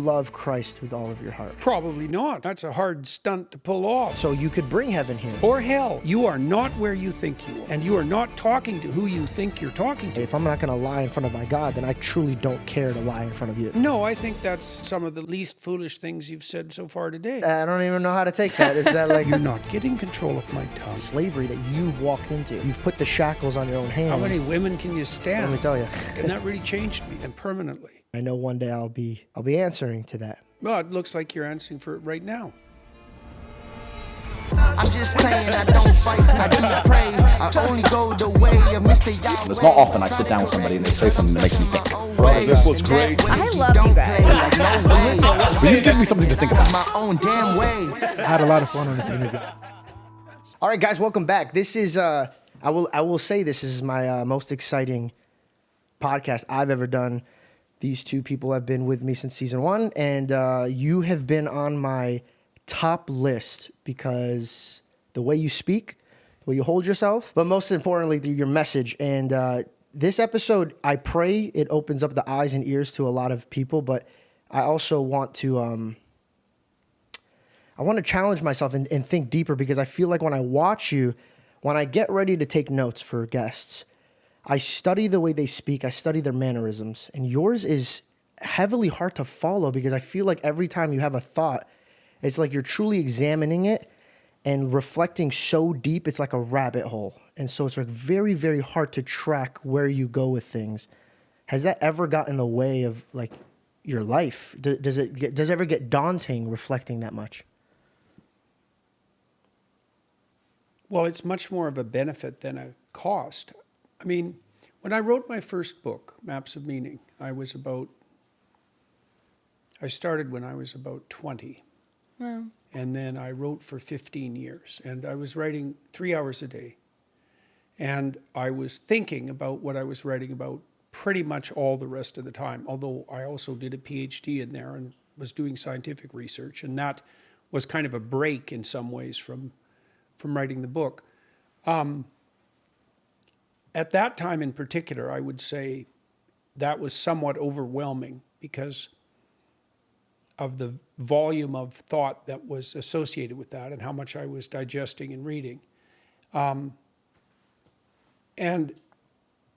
love Christ with all of your heart? Probably not. That's a hard stunt to pull off. So you could bring heaven here. Or hell. You are not where you think you are. And you are not talking to who you think you're talking to. If I'm not going to lie in front of my God, then I truly don't care to lie in front of you. No, I think that's some of the least foolish things you've said so far today. I don't even know how to take that. Is that like... You're not getting control of my tongue. Slavery that you've walked into. You've put the shackles on your own hands. How many women can you stand? Let me tell you. And that really changed me, and permanently. I know one day I'll be answering to that. Well, it looks like you're answering for it right now. I'm just playing, I don't fight, I do pray. I only go the way of Mr. Yahweh. It's not often I sit down with somebody and they say something that makes me think. Brother, this was great. I love you guys. Will you give me something to think about? My own damn way. I had a lot of fun on this interview. All right, guys, welcome back. This is, I will say this is my most exciting podcast I've ever done. These two people have been with me since season 1, and you have been on my top list because the way you speak, the way you hold yourself, but most importantly, through your message. And this episode, I pray it opens up the eyes and ears to a lot of people, but I also want to challenge myself and think deeper, because I feel like when I watch you, when I get ready to take notes for guests, I study the way they speak. I study their mannerisms. And yours is heavily hard to follow, because I feel like every time you have a thought, it's like you're truly examining it and reflecting so deep, it's like a rabbit hole. And so it's like very, very hard to track where you go with things. Has that ever got in the way of like your life? Does it ever get daunting reflecting that much? Well, it's much more of a benefit than a cost. I mean, when I wrote my first book, Maps of Meaning, I started when I was about 20. Wow. And then I wrote for 15 years. And I was writing 3 hours a day. And I was thinking about what I was writing about pretty much all the rest of the time, although I also did a PhD in there and was doing scientific research. And that was kind of a break in some ways from writing the book. At that time in particular, I would say that was somewhat overwhelming because of the volume of thought that was associated with that and how much I was digesting and reading. And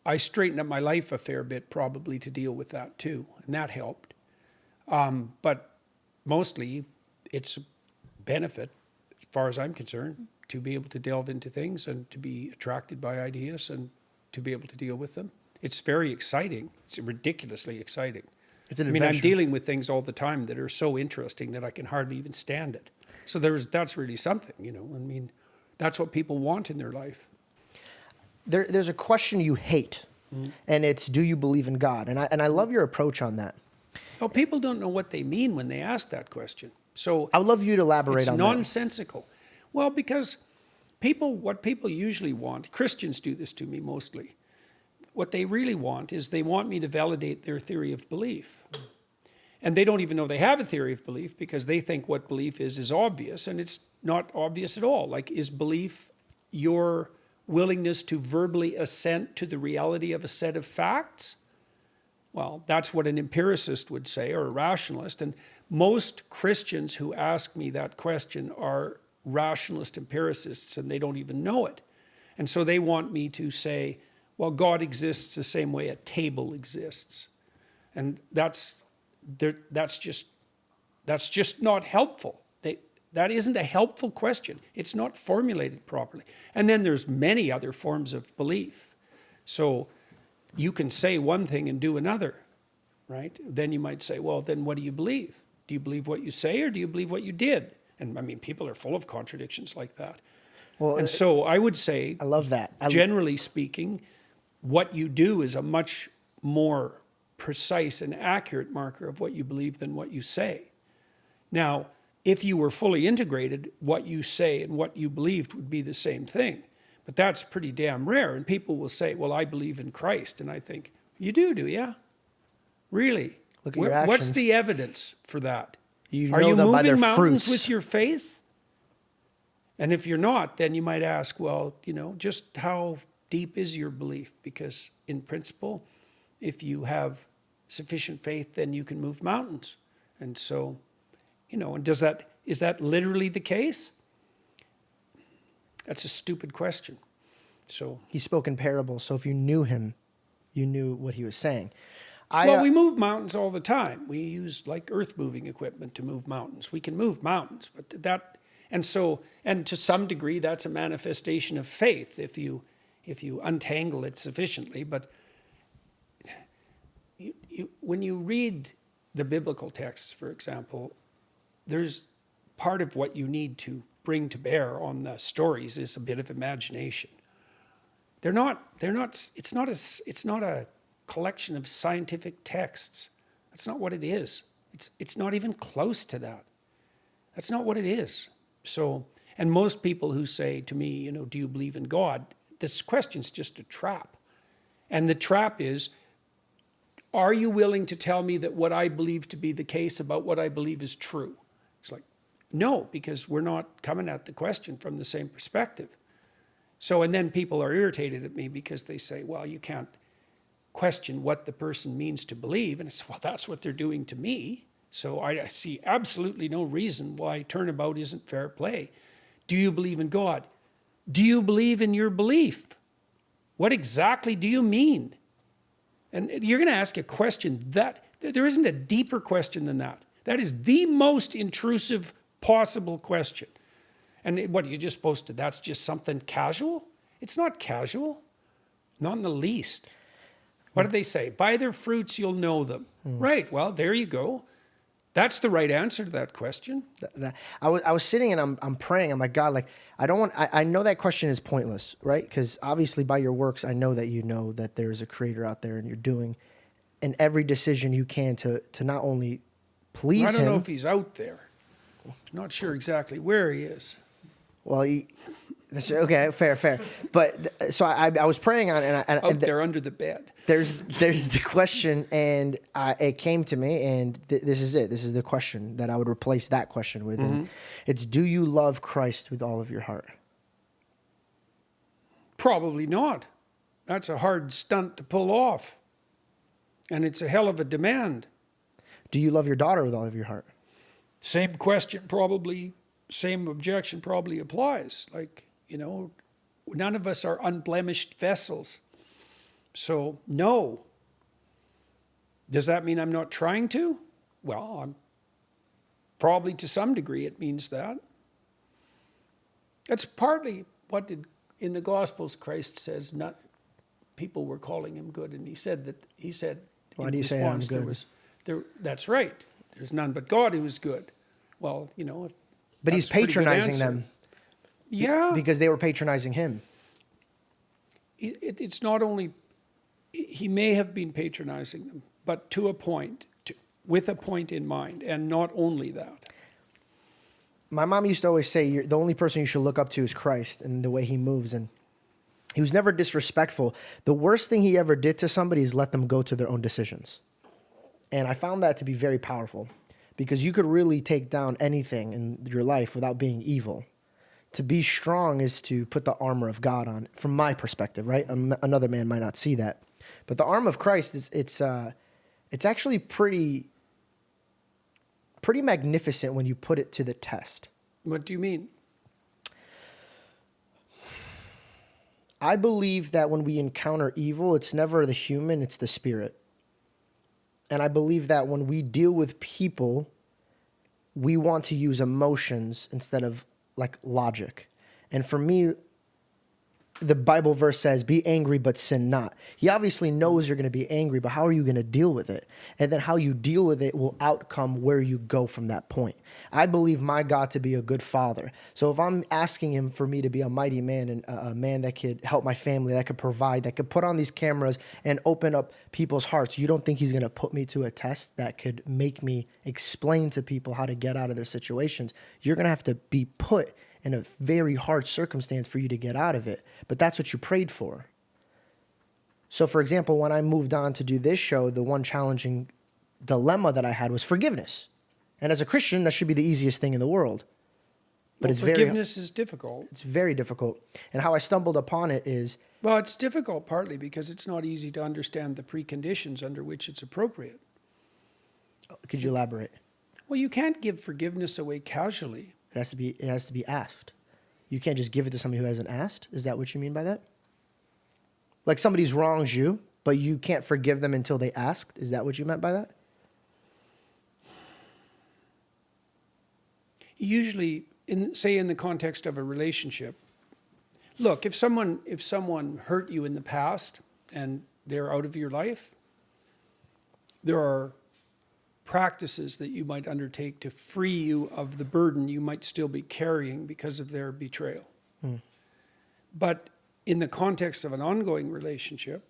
I straightened up my life a fair bit probably to deal with that too, and that helped. But mostly it's a benefit, as far as I'm concerned, to be able to delve into things and to be attracted by ideas and to be able to deal with them. It's very exciting. It's ridiculously exciting. It's an adventure. adventure. I'm dealing with things all the time that are so interesting that I can hardly even stand it. So that's really something, you know. I mean, that's what people want in their life. There's a question you hate, and it's, do you believe in God? And I love your approach on that. Oh, people don't know what they mean when they ask that question. So I would love you to elaborate on that. It's nonsensical. Well, because what people usually want, Christians do this to me mostly, what they really want is they want me to validate their theory of belief. And they don't even know they have a theory of belief because they think what belief is obvious, and it's not obvious at all. Like, is belief your willingness to verbally assent to the reality of a set of facts? Well, that's what an empiricist would say, or a rationalist. And most Christians who ask me that question are rationalist empiricists, and they don't even know it. And so they want me to say, well, God exists the same way a table exists. And that's just not helpful. That isn't a helpful question. It's not formulated properly. And then there's many other forms of belief. So you can say one thing and do another, right? Then you might say, well, then what do you believe? Do you believe what you say, or do you believe what you did? And I mean, people are full of contradictions like that. Well, and so I would say, I love that. Generally speaking, what you do is a much more precise and accurate marker of what you believe than what you say. Now, if you were fully integrated, what you say and what you believed would be the same thing. But that's pretty damn rare. And people will say, well, I believe in Christ. And I think, you do you? Really? Look at your actions. What's the evidence for that? Are you moving mountains with your faith? And if you're not, then you might ask, well, just how deep is your belief? Because in principle, if you have sufficient faith, then you can move mountains. And so, and is that literally the case? That's a stupid question. So He spoke in parables, so if you knew him, you knew what he was saying. we move mountains all the time. We use like earth moving equipment to move mountains. We can move mountains, but and to some degree that's a manifestation of faith if you untangle it sufficiently. But when you read the biblical texts, for example, there's part of what you need to bring to bear on the stories is a bit of imagination. It's not a collection of scientific texts. That's not what it is. It's not even close to that. That's not what it is. So, and most people who say to me, do you believe in God? This question's just a trap. And the trap is, are you willing to tell me that what I believe to be the case about what I believe is true? It's like, no, because we're not coming at the question from the same perspective. So, and then people are irritated at me because they say, well, you can't question what the person means to believe. And I say, well, that's what they're doing to me. So I see absolutely no reason why turnabout isn't fair play. Do you believe in God? Do you believe in your belief? What exactly do you mean? And you're going to ask a question that there isn't a deeper question than that. That is the most intrusive possible question. And what, you're just supposed to, that's just something casual? It's not casual, not in the least. What did they say? By their fruits you'll know them. Right, well, there you go. That's the right answer to that question. I was sitting and I'm praying. I'm like, God, like, I know that question is pointless, right? Because obviously by your works, I know that you know that there's a creator out there and you're doing in every decision you can to not only please him. I don't know if he's out there. Not sure exactly where he is. Well, okay, fair. But so I was praying on it, and out there under the bed. There's the question, and it came to me, and this is it. This is the question that I would replace that question with. Mm-hmm. It's, do you love Christ with all of your heart? Probably not. That's a hard stunt to pull off. And it's a hell of a demand. Do you love your daughter with all of your heart? Same question probably, same objection probably applies. Like, none of us are unblemished vessels. So, no. Does that mean I'm not trying to? Well, I'm probably to some degree it means that. That's partly what in the Gospels Christ says, not people were calling him good, and he said why do you say I'm good? That's right. There's none but God who is good. Well, but he's patronizing them. Yeah. Because they were patronizing him. It's not only, he may have been patronizing them, but to a point, with a point in mind, and not only that. My mom used to always say, the only person you should look up to is Christ and the way he moves. And he was never disrespectful. The worst thing he ever did to somebody is let them go to their own decisions. And I found that to be very powerful, because you could really take down anything in your life without being evil. To be strong is to put the armor of God on, from my perspective, right? Another man might not see that. But the armor of Christ, it's actually pretty magnificent when you put it to the test. What do you mean? I believe that when we encounter evil, it's never the human, it's the spirit. And I believe that when we deal with people, we want to use emotions instead of like logic. And for me, the Bible verse says, be angry, but sin not. He obviously knows you're going to be angry, but how are you going to deal with it? And then how you deal with it will outcome where you go from that point. I believe my God to be a good father. So if I'm asking him for me to be a mighty man and a man that could help my family, that could provide, that could put on these cameras and open up people's hearts, you don't think he's going to put me to a test that could make me explain to people how to get out of their situations? You're going to have to be put in a very hard circumstance for you to get out of it. But that's what you prayed for. So, for example, when I moved on to do this show, the one challenging dilemma that I had was forgiveness. And as a Christian, that should be the easiest thing in the world. But forgiveness is difficult. It's very difficult. And how I stumbled upon it is... Well, it's difficult partly because it's not easy to understand the preconditions under which it's appropriate. Could you elaborate? Well, you can't give forgiveness away casually. It has to be asked. You can't just give it to somebody who hasn't asked. Is that what you mean by that? Like somebody's wronged you, but you can't forgive them until they asked. Is that what you meant by that? Usually, in the context of a relationship, look, if someone hurt you in the past and they're out of your life, there are practices that you might undertake to free you of the burden you might still be carrying because of their betrayal. But in the context of an ongoing relationship,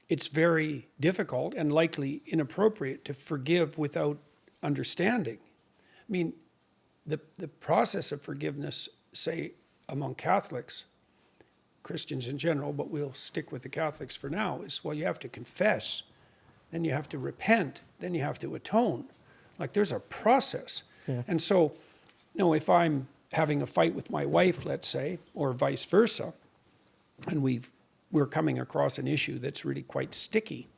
it's very difficult and likely inappropriate to forgive without understanding. I mean, the process of forgiveness, say, among Catholics, Christians in general, but we'll stick with the Catholics for now, is, well, you have to confess, then you have to repent, then you have to atone. Like, there's a process. Yeah. And so, if I'm having a fight with my wife, let's say, or vice versa, and we're coming across an issue that's really quite sticky,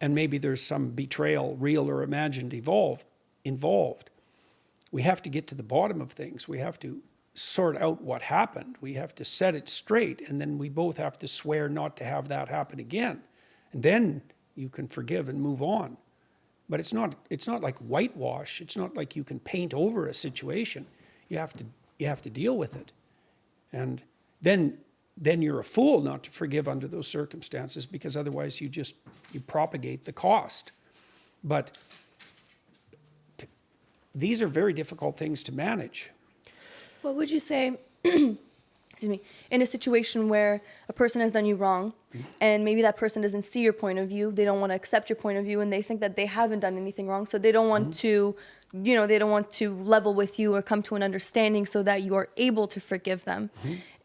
and maybe there's some betrayal, real or imagined, involved, we have to get to the bottom of things. We have to sort out what happened. We have to set it straight, and then we both have to swear not to have that happen again. And then you can forgive and move on. But it's not like whitewash. It's not like you can paint over a situation. You have to deal with it. And then you're a fool not to forgive under those circumstances, because otherwise you propagate the cost. But these are very difficult things to manage. What would you say, excuse me, in a situation where a person has done you wrong, and maybe that person doesn't see your point of view, they don't want to accept your point of view, and they think that they haven't done anything wrong, so they don't want to, they don't want to level with you or come to an understanding so that you are able to forgive them.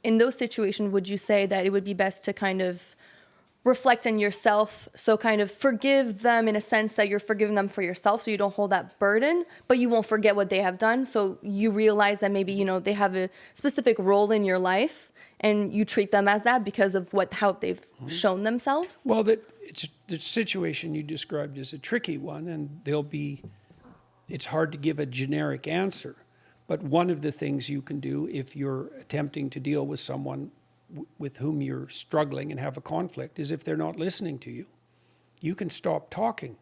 In those situations, would you say that it would be best to kind of reflect on yourself, so kind of forgive them in a sense that you're forgiving them for yourself, so you don't hold that burden, but you won't forget what they have done, so you realize that maybe they have a specific role in your life, and you treat them as that because of how they've shown themselves? Well, the situation you described is a tricky one, and it's hard to give a generic answer. But one of the things you can do if you're attempting to deal with someone with whom you're struggling and have a conflict is, if they're not listening to you, you can stop talking.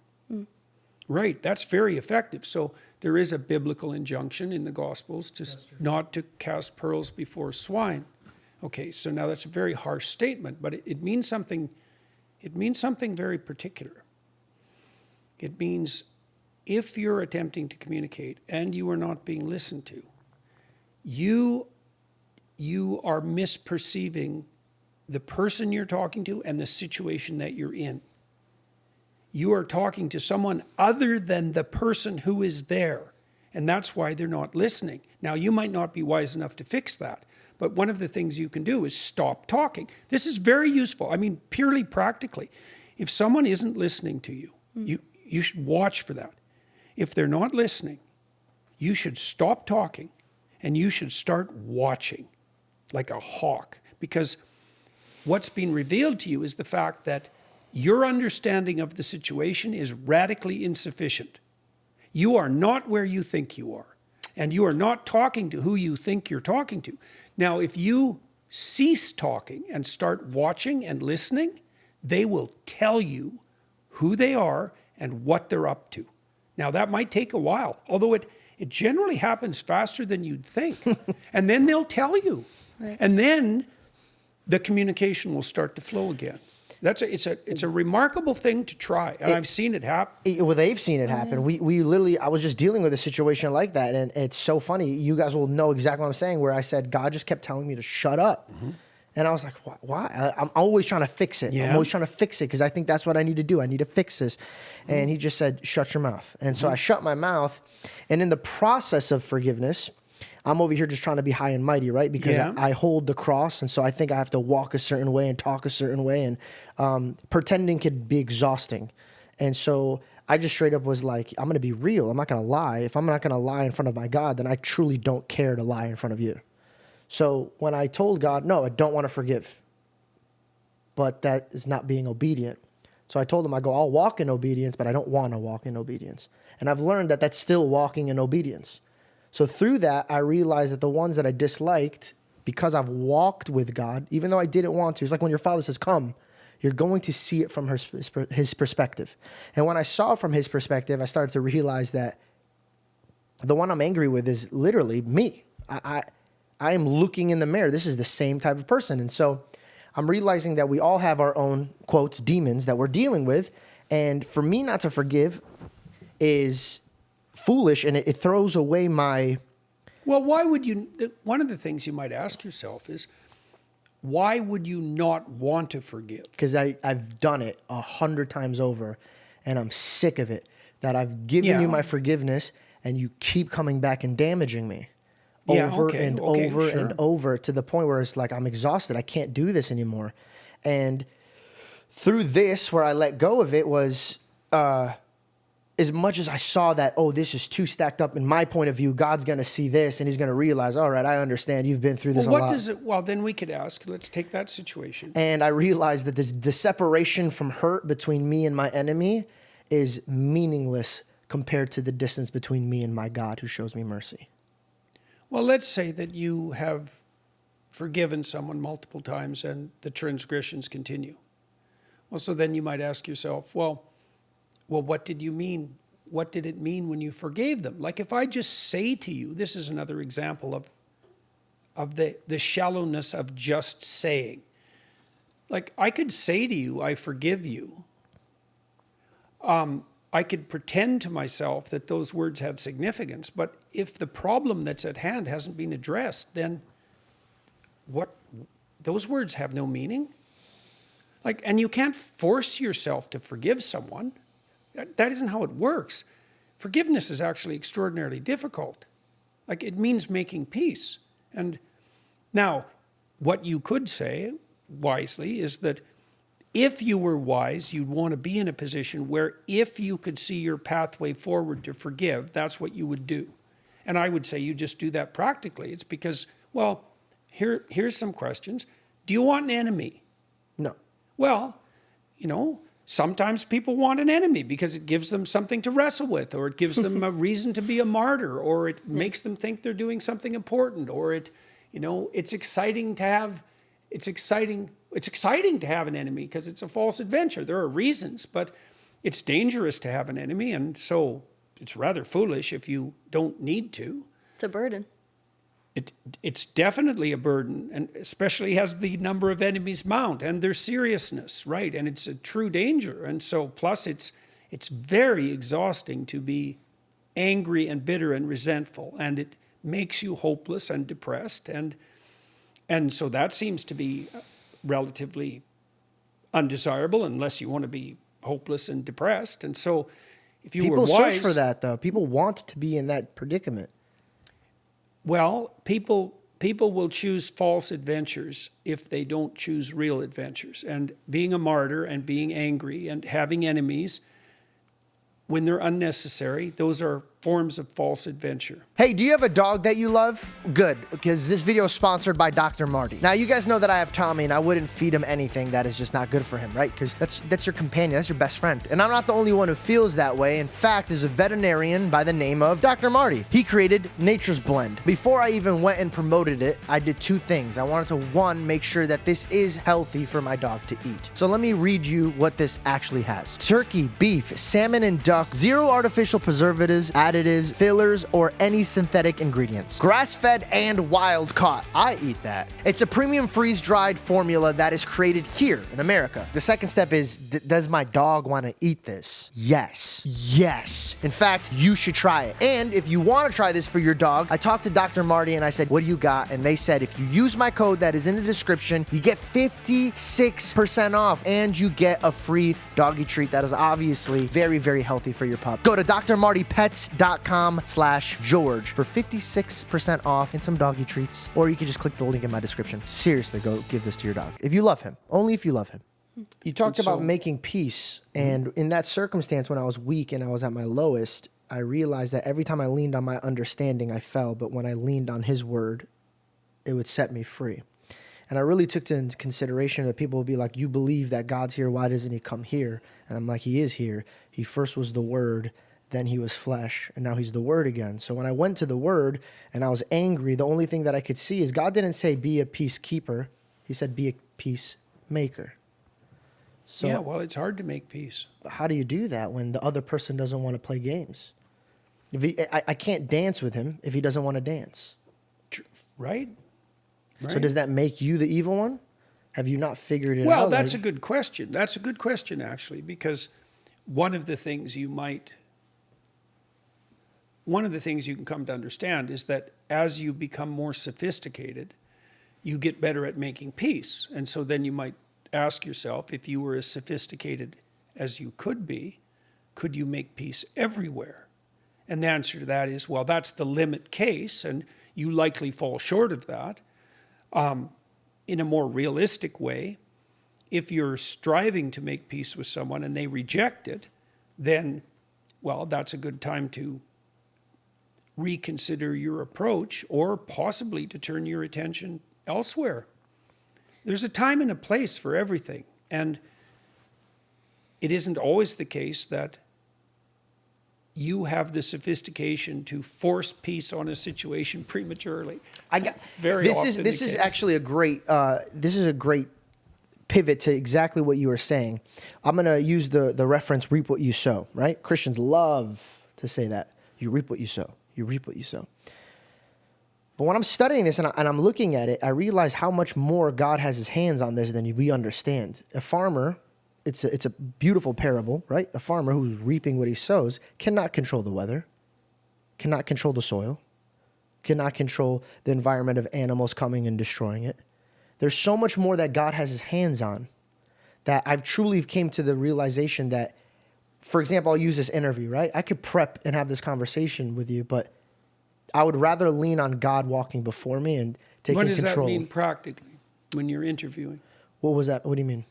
Right, that's very effective. So there is a biblical injunction in the Gospels not to cast pearls before swine. Okay, so now that's a very harsh statement, but it means something. It means something very particular. It means if you're attempting to communicate and you are not being listened to, you are misperceiving the person you're talking to and the situation that you're in. You are talking to someone other than the person who is there, and that's why they're not listening. Now, you might not be wise enough to fix that, but one of the things you can do is stop talking. This is very useful. I mean, purely practically. If someone isn't listening to you, you should watch for that. If they're not listening, you should stop talking and you should start watching like a hawk, because what's been revealed to you is the fact that your understanding of the situation is radically insufficient. You are not where you think you are, and you are not talking to who you think you're talking to. Now, if you cease talking and start watching and listening, they will tell you who they are and what they're up to. Now, that might take a while, although it generally happens faster than you'd think. And then they'll tell you. Right. And then the communication will start to flow again. It's a remarkable thing to try, and I've seen it happen. Well, they've seen it happen. We literally, I was just dealing with a situation like that, and it's so funny. You guys will know exactly what I'm saying, where I said, God just kept telling me to shut up. And I was like, why? I'm always trying to fix it. Yeah. I'm always trying to fix it because I think that's what I need to do. I need to fix this. And he just said, shut your mouth. And so I shut my mouth. And in the process of forgiveness, I'm over here just trying to be high and mighty, right? Because I hold the cross. And so I think I have to walk a certain way and talk a certain way. And pretending could be exhausting. And so I just straight up was like, I'm going to be real. I'm not going to lie. If I'm not going to lie in front of my God, then I truly don't care to lie in front of you. So when I told God, no, I don't want to forgive, but that is not being obedient, So I told him, I go, I'll walk in obedience, but I don't want to walk in obedience. And I've learned that that's still walking in obedience. So through that, I realized that the ones that I disliked, because I've walked with God, even though I didn't want to, it's like when your father says, come, you're going to see it from his perspective. And when I saw it from his perspective, I started to realize that the one I'm angry with is literally me. I am looking in the mirror. This is the same type of person. And so I'm realizing that we all have our own, quotes, demons that we're dealing with. And for me not to forgive is foolish, and it throws away my... Well, why would you... One of the things you might ask yourself is, why would you not want to forgive? Because I've done it 100 times over, and I'm sick of it, that I've given you my forgiveness, and you keep coming back and damaging me over and over to the point where it's like I'm exhausted. I can't do this anymore. And through this, where I let go of it was... as much as I saw that, oh, this is too stacked up in my point of view, God's going to see this and he's going to realize, all right, I understand you've been through this a lot. Well, then we could ask, let's take that situation. And I realized that the separation from hurt between me and my enemy is meaningless compared to the distance between me and my God who shows me mercy. Well, let's say that you have forgiven someone multiple times and the transgressions continue. Well, so then you might ask yourself, well, what did you mean? What did it mean when you forgave them? Like if I just say to you, this is another example of the shallowness of just saying. Like I could say to you, I forgive you. I could pretend to myself that those words had significance, but if the problem that's at hand hasn't been addressed, then those words have no meaning. Like, and you can't force yourself to forgive someone. That isn't how it works. Forgiveness is actually extraordinarily difficult. Like it means making peace. And now, what you could say wisely is that if you were wise, you'd want to be in a position where if you could see your pathway forward to forgive, that's what you would do. And I would say you just do that practically. It's because, well, here's some questions. Do you want an enemy? No. Well, sometimes people want an enemy because it gives them something to wrestle with, or it gives them a reason to be a martyr, or it makes them think they're doing something important, or it's exciting to have an enemy because it's a false adventure. There are reasons, but it's dangerous to have an enemy, and so it's rather foolish if you don't need to. It's a burden. It's definitely a burden, and especially as the number of enemies mount and their seriousness, right? And it's a true danger. And so plus it's very exhausting to be angry and bitter and resentful, and it makes you hopeless and depressed. And so that seems to be relatively undesirable unless you want to be hopeless and depressed. And so if you were wise... People search for that, though. People want to be in that predicament. Well, people will choose false adventures if they don't choose real adventures. And being a martyr and being angry and having enemies, when they're unnecessary, those are forms of false adventure. Hey, do you have a dog that you love? Good, because this video is sponsored by Dr. Marty. Now, you guys know that I have Tommy, and I wouldn't feed him anything that is just not good for him, right? Because that's your companion, that's your best friend. And I'm not the only one who feels that way. In fact, there's a veterinarian by the name of Dr. Marty. He created Nature's Blend. Before I even went and promoted it, I did two things. I wanted to, one, make sure that this is healthy for my dog to eat. So let me read you what this actually has. Turkey, beef, salmon, and duck, 0 artificial preservatives, additives, fillers, or any synthetic ingredients. Grass-fed and wild-caught. I eat that. It's a premium freeze-dried formula that is created here in America. The second step is, does my dog want to eat this? Yes. Yes. In fact, you should try it. And if you want to try this for your dog, I talked to Dr. Marty and I said, what do you got? And they said, if you use my code that is in the description, you get 56% off and you get a free doggy treat that is obviously very, very healthy for your pup. Go to drmartypets.com/George for 56% off and some doggy treats, or you can just click the link in my description. Seriously, go give this to your dog. If you love him, only if you love him. You talked about making peace, and in that circumstance when I was weak and I was at my lowest, I realized that every time I leaned on my understanding, I fell, but when I leaned on his word, it would set me free. And I really took into consideration that people would be like, you believe that God's here, why doesn't he come here? And I'm like, he is here. He first was the Word, then he was flesh, and now he's the Word again. So when I went to the Word and I was angry, the only thing that I could see is God didn't say be a peacekeeper. He said be a peacemaker. So yeah, well, it's hard to make peace. how do you do that when the other person doesn't want to play games? I can't dance with him if he doesn't want to dance. Right? So does that make you the evil one? Have you not figured it out? Well, that's a good question. That's a good question, actually, because one of the things you can come to understand is that as you become more sophisticated, you get better at making peace. And so then you might ask yourself, if you were as sophisticated as you could be, could you make peace everywhere? And the answer to that is, well, that's the limit case, and you likely fall short of that. In a more realistic way, if you're striving to make peace with someone and they reject it, then, well, that's a good time to reconsider your approach or possibly to turn your attention elsewhere. There's a time and a place for everything, and it isn't always the case that you have the sophistication to force peace on a situation prematurely. This is actually a great pivot to exactly what you were saying. I'm going to use the reference reap what you sow, right? Christians love to say that. You reap what you sow. You reap what you sow. But when I'm studying this and I'm looking at it, I realize how much more God has his hands on this than we understand. A farmer, it's a beautiful parable, right? A farmer who's reaping what he sows cannot control the weather, cannot control the soil, cannot control the environment of animals coming and destroying it. There's so much more that God has his hands on that I've truly came to the realization that, for example, I'll use this interview, right? I could prep and have this conversation with you, but I would rather lean on God walking before me and taking control. What does that mean practically when you're interviewing? What was that? What do you mean?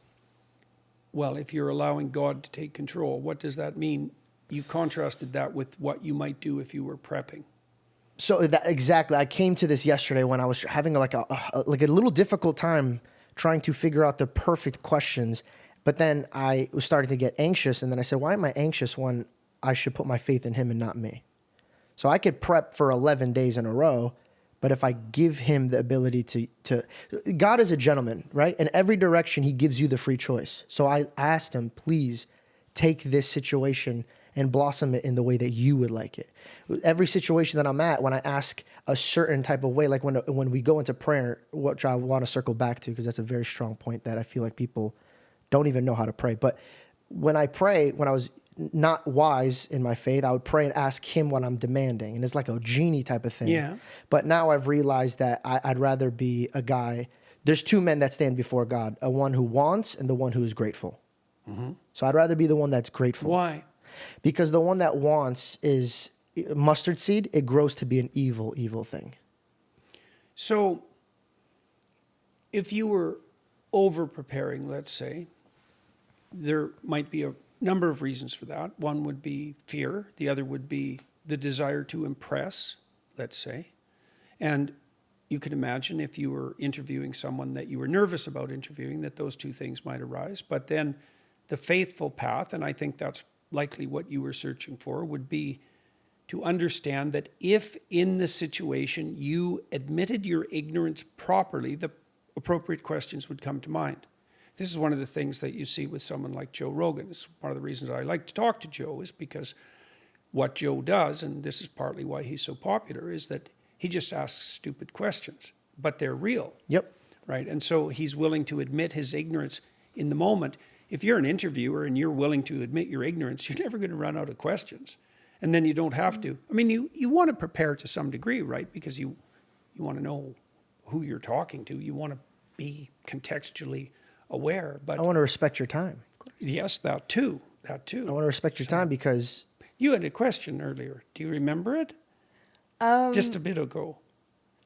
Well, if you're allowing God to take control, what does that mean? You contrasted that with what you might do if you were prepping. So exactly. I came to this yesterday when I was having like a little difficult time trying to figure out the perfect questions. But then I was starting to get anxious, and then I said, why am I anxious when I should put my faith in him and not me? So I could prep for 11 days in a row, but if I give him the ability to God is a gentleman, right? In every direction, he gives you the free choice. So I asked him, please take this situation and blossom it in the way that you would like it. Every situation that I'm at, when I ask a certain type of way, like when we go into prayer, which I want to circle back to, because that's a very strong point that I feel like people don't even know how to pray. But when I pray, when I was not wise in my faith, I would pray and ask him what I'm demanding. And it's like a genie type of thing. Yeah. But now I've realized that I'd rather be a guy. There's two men that stand before God, a one who wants and the one who is grateful. Mm-hmm. So I'd rather be the one that's grateful. Why? Because the one that wants is mustard seed. It grows to be an evil, evil thing. So if you were over-preparing, let's say, there might be a number of reasons for that. One would be fear. The other would be the desire to impress, let's say. And you can imagine if you were interviewing someone that you were nervous about interviewing, that those two things might arise. But then the faithful path, and I think that's likely what you were searching for, would be to understand that if in the situation you admitted your ignorance properly, the appropriate questions would come to mind. This is one of the things that you see with someone like Joe Rogan. It's one of the reasons I like to talk to Joe, is because what Joe does, and this is partly why he's so popular, is that he just asks stupid questions, but they're real. Yep. Right? And so he's willing to admit his ignorance in the moment. If you're an interviewer and you're willing to admit your ignorance, you're never going to run out of questions. And then you don't have to. I mean, you want to prepare to some degree, right? Because you want to know who you're talking to. You want to be contextually aware. But I want to respect your time. Yes, that too. I want to respect your time because... You had a question earlier. Do you remember it? Just a bit ago.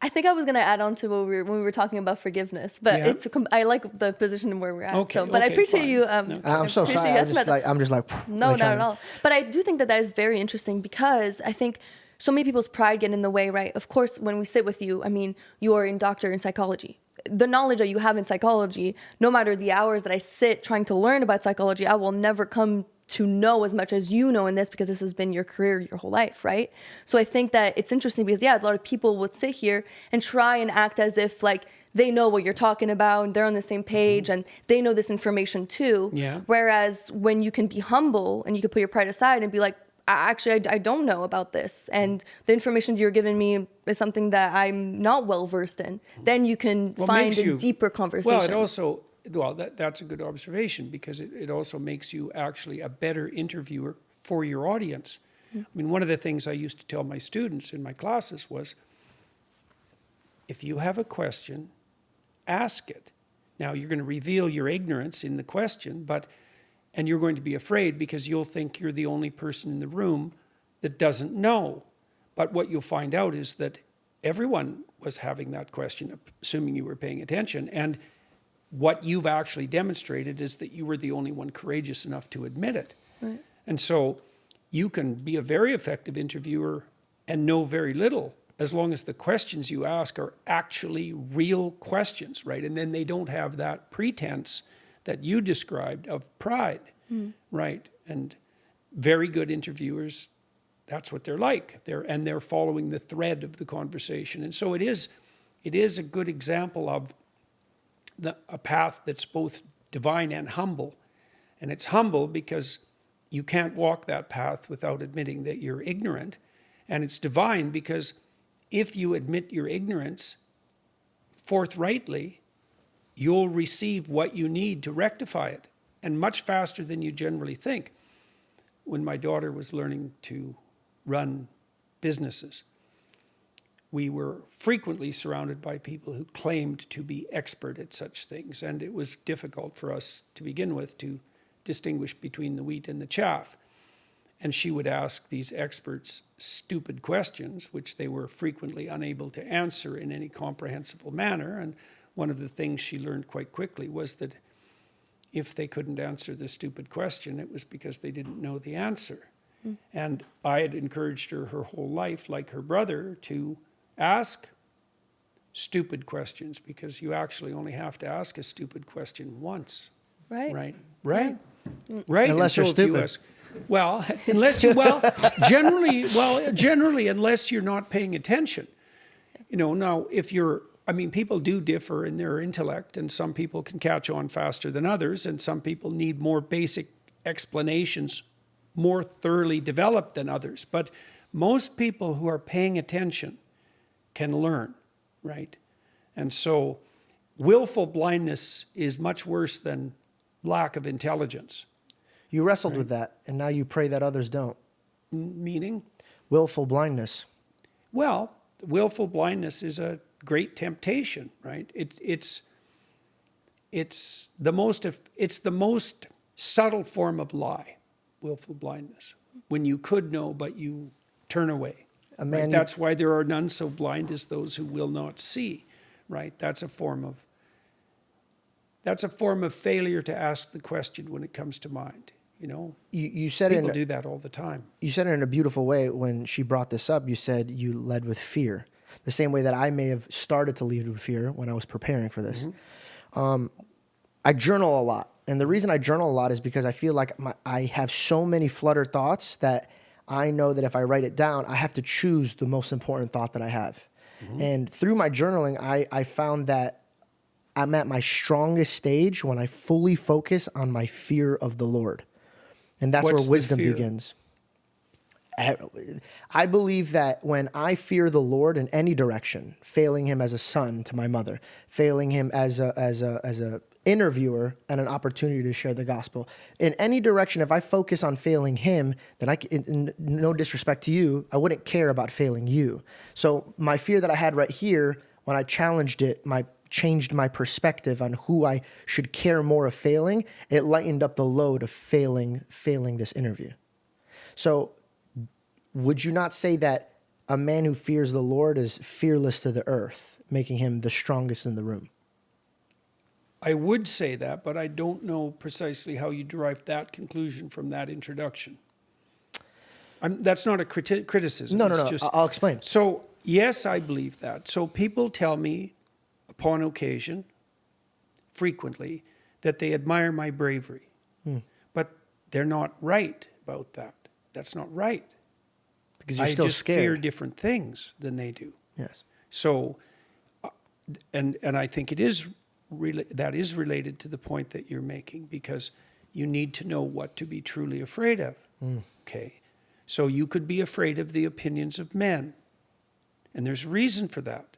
I think I was going to add on to when we were talking about forgiveness, but Yeah. I like the position where we're at. Okay, But I okay, appreciate fine. you. I'm so sorry. I'm just like... No, not at all. But I do think that is very interesting because I think so many people's pride get in the way, right? Of course, when we sit with you, I mean, you're a doctor in psychology. the knowledge that you have in psychology, no matter the hours that I sit trying to learn about psychology, I will never come to know as much as you know in this, because this has been your career your whole life, right? So I think that it's interesting because, yeah, a lot of people would sit here and try and act as if like they know what you're talking about and they're on the same page and they know this information too. Yeah. Whereas when you can be humble and you can put your pride aside and be like, actually, I don't know about this, and the information you're giving me is something that I'm not well versed in, then you can find a deeper conversation. Well, it also, that's a good observation, because it also makes you actually a better interviewer for your audience. I mean, one of the things I used to tell my students in my classes was, if you have a question, ask it. Now, you're going to reveal your ignorance in the question, and you're going to be afraid because you'll think you're the only person in the room that doesn't know. But what you'll find out is that everyone was having that question, assuming you were paying attention. And what you've actually demonstrated is that you were the only one courageous enough to admit it. Right. And so you can be a very effective interviewer and know very little, as long as the questions you ask are actually real questions, right? And then they don't have that pretense that you described of pride, right? And very good interviewers, that's what they're like. They're following the thread of the conversation. And so it is a good example of a path that's both divine and humble. And it's humble because you can't walk that path without admitting that you're ignorant. And it's divine because if you admit your ignorance forthrightly, you'll receive what you need to rectify it, and much faster than you generally think. When my daughter was learning to run businesses, we were frequently surrounded by people who claimed to be expert at such things, and it was difficult for us to begin with to distinguish between the wheat and the chaff. And she would ask these experts stupid questions, which they were frequently unable to answer in any comprehensible manner. And one of the things she learned quite quickly was that if they couldn't answer the stupid question, it was because they didn't know the answer. And I had encouraged her whole life, like her brother, to ask stupid questions, because you actually only have to ask a stupid question once. Right. Right. Yeah. Right. Unless you're stupid. Generally, unless you're not paying attention. Now, people do differ in their intellect, and some people can catch on faster than others, and some people need more basic explanations, more thoroughly developed than others. But most people who are paying attention can learn, right? And so willful blindness is much worse than lack of intelligence. You wrestled with that, and now you pray that others don't. Meaning? Willful blindness. Well, willful blindness is a great temptation, right? It's the most subtle form of lie, willful blindness. When you could know, but you turn away. Right? That's why there are none so blind as those who will not see, right? That's a form of failure to ask the question when it comes to mind. You said people do that all the time. You said it in a beautiful way when she brought this up. You said you led with fear, the same way that I may have started to lead with fear when I was preparing for this. I journal a lot, and the reason I journal a lot is because I feel like I have so many fluttered thoughts that I know that if I write it down, I have to choose the most important thought that I have. And through my journaling, I found that I'm at my strongest stage when I fully focus on my fear of the Lord. And that's where wisdom begins. I believe that when I fear the Lord in any direction, failing him as a son to my mother, failing him as a interviewer and an opportunity to share the gospel, in any direction, if I focus on failing him, then no disrespect to you, I wouldn't care about failing you. So my fear that I had right here, when I challenged it, changed my perspective on who I should care more of failing. It lightened up the load of failing this interview. So would you not say that a man who fears the Lord is fearless to the earth, making him the strongest in the room? I would say that, but I don't know precisely how you derived that conclusion from that introduction. That's not a criticism. No. I'll explain. So, yes, I believe that. So people tell me, upon occasion, frequently, that they admire my bravery. But they're not right about that. That's not right. Because you're I still just scared. fear different things than they do. Yes. So, and I think it is that is related to the point that you're making, because you need to know what to be truly afraid of. Okay, so you could be afraid of the opinions of men, and there's reason for that.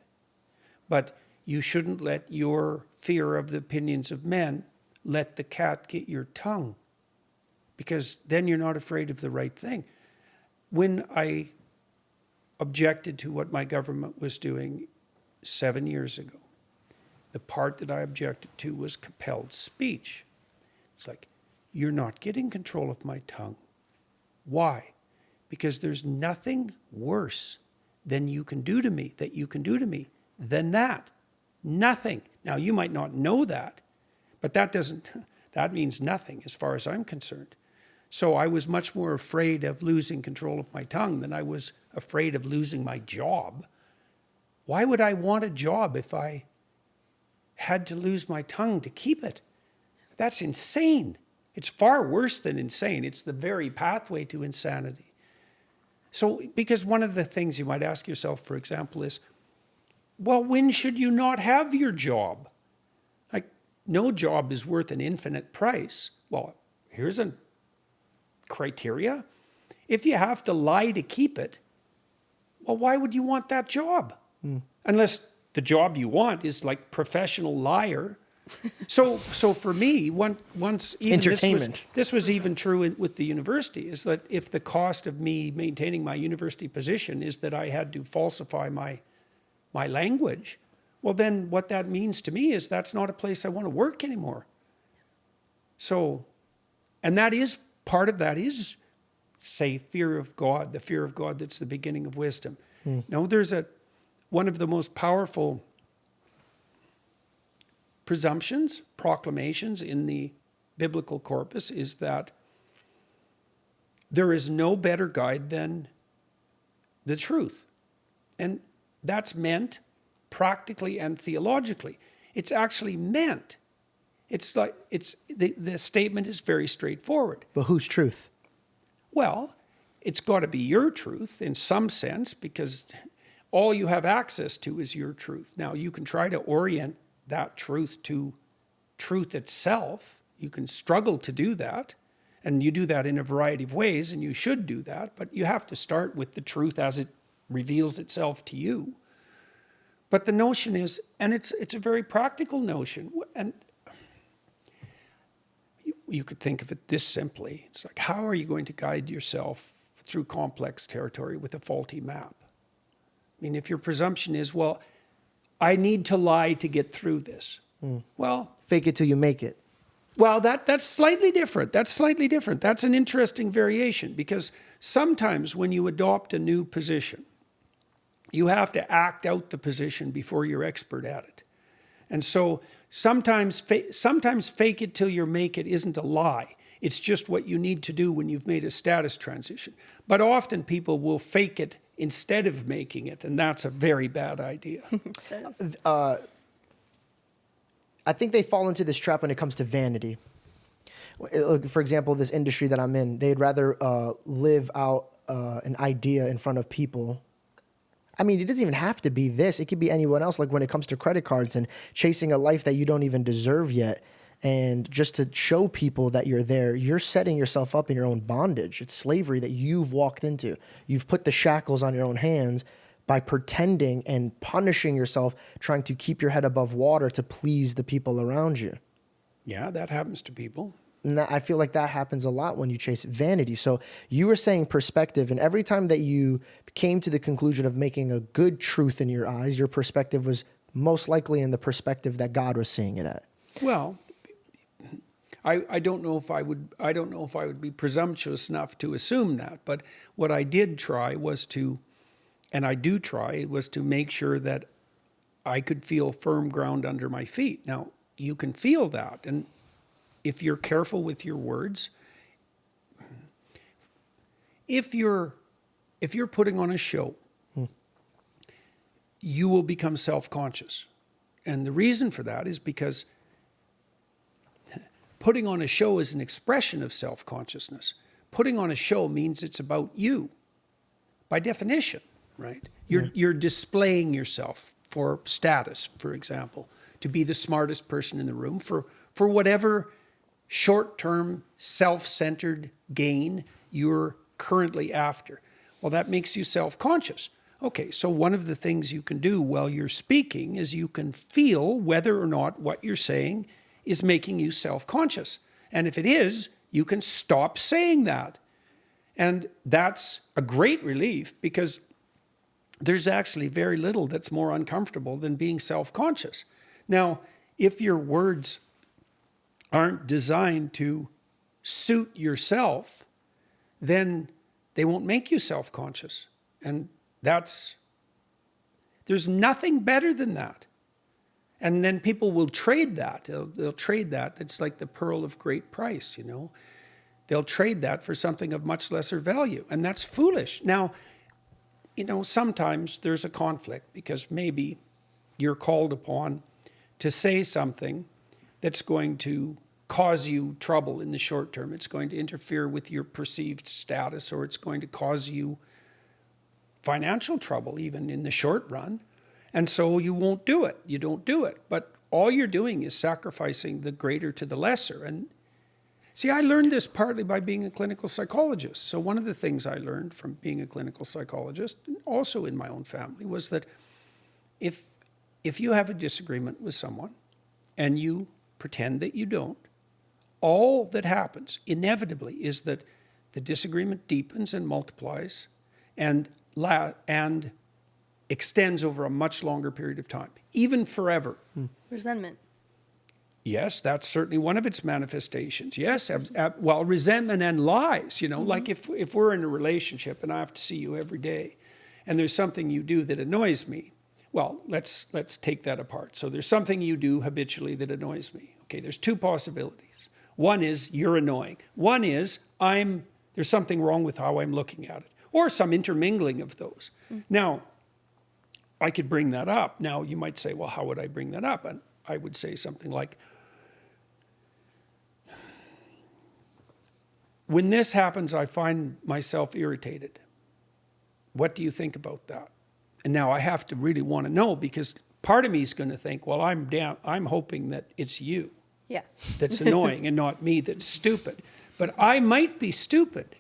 But you shouldn't let your fear of the opinions of men let the cat get your tongue, because then you're not afraid of the right thing. When I objected to what my government was doing 7 years ago, the part that I objected to was compelled speech. It's like, you're not getting control of my tongue. Why? Because there's nothing worse than you can do to me, than that. Nothing. Now, you might not know that, but that means nothing as far as I'm concerned. So I was much more afraid of losing control of my tongue than I was afraid of losing my job. Why would I want a job if I had to lose my tongue to keep it? That's insane. It's far worse than insane. It's the very pathway to insanity. So, because one of the things you might ask yourself, for example, is, well, when should you not have your job? Like, no job is worth an infinite price. Well, here's a criteria. If you have to lie to keep it, well, why would you want that job? Unless the job you want is like professional liar. So for me, once even Entertainment. this was even true with the university, is that if the cost of me maintaining my university position is that I had to falsify my language, well, then what that means to me is that's not a place I want to work anymore. So, and that is, part of that is, say, fear of God, the fear of God that's the beginning of wisdom. Now, there's one of the most powerful presumptions, proclamations in the biblical corpus is that there is no better guide than the truth. And that's meant practically and theologically. It's actually meant. It's like, the statement is very straightforward. But whose truth? Well, it's got to be your truth in some sense, because all you have access to is your truth. Now, you can try to orient that truth to truth itself. You can struggle to do that, and you do that in a variety of ways, and you should do that, but you have to start with the truth as it reveals itself to you. But the notion is, and it's a very practical notion, and you could think of it this simply. It's like, how are you going to guide yourself through complex territory with a faulty map? I mean, if your presumption is, well, I need to lie to get through this. Well, Fake it till you make it. well, that's slightly different. That's slightly different. That's an interesting variation, because sometimes when you adopt a new position, you have to act out the position before you're expert at it. And so sometimes fake it till you make it isn't a lie. It's just what you need to do when you've made a status transition. But often people will fake it instead of making it, and that's a very bad idea. I think they fall into this trap when it comes to vanity. For example, this industry that I'm in, they'd rather live out an idea in front of people. I mean, it doesn't even have to be this. It could be anyone else. Like when it comes to credit cards and chasing a life that you don't even deserve yet. And just to show people that you're there, you're setting yourself up in your own bondage. It's slavery that you've walked into. You've put the shackles on your own hands by pretending and punishing yourself, trying to keep your head above water to please the people around you. Yeah, that happens to people. And I feel like that happens a lot when you chase vanity. So you were saying perspective, and every time that you came to the conclusion of making a good truth in your eyes, your perspective was most likely in the perspective that God was seeing it at. Well, I don't know if I would be presumptuous enough to assume that, but what I did try was to, and I do try, was to make sure that I could feel firm ground under my feet. Now, you can feel that, and if you're careful with your words, if you're putting on a show, you will become self-conscious. And the reason for that is because putting on a show is an expression of self-consciousness. Putting on a show means it's about you, by definition, right? You're displaying yourself for status, for example, to be the smartest person in the room for whatever short-term, self-centered gain you're currently after. Well, that makes you self-conscious. Okay, so one of the things you can do while you're speaking is you can feel whether or not what you're saying is making you self-conscious. And if it is, you can stop saying that. And that's a great relief, because there's actually very little that's more uncomfortable than being self-conscious. Now, if your words aren't designed to suit yourself, then they won't make you self-conscious. And there's nothing better than that. And then people will trade that. They'll trade that. It's like the pearl of great price, you know. They'll trade that for something of much lesser value. And that's foolish. Now, you know, sometimes there's a conflict because maybe you're called upon to say something that's going to cause you trouble in the short term. It's going to interfere with your perceived status, or it's going to cause you financial trouble even in the short run. And so you won't do it. You don't do it. But all you're doing is sacrificing the greater to the lesser. And see, I learned this partly by being a clinical psychologist. So one of the things I learned from being a clinical psychologist, and also in my own family, was that if you have a disagreement with someone and you pretend that you don't, all that happens inevitably is that the disagreement deepens and multiplies and extends over a much longer period of time, even forever. Resentment. Yes, that's certainly one of its manifestations. Yes, well, resentment and lies, you know, like if we're in a relationship and I have to see you every day and there's something you do that annoys me, well, let's take that apart. So there's something you do habitually that annoys me. Okay, there's two possibilities. One is you're annoying. One is there's something wrong with how I'm looking at it, or some intermingling of those. Now, I could bring that up. Now, you might say, well, how would I bring that up? And I would say something like, when this happens, I find myself irritated. What do you think about that? And now I have to really want to know, because part of me is going to think, well, I'm hoping that it's you that's annoying and not me that's stupid. But I might be stupid.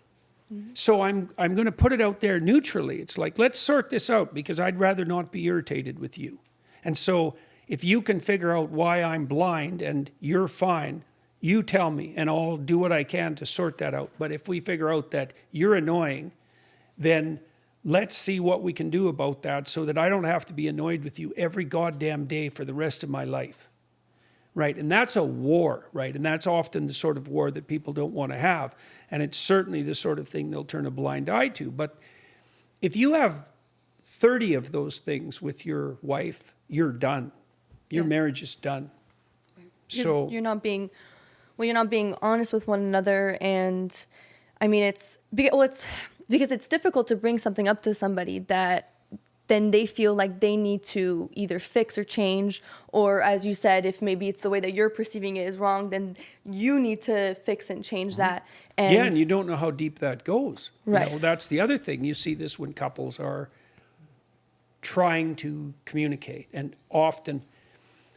So I'm going to put it out there neutrally. It's like, let's sort this out, because I'd rather not be irritated with you. And so if you can figure out why I'm blind and you're fine, you tell me, and I'll do what I can to sort that out. But if we figure out that you're annoying, then let's see what we can do about that so that I don't have to be annoyed with you every goddamn day for the rest of my life. Right? And that's a war, right? And that's often the sort of war that people don't want to have. And it's certainly the sort of thing they'll turn a blind eye to. But if you have 30 of those things with your wife, you're done. Your marriage is done. Because So you're not being honest with one another. And I mean, it's because it's difficult to bring something up to somebody that then they feel like they need to either fix or change, or as you said, if maybe it's the way that you're perceiving it is wrong, then you need to fix and change that. And you don't know how deep that goes. Right. You know, that's the other thing. You see this when couples are trying to communicate, and often.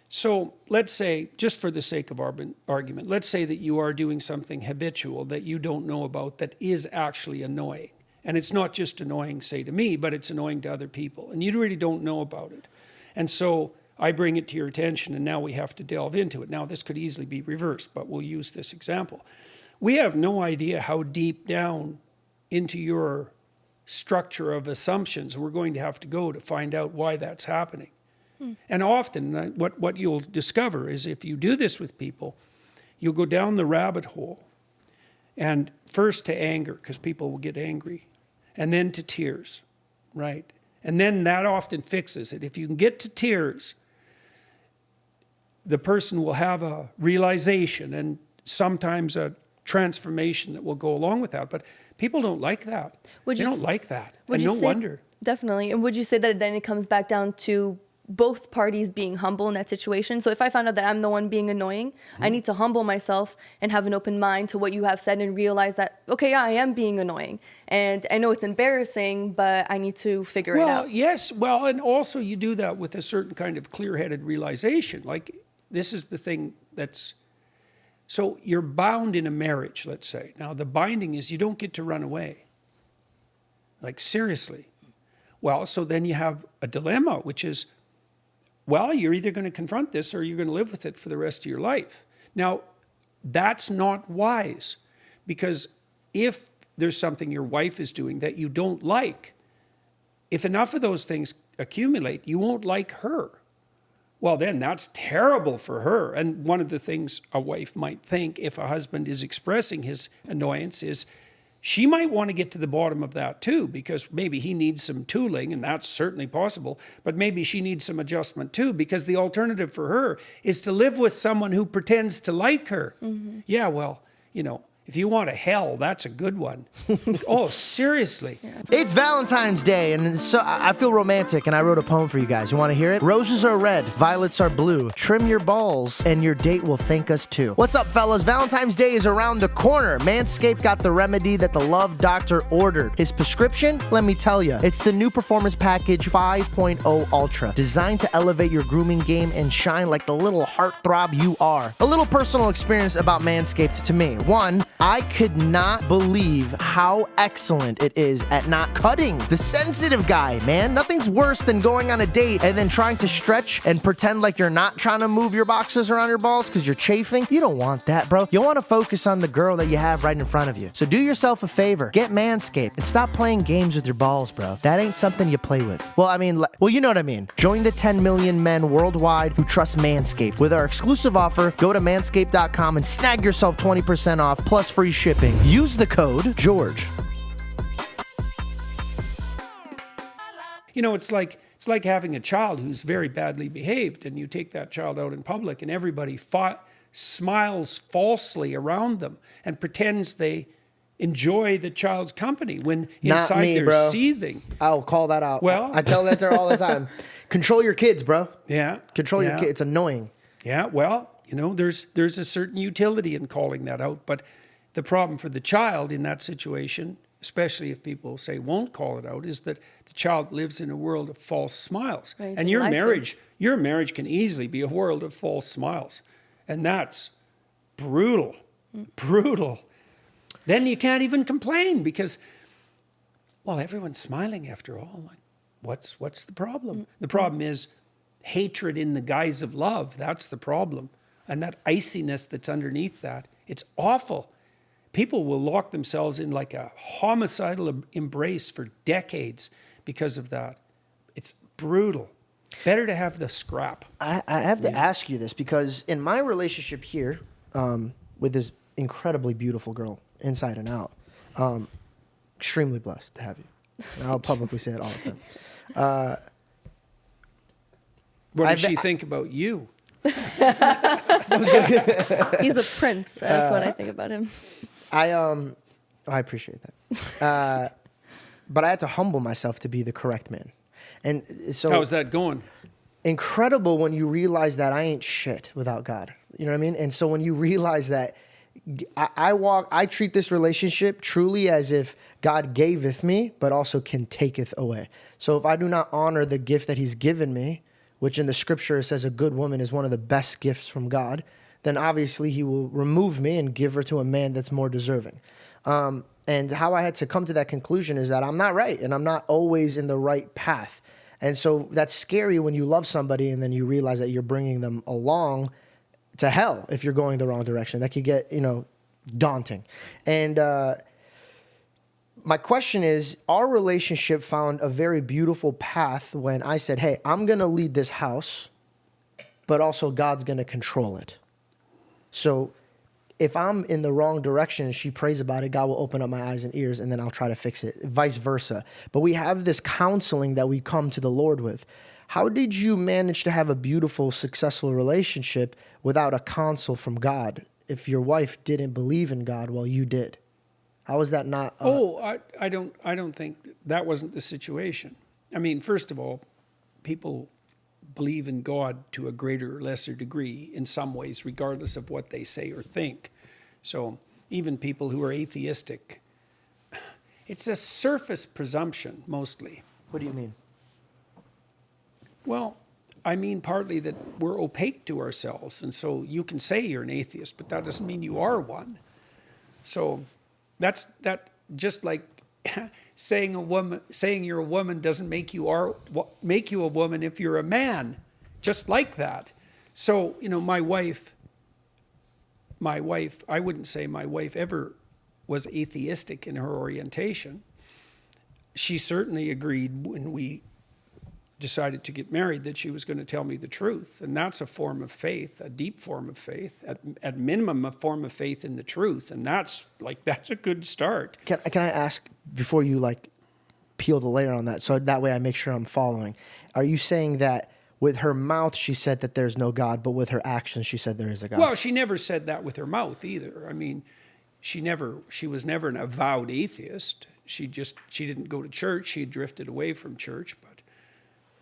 So let's say, just for the sake of argument, let's say that you are doing something habitual that you don't know about that is actually annoying. And it's not just annoying, say, to me, but it's annoying to other people. And you really don't know about it. And so I bring it to your attention, and now we have to delve into it. Now, this could easily be reversed, but we'll use this example. We have no idea how deep down into your structure of assumptions we're going to have to go to find out why that's happening. And often what you'll discover is if you do this with people, you'll go down the rabbit hole, and first to anger, because people will get angry, and then to tears, right? And then that often fixes it. If you can get to tears, the person will have a realization and sometimes a transformation that will go along with that. But people don't like that. They don't like that. And no wonder. Definitely. And would you say that then it comes back down to both parties being humble in that situation. So if I found out that I'm the one being annoying, I need to humble myself and have an open mind to what you have said and realize that, okay, yeah, I am being annoying. And I know it's embarrassing, but I need to figure it out. Yes. Well, and also you do that with a certain kind of clear-headed realization. Like, this is the thing that's... So you're bound in a marriage, let's say. Now, the binding is you don't get to run away. Like, seriously. Well, so then you have a dilemma, which is, well, you're either going to confront this or you're going to live with it for the rest of your life. Now, that's not wise, because if there's something your wife is doing that you don't like, if enough of those things accumulate, you won't like her. Well, then that's terrible for her. And one of the things a wife might think if a husband is expressing his annoyance is, she might want to get to the bottom of that too, because maybe he needs some tooling, and that's certainly possible, but maybe she needs some adjustment too, because the alternative for her is to live with someone who pretends to like her. Mm-hmm. Yeah, well, if you want a hell, that's a good one. Oh, seriously. It's Valentine's Day, and so I feel romantic, and I wrote a poem for you guys. You want to hear it? Roses are red, violets are blue. Trim your balls, and your date will thank us too. What's up, fellas? Valentine's Day is around the corner. Manscaped got the remedy that the love doctor ordered. His prescription? Let me tell you. It's the new Performance Package 5.0 Ultra, designed to elevate your grooming game and shine like the little heartthrob you are. A little personal experience about Manscaped to me. One, I could not believe how excellent it is at not cutting. The sensitive guy, man. Nothing's worse than going on a date and then trying to stretch and pretend like you're not trying to move your boxers around your balls because you're chafing. You don't want that, bro. You want to focus on the girl that you have right in front of you. So do yourself a favor. Get Manscaped and stop playing games with your balls, bro. That ain't something you play with. Well, you know what I mean. Join the 10 million men worldwide who trust Manscaped. With our exclusive offer, go to manscaped.com and snag yourself 20% off plus free shipping. Use the code GEORGE. It's like having a child who's very badly behaved, and you take that child out in public and everybody smiles falsely around them and pretends they enjoy the child's company when inside they're seething. I'll call that out. Well, I tell that to her all the time. Control your kids, bro. Yeah. Control your kids. It's annoying. Yeah, well, there's a certain utility in calling that out, but the problem for the child in that situation, especially if people say won't call it out, is that the child lives in a world of false smiles. Right, and your marriage can easily be a world of false smiles. And that's brutal. Brutal. Then you can't even complain because, well, everyone's smiling after all. Like, what's the problem? The problem is hatred in the guise of love. That's the problem. And that iciness that's underneath that, it's awful. People will lock themselves in like a homicidal embrace for decades because of that. It's brutal. Better to have the scrap. I have to ask you this because in my relationship here with this incredibly beautiful girl, inside and out, extremely blessed to have you. And I'll publicly say it all the time. What does she think about you? He's a prince. That's what I think about him. I appreciate that. But I had to humble myself to be the correct man. And so how's that going? Incredible when you realize that I ain't shit without God. You know what I mean? And so when you realize that I treat this relationship truly as if God gaveth me, but also can taketh away. So if I do not honor the gift that he's given me, which in the scripture it says a good woman is one of the best gifts from God, then obviously he will remove me and give her to a man that's more deserving. And how I had to come to that conclusion is that I'm not right and I'm not always in the right path. And so that's scary when you love somebody and then you realize that you're bringing them along to hell if you're going the wrong direction. That could get, daunting. And my question is, our relationship found a very beautiful path when I said, hey, I'm going to lead this house, but also God's going to control it. So if I'm in the wrong direction and she prays about it, God will open up my eyes and ears and then I'll try to fix it, vice versa. But we have this counseling that we come to the Lord with. How did you manage to have a beautiful, successful relationship without a counsel from God if your wife didn't believe in God while you did? How is that not? I don't think that wasn't the situation. I mean, first of all, people believe in God to a greater or lesser degree in some ways, regardless of what they say or think. So even people who are atheistic, it's a surface presumption mostly. What do you mean? Well, I mean partly that we're opaque to ourselves, and so you can say you're an atheist, but that doesn't mean you are one. So that's just like saying you're a woman doesn't make you a woman if you're a man, just like that. So, you know, my wife, I wouldn't say my wife ever was atheistic in her orientation. She certainly agreed when we decided to get married that she was going to tell me the truth. And that's a form of faith, a deep form of faith, at minimum, a form of faith in the truth. And that's a good start. Can I ask, before you like peel the layer on that, so that way I make sure I'm following, are you saying that with her mouth she said that there's no God, but with her actions she said there is a God? Well, she never said that with her mouth either. I mean, she was never an avowed atheist. She didn't go to church. She had drifted away from church,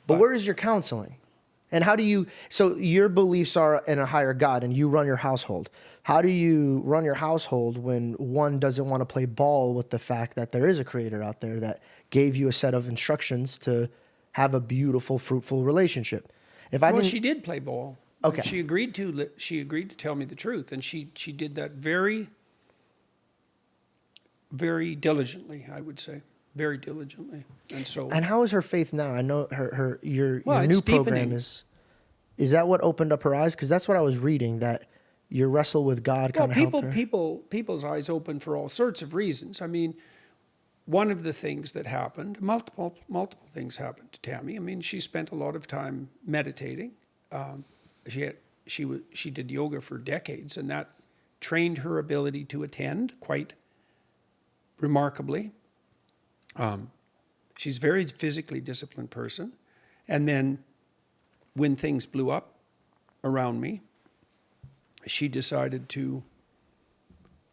But where is your counseling? And how do you, so your beliefs are in a higher God and you run your household. How do you run your household when one doesn't want to play ball with the fact that there is a creator out there that gave you a set of instructions to have a beautiful, fruitful relationship? She did play ball. Okay. Like, she agreed to tell me the truth, and she did that very, very diligently, I would say. Very diligently. And how is her faith now? I know your Well, new it's program deepening. is that what opened up her eyes? Because that's what I was reading, that your wrestle with God kind of helped her. People's eyes open for all sorts of reasons. I mean, one of the things that happened, multiple things happened to Tammy. I mean, she spent a lot of time meditating. She did yoga for decades, and that trained her ability to attend quite remarkably. She's a very physically disciplined person. And then when things blew up around me, she decided to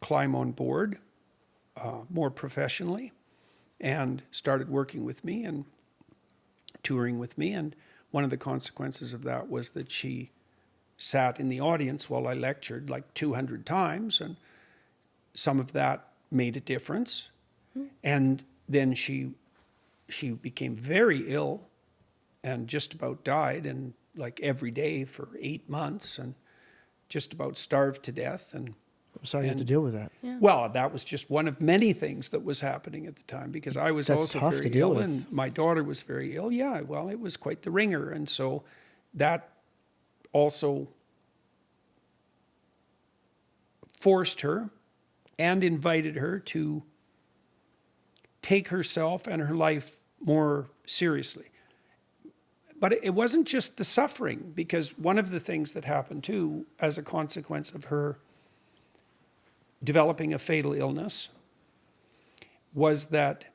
climb on board more professionally and started working with me and touring with me. And one of the consequences of that was that she sat in the audience while I lectured like 200 times, and some of that made a difference. And then she became very ill and just about died, and like every day for 8 months, and just about starved to death. And I'm sorry you had to deal with that. Yeah. well, that was just one of many things that was happening at the time, because I was That's also tough very to deal ill, with. and my daughter was very ill. Yeah, well, it was quite the ringer, and so that also forced her and invited her to take herself and her life more seriously. But it wasn't just the suffering, because one of the things that happened too, as a consequence of her developing a fatal illness, was that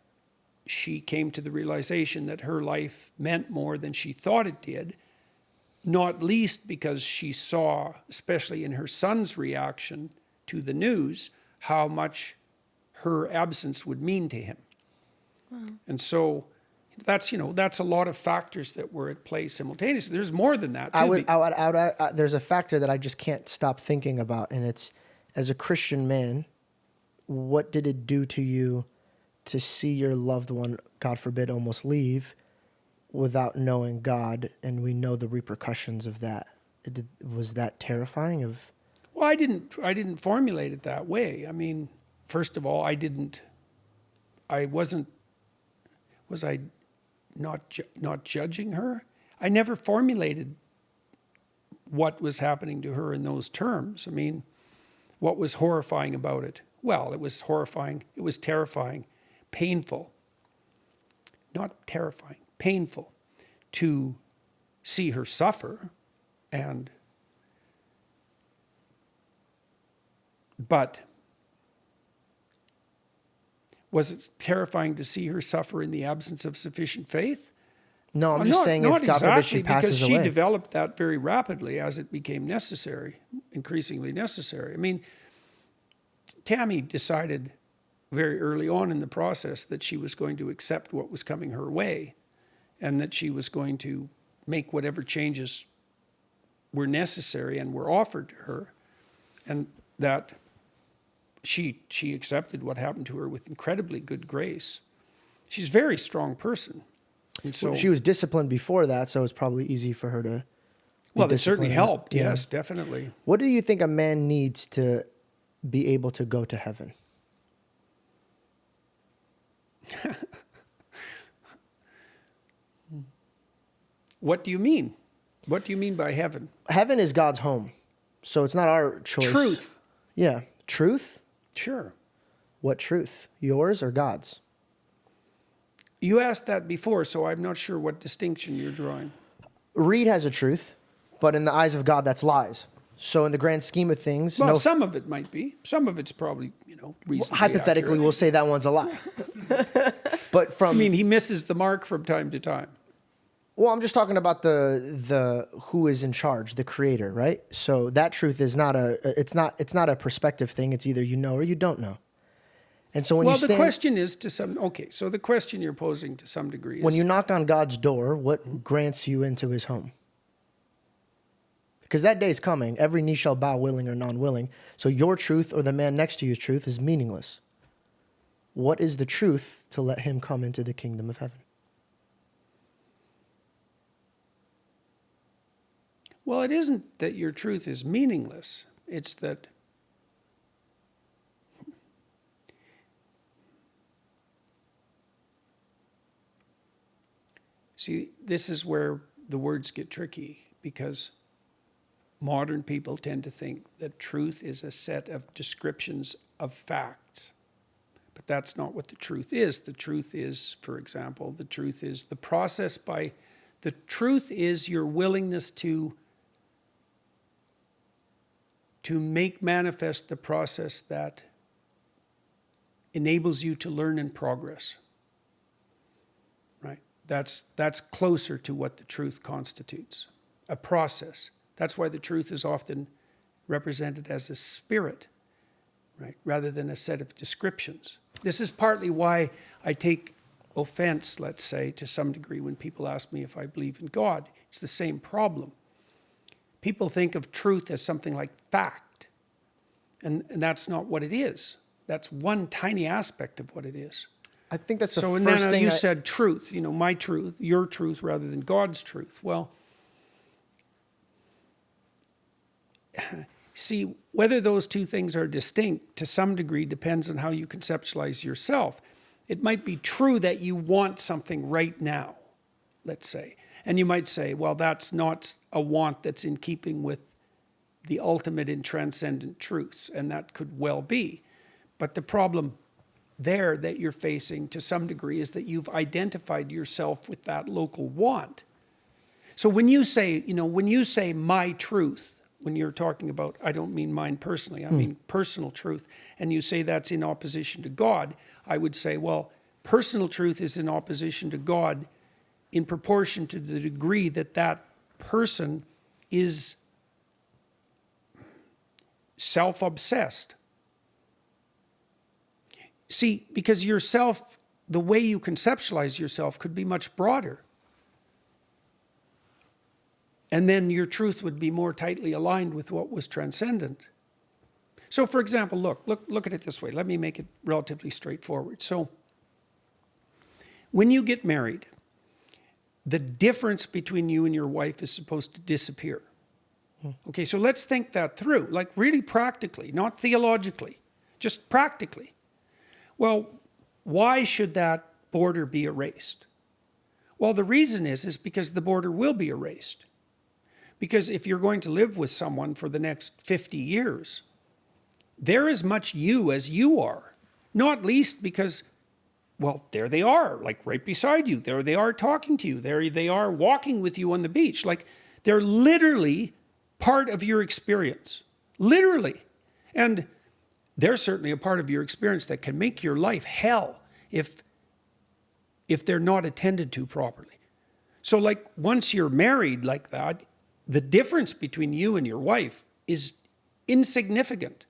she came to the realization that her life meant more than she thought it did, not least because she saw, especially in her son's reaction to the news, how much her absence would mean to him. Wow. And so that's a lot of factors that were at play simultaneously. There's more than that too. There's a factor that I just can't stop thinking about, and it's, as a Christian man, what did it do to you to see your loved one, God forbid, almost leave without knowing God? And we know the repercussions of that. Was that terrifying? Well, I didn't formulate it that way. I mean, first of all, was I not judging her? I never formulated what was happening to her in those terms. I mean, what was horrifying about it? Well, it was horrifying. It was terrifying, painful. Not terrifying, painful to see her suffer, but was it terrifying to see her suffer in the absence of sufficient faith? No, I'm just saying, if God forbid she passes because away. she developed that very rapidly as it became necessary, increasingly necessary. I mean, Tammy decided very early on in the process that she was going to accept what was coming her way, and that she was going to make whatever changes were necessary and were offered to her, and that she accepted what happened to her with incredibly good grace. She's a very strong person. And so she was disciplined before that, so it's probably easy for her to. Well, that certainly disciplined. helped. Yeah. Yes, definitely. What do you think a man needs to be able to go to heaven? What do you mean? What do you mean by heaven? Heaven is God's home, so it's not our choice. Truth. Yeah, truth. Sure. What truth? Yours or God's? You asked that before, so I'm not sure what distinction you're drawing. Reed has a truth, but in the eyes of God, that's lies. So in the grand scheme of things, Well, some of it might be. Some of it's probably, reasonably hypothetically, accurate. we'll say that one's a lie. But from I mean, he misses the mark from time to time. well, I'm just talking about the who is in charge, the creator, right? So that truth is not it's not a perspective thing. It's either you know or you don't know. And so when Well, you stand, the question is so the question you're posing to some degree is, when you knock on God's door, what grants you into his home? Because that day is coming. Every knee shall bow, willing or non-willing. So your truth or the man next to you's truth is meaningless. What is the truth to let him come into the kingdom of heaven? well, it isn't that your truth is meaningless. It's that see, this is where the words get tricky, because modern people tend to think that truth is a set of descriptions of facts. But that's not what the truth is. The truth is, for example, the truth is the process the truth is your willingness to make manifest the process that enables you to learn and progress. Right? That's closer to what the truth constitutes, a process. That's why the truth is often represented as a spirit, right, rather than a set of descriptions. This is partly why I take offense, let's say, to some degree when people ask me if I believe in God. It's the same problem. People think of truth as something like fact, and that's not what it is. That's one tiny aspect of what it is. I think that's the So, first and then thing you said truth, my truth, your truth, rather than God's truth. Well, see, whether those two things are distinct to some degree depends on how you conceptualize yourself. It might be true that you want something right now, let's say. And you might say, well, that's not a want that's in keeping with the ultimate and transcendent truths, and that could well be. But the problem there that you're facing to some degree is that you've identified yourself with that local want. So when you say my truth, when you're talking about, I don't mean mine personally, I mean personal truth, and you say that's in opposition to God, I would say, well, personal truth is in opposition to God in proportion to the degree that that person is self-obsessed. See, because yourself, the way you conceptualize yourself could be much broader. And then your truth would be more tightly aligned with what was transcendent. So, for example, look at it this way. Let me make it relatively straightforward. So, when you get married, the difference between you and your wife is supposed to disappear. Okay, so let's think that through, like really practically, not theologically, just practically. Well, why should that border be erased? Well, the reason is because the border will be erased. Because if you're going to live with someone for the next 50 years, they're as much you as you are. Not least because, well, there they are, like right beside you. There they are talking to you. There they are walking with you on the beach. Like they're literally part of your experience. Literally. And they're certainly a part of your experience that can make your life hell if they're not attended to properly. So like once you're married like that, the difference between you and your wife is insignificant.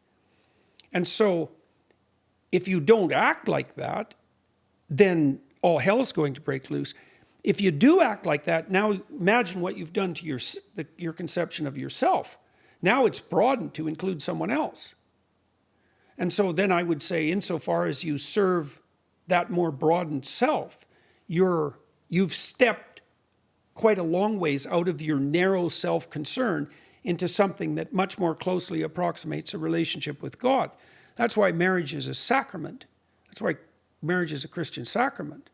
And so if you don't act like that, then all hell's going to break loose. if you do act like that, now imagine what you've done to your conception of yourself. Now it's broadened to include someone else. And so then I would say, insofar as you serve that more broadened self, you've stepped quite a long ways out of your narrow self-concern into something that much more closely approximates a relationship with God. That's why marriage is a sacrament. That's why marriage is a Christian sacrament,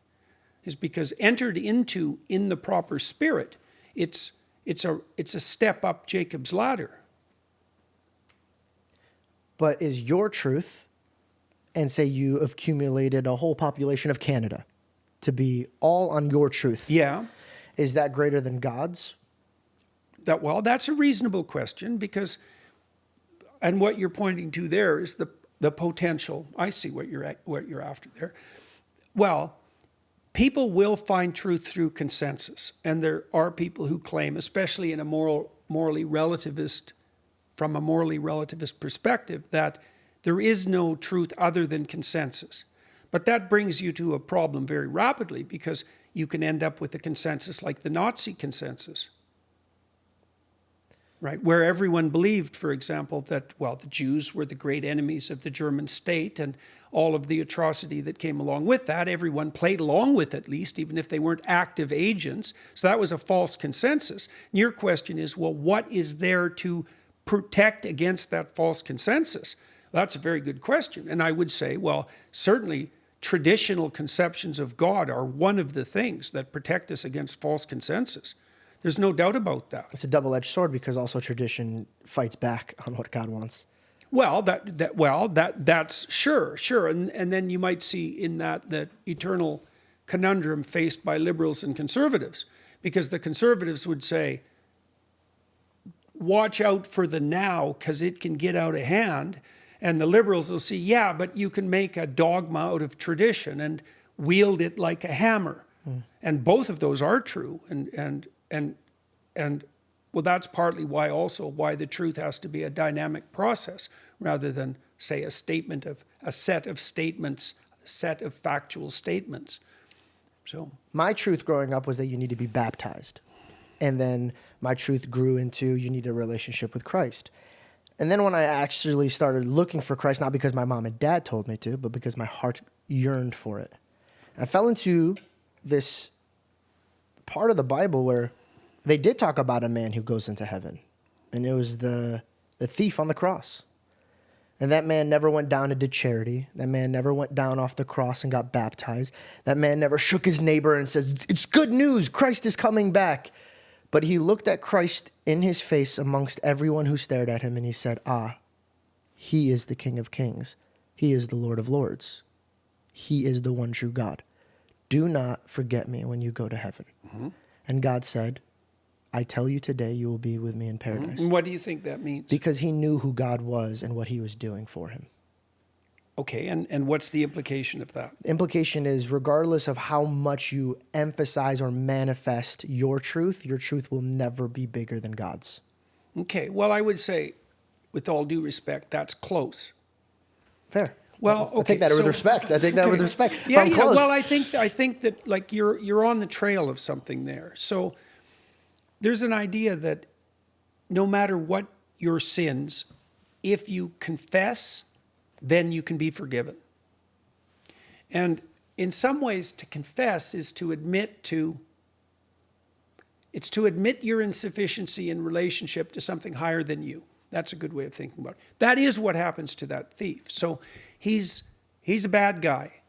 is because entered into in the proper spirit, it's a step up Jacob's ladder. But is your truth, and say you accumulated a whole population of Canada to be all on your truth. Yeah. Is that greater than God's? That's a reasonable question, because, and what you're pointing to there is the potential. I see what you're after there. Well, people will find truth through consensus, and there are people who claim, especially in a morally relativist perspective, that there is no truth other than consensus. But that brings you to a problem very rapidly, because you can end up with a consensus like the Nazi consensus, right? Where everyone believed, for example, that, well, the Jews were the great enemies of the German state and all of the atrocity that came along with that. Everyone played along with it, at least, even if they weren't active agents. So that was a false consensus. And your question is, well, what is there to protect against that false consensus? That's a very good question. And I would say, well, certainly traditional conceptions of God are one of the things that protect us against false consensus. There's no doubt about that. It's a double-edged sword, because also tradition fights back on what God wants. Well, that's sure. And then you might see in that eternal conundrum faced by liberals and conservatives, because the conservatives would say, watch out for the now, because it can get out of hand. And the liberals will see, yeah, but you can make a dogma out of tradition and wield it like a hammer. And both of those are true. And well, that's partly why the truth has to be a dynamic process, rather than, say, a set of statements, a set of factual statements. So my truth growing up was that you need to be baptized. And then my truth grew into you need a relationship with Christ. And then when I actually started looking for Christ, not because my mom and dad told me to, but because my heart yearned for it, I fell into this part of the Bible where they did talk about a man who goes into heaven. And it was the thief on the cross. And that man never went down and did charity. That man never went down off the cross and got baptized. That man never shook his neighbor and says, it's good news, Christ is coming back. But he looked at Christ in his face amongst everyone who stared at him, and he said, he is the King of Kings. He is the Lord of Lords. He is the one true God. Do not forget me when you go to heaven. Mm-hmm. And God said, I tell you today, you will be with me in paradise. Mm-hmm. And what do you think that means? Because he knew who God was and what he was doing for him. Okay, and what's the implication of that? The implication is, regardless of how much you emphasize or manifest your truth will never be bigger than God's. Okay, well, I would say, with all due respect, that's close. Fair. Well, okay, I take that with respect. With respect. Yeah, close. Well, I think that, like, you're on the trail of something there. So there's an idea that no matter what your sins, if you confess, then you can be forgiven. And in some ways, to confess is to admit your insufficiency in relationship to something higher than you. That's a good way of thinking about it. That is what happens to that thief. So he's a bad guy,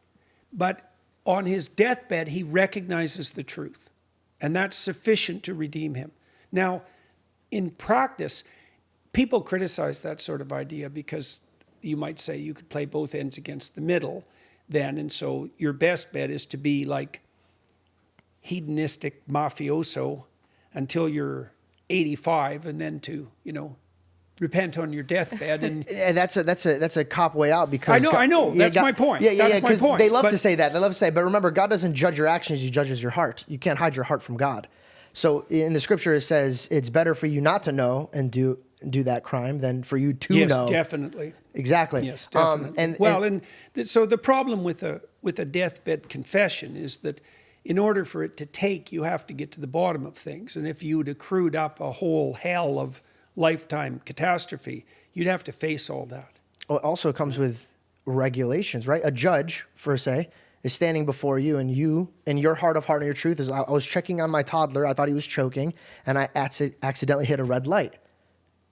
but on his deathbed, he recognizes the truth, and that's sufficient to redeem him. Now, in practice, people criticize that sort of idea because you might say you could play both ends against the middle then, and so your best bet is to be like hedonistic mafioso until you're 85, and then to, repent on your deathbed. And that's a cop way out, because I know. That's my point. Yeah. Because they love to say that. They love to say, but remember, God doesn't judge your actions; He judges your heart. You can't hide your heart from God. So in the scripture, it says it's better for you not to know and do that crime than for you to know. Yes, definitely. Exactly. Yes, definitely. So the problem with a deathbed confession is that in order for it to take, you have to get to the bottom of things. And if you'd accrued up a whole hell of lifetime catastrophe, you'd have to face all that. Well, it also comes with regulations, right? A judge, for say, is standing before you, and you, in your heart of heart and your truth, is I was checking on my toddler. I thought he was choking, and I accidentally hit a red light.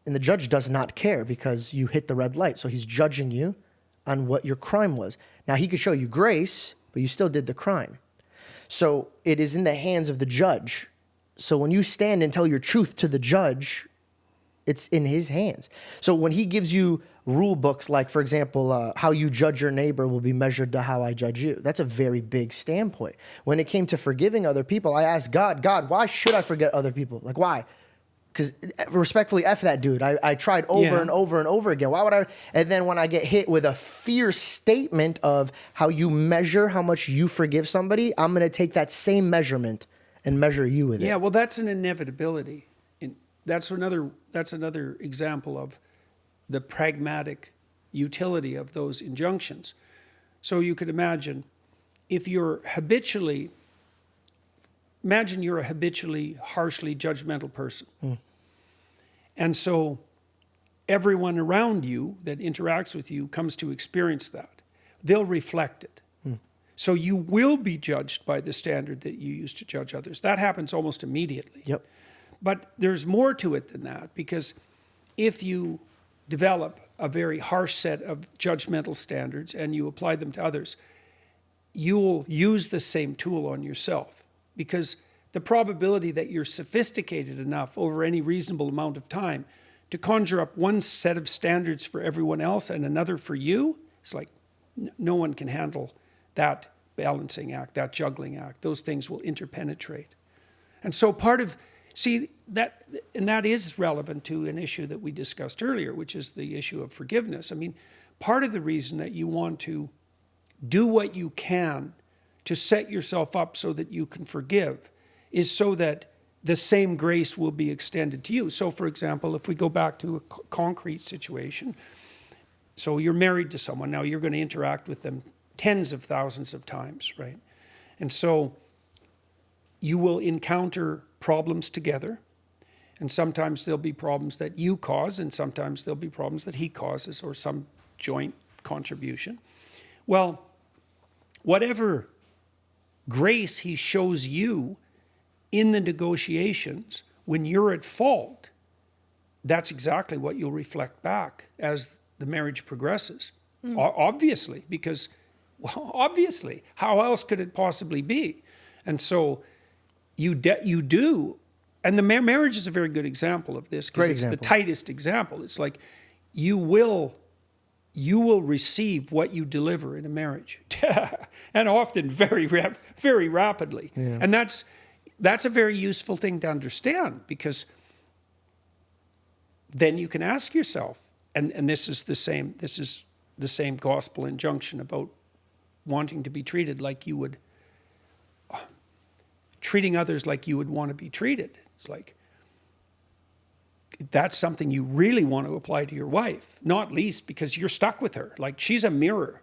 And the judge does not care because you hit the red light. So he's judging you on what your crime was. Now, he could show you grace, but you still did the crime. So it is in the hands of the judge. So when you stand and tell your truth to the judge, it's in his hands. So when he gives you rule books, like, for example, how you judge your neighbor will be measured to how I judge you. That's a very big standpoint. When it came to forgiving other people, I asked God, why should I forget other people? Like, why? Because respectfully, F that dude. I tried over and over and over again. Why would I? And then when I get hit with a fierce statement of how you measure how much you forgive somebody, I'm going to take that same measurement and measure you with it. Yeah, well, that's an inevitability. That's another example of the pragmatic utility of those injunctions. So you could imagine if you're a habitually harshly judgmental person. And so everyone around you that interacts with you comes to experience that. They'll reflect it. So you will be judged by the standard that you use to judge others. That happens almost immediately. Yep. But there's more to it than that, because if you develop a very harsh set of judgmental standards and you apply them to others, you'll use the same tool on yourself, because the probability that you're sophisticated enough over any reasonable amount of time to conjure up one set of standards for everyone else and another for you, it's like no one can handle that balancing act, that juggling act. Those things will interpenetrate. And so that is relevant to an issue that we discussed earlier, which is the issue of forgiveness. I mean, part of the reason that you want to do what you can to set yourself up so that you can forgive is so that the same grace will be extended to you. So, for example, if we go back to a concrete situation, so you're married to someone, now you're going to interact with them tens of thousands of times, right? And so you will encounter problems together, and sometimes there'll be problems that you cause, and sometimes there'll be problems that he causes, or some joint contribution. Well, whatever grace he shows you in the negotiations when you're at fault, that's exactly what you'll reflect back as the marriage progresses. Obviously, because, well, obviously, how else could it possibly be? And so you do, and the marriage is a very good example of this, because it's the tightest example. It's like you will receive what you deliver in a marriage, and often very rapidly. Yeah. And that's a very useful thing to understand, because then you can ask yourself, and this is the same gospel injunction about wanting to be treated like you would, treating others like you would want to be treated. It's like, that's something you really want to apply to your wife, not least because you're stuck with her. Like, she's a mirror.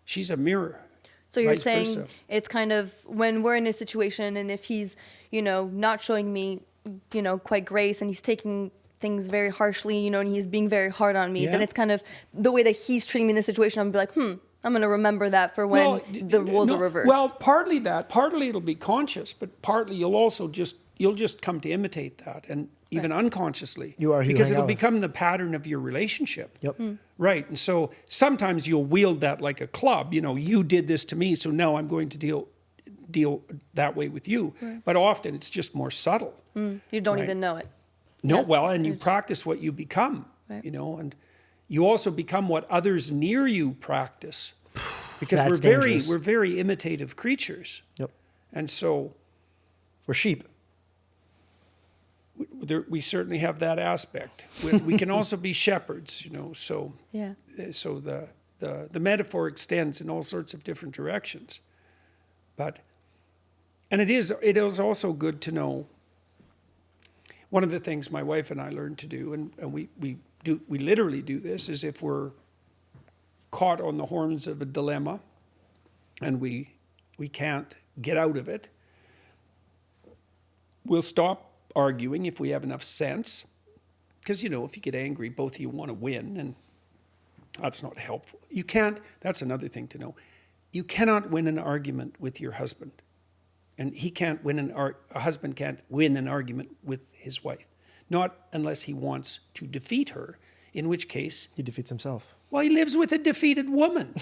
She's a mirror. So you're saying it's kind of when we're in a situation, and if he's, not showing me, quite grace, and he's taking things very harshly, and he's being very hard on me, then it's kind of the way that he's treating me in this situation. I'm going to be like, I'm going to remember that for when the roles are reversed. Well, partly it'll be conscious, but partly you'll just come to imitate that, and even unconsciously. Because it'll become the pattern of your relationship. Yep. Right. And so sometimes you'll wield that like a club. You did this to me, so now I'm going to deal that way with you. Right. But often it's just more subtle. You don't even know it. No, well, and you practice what you become, and you also become what others near you practice, because we're very imitative creatures. Yep. And so we're sheep. We certainly have that aspect. We can also be shepherds, So yeah. So the metaphor extends in all sorts of different directions, and it is also good to know. One of the things my wife and I learned to do, and we literally do this, is if we're caught on the horns of a dilemma and we can't get out of it. We'll stop arguing if we have enough sense. Because, if you get angry, both of you want to win, and that's not helpful. You can't, that's another thing to know. You cannot win an argument with your husband. And he can't win a husband can't win an argument with his wife. Not unless he wants to defeat her, in which case... He defeats himself. Well, he lives with a defeated woman.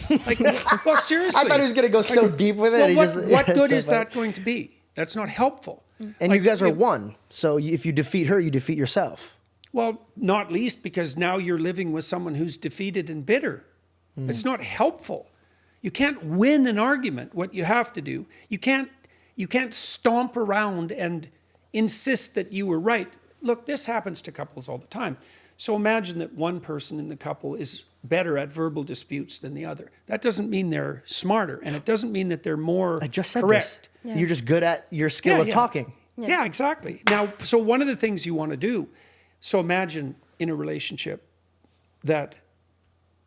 Well, seriously. I thought he was going to go so deep with it. Well, what good is that going to be? That's not helpful. And you guys are one. So if you defeat her, you defeat yourself. Well, not least because now you're living with someone who's defeated and bitter. It's not helpful. You can't win an argument. What you have to do, you can't stomp around and insist that you were right. Look, this happens to couples all the time. So imagine that one person in the couple is better at verbal disputes than the other. That doesn't mean they're smarter, and it doesn't mean that they're more I just said correct. this. Yeah. You're just good at your skill of talking. Yeah, exactly. Now, so one of the things you want to do, so imagine in a relationship that,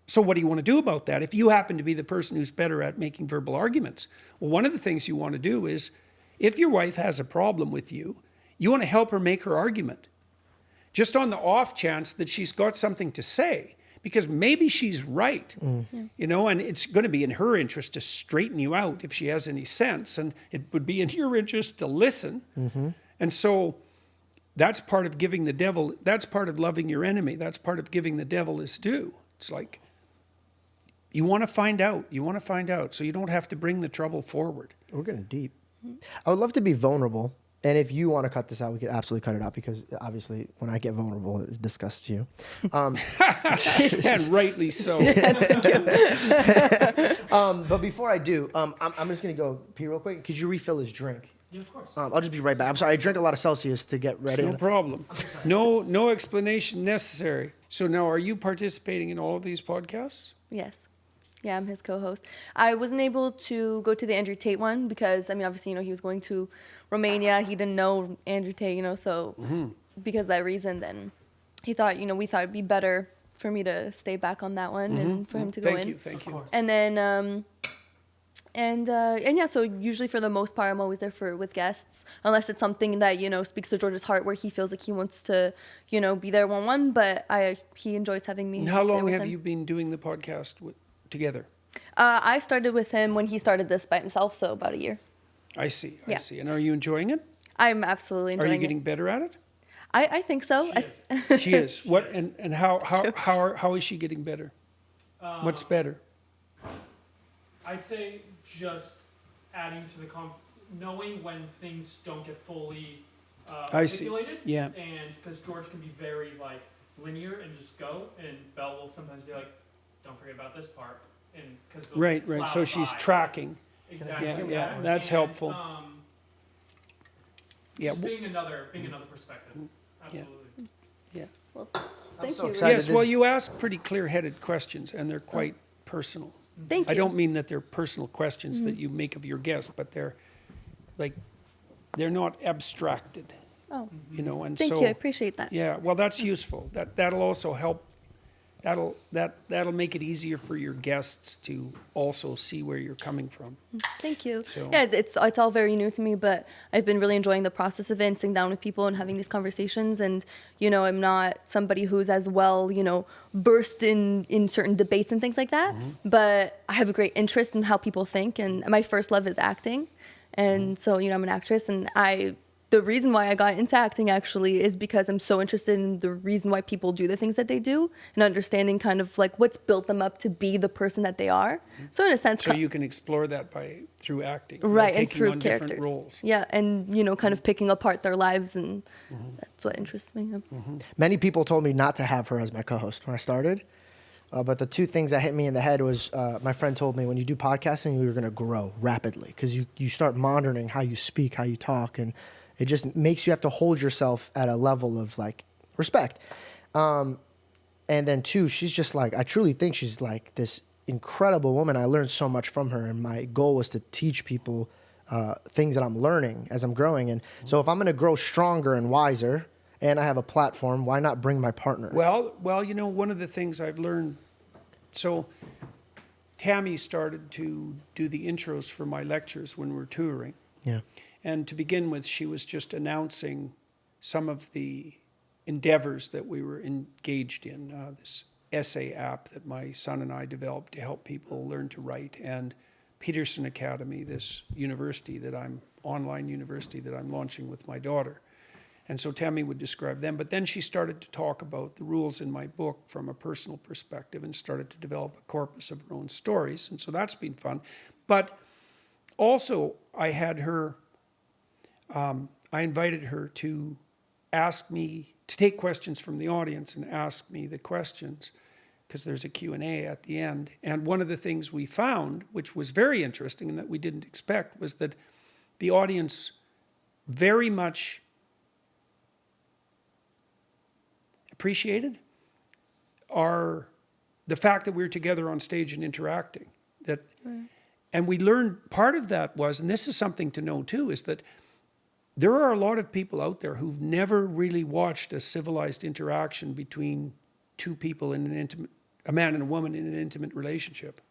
so what do you want to do about that? If you happen to be the person who's better at making verbal arguments, well, one of the things you want to do is, if your wife has a problem with you, you want to help her make her argument. Just on the off chance that she's got something to say, because maybe she's right, and it's going to be in her interest to straighten you out if she has any sense, and it would be in your interest to listen. And so that's part of giving the devil, that's part of loving your enemy, that's part of giving the devil his due. It's like, you want to find out, so you don't have to bring the trouble forward. We're getting deep. I would love to be vulnerable. And if you want to cut this out, we could absolutely cut it out, because obviously when I get vulnerable, it disgusts you. And rightly so. But before I do, I'm just going to go pee real quick. Could you refill his drink? Yeah, of course. I'll just be right back. I'm sorry, I drank a lot of Celsius to get ready. No problem. No explanation necessary. So now, are you participating in all of these podcasts? Yes. Yeah, I'm his co-host. I wasn't able to go to the Andrew Tate one because, obviously, he was going to Romania. He didn't know Andrew Tate, so because of that reason, then he thought, we thought it'd be better for me to stay back on that one and for him to go in. Thank you. And then, so usually for the most part, I'm always there with guests, unless it's something that, speaks to George's heart where he feels like he wants to, be there one-on-one, but he enjoys having me. And how long there with have him. you been doing the podcast together? I started with him when he started this by himself, so about a year. I see. Yeah. And are you enjoying it? I'm absolutely enjoying it. Are you getting better at it? I think so. She is. What and how is she getting better? What's better? I'd say just adding to the knowing when things don't get fully I see. articulated. Yeah. And because George can be very linear and just go, and Belle will sometimes be like, "Don't forget about this part," and because Right. So she's tracking. Exactly. Yeah. That's helpful. Just being another perspective. Absolutely. Yeah. Well, thank so you. excited. Yes. Well, you ask pretty clear-headed questions, and they're quite personal. Thank you. I don't mean that they're personal questions that you make of your guest, but they're not abstracted. Oh. And Thank so you. I appreciate that. yeah, well, that's useful. That'll also help. That'll make it easier for your guests to also see where you're coming from. Thank you. So- Yeah, it's all very new to me, but I've been really enjoying the process of it and sitting down with people and having these conversations. And, I'm not somebody who's as well, versed in certain debates and things like that. But I have a great interest in how people think. And my first love is acting. And so, I'm an actress, and the reason why I got into acting actually is because I'm so interested in the reason why people do the things that they do and understanding kind of what's built them up to be the person that they are. So in a sense, So you can explore that through acting, right, and taking through on characters. different roles. Yeah, and kind of picking apart their lives, and that's what interests me. Many people told me not to have her as my co-host when I started. But the two things that hit me in the head was my friend told me when you do podcasting, you're going to grow rapidly because you start monitoring how you speak, how you talk, and it just makes you have to hold yourself at a level of respect. And then two, she's just I truly think she's this incredible woman. I learned so much from her, and my goal was to teach people things that I'm learning as I'm growing. And so if I'm going to grow stronger and wiser, and I have a platform, why not bring my partner? Well, one of the things I've learned, so Tammy started to do the intros for my lectures when we were touring. Yeah. And to begin with, she was just announcing some of the endeavors that we were engaged in. This essay app that my son and I developed to help people learn to write, and Peterson Academy, this online university that I'm launching with my daughter. And so Tammy would describe them. But then she started to talk about the rules in my book from a personal perspective and started to develop a corpus of her own stories. And so that's been fun. But also I had her, I invited her to ask me, to take questions from the audience and ask me the questions, because there's a Q&A at the end. And one of the things we found, which was very interesting and that we didn't expect, was that the audience very much appreciated the fact that we were together on stage and interacting. And we learned part of that was, and this is something to know too, is that there are a lot of people out there who've never really watched a civilized interaction between two people in a man and a woman in an intimate relationship.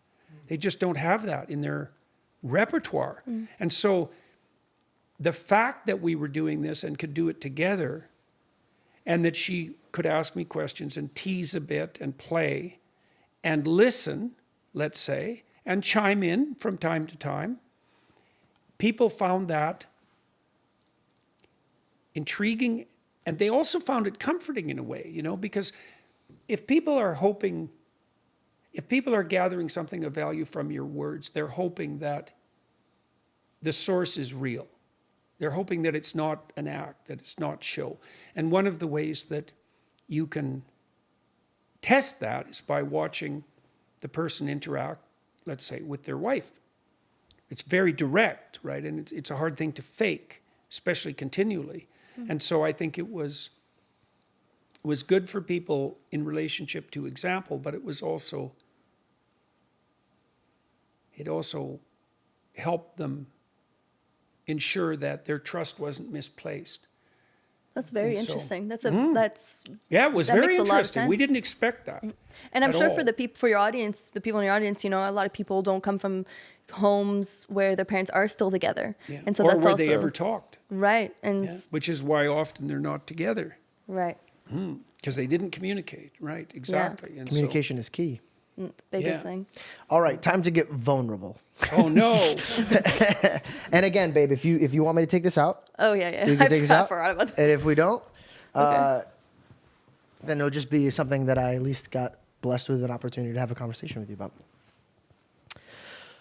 They just don't have that in their repertoire. And so the fact that we were doing this and could do it together, and that she could ask me questions and tease a bit and play and listen, let's say, and chime in from time to time, people found that intriguing, and they also found it comforting in a way, because if people are gathering something of value from your words, they're hoping that the source is real. They're hoping that it's not an act, that it's not show. And one of the ways that you can test that is by watching the person interact, let's say, with their wife. It's very direct, right? And it's a hard thing to fake, especially continually. And so I think it was good for people in relationship to example, but it also helped them ensure that their trust wasn't misplaced. That's very interesting. That's it was that very makes a lot of interesting. We sense. didn't expect that. And I'm at sure all. for your audience, the people in your audience, a lot of people don't come from homes where their parents are still together. Yeah. And so or that's where also they ever talked. right. And Which is why often they're not together, right. because they didn't communicate. Right, exactly. And Communication is key. Biggest Yeah. thing. All right, time to get vulnerable. Oh no. And again, babe, if you want me to take this out, Oh yeah. we can take this I out. forgot about this. And if we don't, Okay. then it'll just be something that I at least got blessed with an opportunity to have a conversation with you about.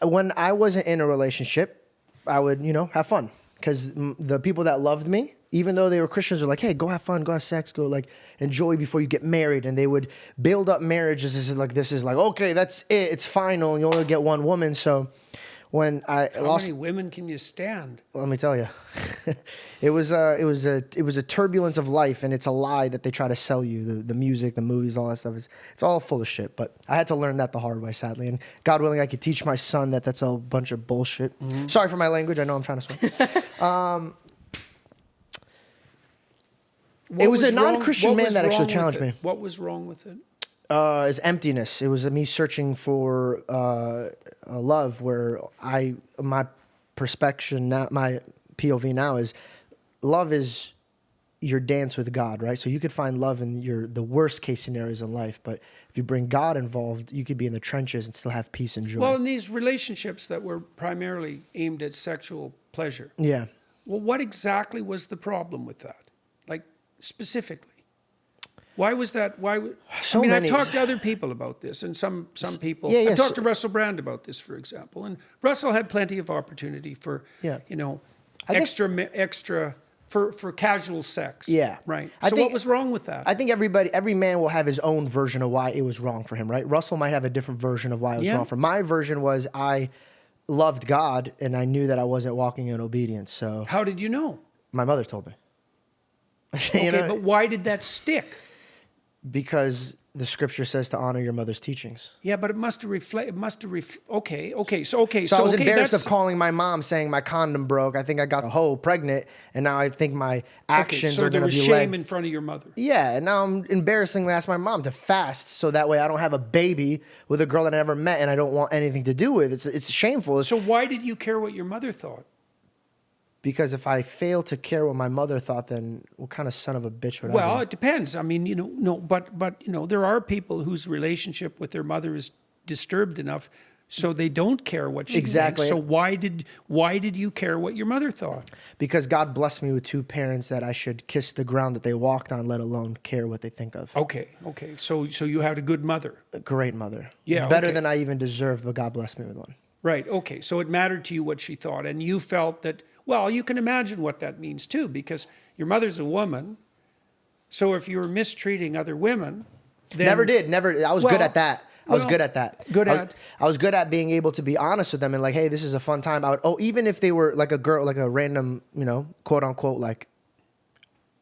When I wasn't in a relationship, I would, have fun. Because the people that loved me, even though they were Christians, were like, hey, go have fun, go have sex, go enjoy before you get married. And they would build up marriages. This is like, okay, that's it. It's final. You only get one woman. So when I How many women can you stand? let me tell you, it was a turbulence of life, and it's a lie that they try to sell you. The music, the movies, all that stuff it's all full of shit. But I had to learn that the hard way, sadly. And God willing, I could teach my son that that's a bunch of bullshit. Sorry for my language. I know I'm trying to swear. It was a non-Christian man that actually challenged me. What was wrong with it? Is emptiness. It was me searching for a love where my perspective now, my POV now is love is your dance with God, right? So you could find love in the worst case scenarios in life, but if you bring God involved, you could be in the trenches and still have peace and joy. Well, in these relationships that were primarily aimed at sexual pleasure. Yeah. Well, what exactly was the problem with that? Like specifically? Why was that? So many. I've talked to other people about this, and some people. Yeah, I've talked to Russell Brand about this, for example, and Russell had plenty of opportunity for, I guess- extra for casual sex. Yeah. Right. I So think- what was wrong with that? I think every man will have his own version of why it was wrong for him, right? Russell might have a different version of why it was wrong for him. My version was I loved God and I knew that I wasn't walking in obedience. So How did you know? my mother told me. Okay, but why did that stick? Because the scripture says to honor your mother's teachings. Yeah, but it must have okay. So I was embarrassed of calling my mom saying my condom broke. I think I got a hoe pregnant, and now I think my actions so are going to there be was shame led. in front of your mother. Yeah, and now I'm embarrassingly asked my mom to fast so that way I don't have a baby with a girl that I never met and I don't want anything to do with. It's shameful. So why did you care what your mother thought? Because if I fail to care what my mother thought, then what kind of son of a bitch would I Well, be? it depends. I mean, but there are people whose relationship with their mother is disturbed enough so they don't care what she Exactly. thinks. So why did you care what your mother thought? Because God blessed me with two parents that I should kiss the ground that they walked on, let alone care what they think of. Okay. So you had a good mother. A great mother. Yeah, Better okay. than I even deserved, but God blessed me with one. Right. Okay. So it mattered to you what she thought, and you felt that. Well, you can imagine what that means too, because your mother's a woman. So if you were mistreating other women, then, Never did. Never. I was good at that. I was well, good at that. I was good at being able to be honest with them and like, hey, this is a fun time. Even if they were like a girl, like a random, quote unquote, like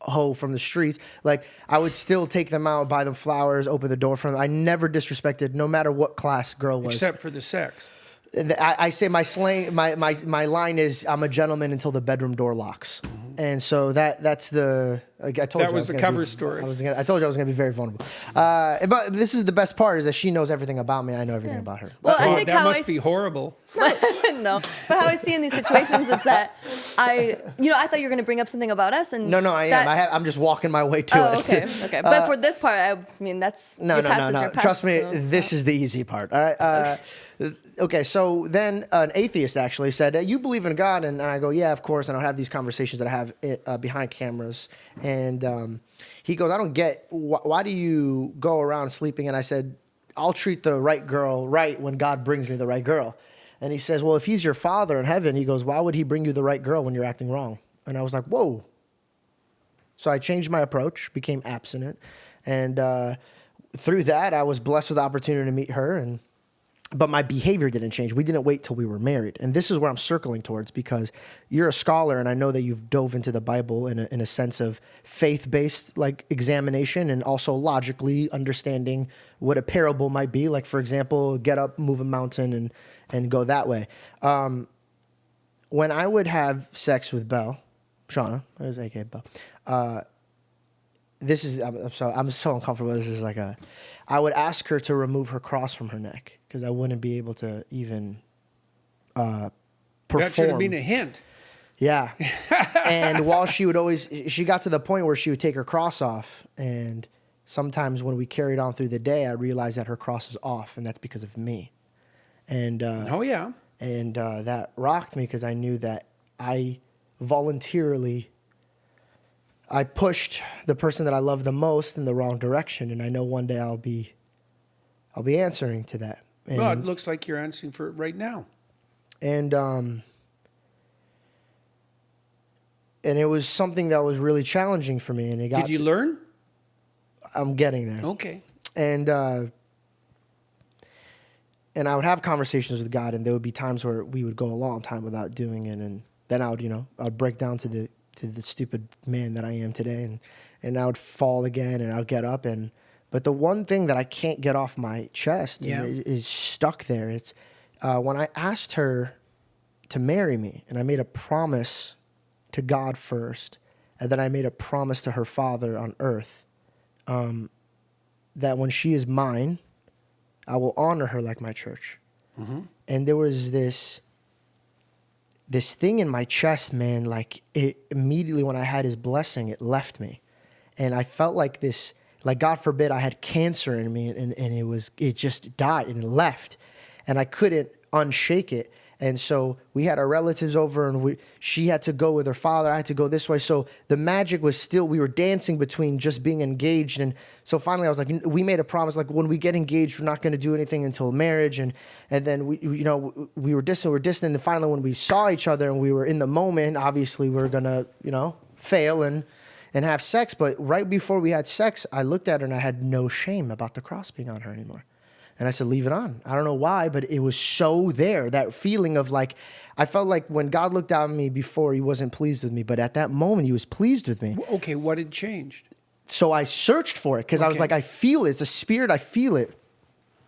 hoe from the streets, like I would still take them out, buy them flowers, open the door for them. I never disrespected, no matter what class girl was. except for the sex. I say my slang, my line is, I'm a gentleman until the bedroom door locks. And so that's the, like I told you. That was the cover story. I told you I was going to be very vulnerable. But this is the best part is that she knows everything about me. I know everything about her. Well, I Oh, think that how must be horrible. no, but how I see in these situations is that I thought you were going to bring up something about us, and No, I am. I'm just walking my way to Oh, it. okay. But for this part, I mean, that's No. your past is your past, Trust me, so- this is the easy part. All right. Okay, so then an atheist actually said, "You believe in God?" And I go, "Yeah, of course." And I'll have these conversations that I have behind cameras. And he goes, "I don't get why do you go around sleeping?" And I said, "I'll treat the right girl right when God brings me the right girl." And he says, "Well, if he's your father in heaven," he goes, "why would he bring you the right girl when you're acting wrong?" And I was like, "Whoa." So I changed my approach, became abstinent. And through that, I was blessed with the opportunity to meet her. But my behavior didn't change. We didn't wait till we were married. And this is where I'm circling towards, because you're a scholar and I know that you've dove into the Bible in a sense of faith-based like examination and also logically understanding what a parable might be. Like, for example, get up, move a mountain and go that way. When I would have sex with Belle, Shauna, it was aka Belle, I'm so uncomfortable. This is I would ask her to remove her cross from her neck because I wouldn't be able to even perform. That should have been a hint. Yeah. And while she got to the point where she would take her cross off, and sometimes when we carried on through the day, I realized that her cross is off, and that's because of me. And Oh yeah. and that rocked me because I knew that I voluntarily I pushed the person that I love the most in the wrong direction, and I know one day I'll be answering to that. And, Well, it looks like you're answering for it right now. and it was something that was really challenging for me, and it got. Did you learn? I'm getting there. Okay. And I would have conversations with God, and there would be times where we would go a long time without doing it, and then I'd break down to the stupid man that I am today, and I would fall again, and I'd get up, but the one thing that I can't get off my chest and it is stuck there. It's when I asked her to marry me, and I made a promise to God first, and then I made a promise to her father on earth, that when she is mine, I will honor her like my church. Mm-hmm. And there was this thing in my chest, man, like it immediately when I had his blessing, it left me. And I felt like this, like God forbid I had cancer in me and it just died and it left. And I couldn't unshake it. And so we had our relatives over, and she had to go with her father. I had to go this way. So the magic was still, we were dancing between just being engaged. And so finally I was like, we made a promise, like when we get engaged, we're not going to do anything until marriage. And then we were distant. And finally when we saw each other and we were in the moment, obviously we were going to, fail and have sex. But right before we had sex, I looked at her and I had no shame about the cross being on her anymore. And I said, leave it on. I don't know why, but it was so there. That feeling of like, I felt like when God looked at me before, he wasn't pleased with me. But at that moment, he was pleased with me. Okay, what had changed? So I searched for it because I was Okay. like, I feel it. It's a spirit. I feel it.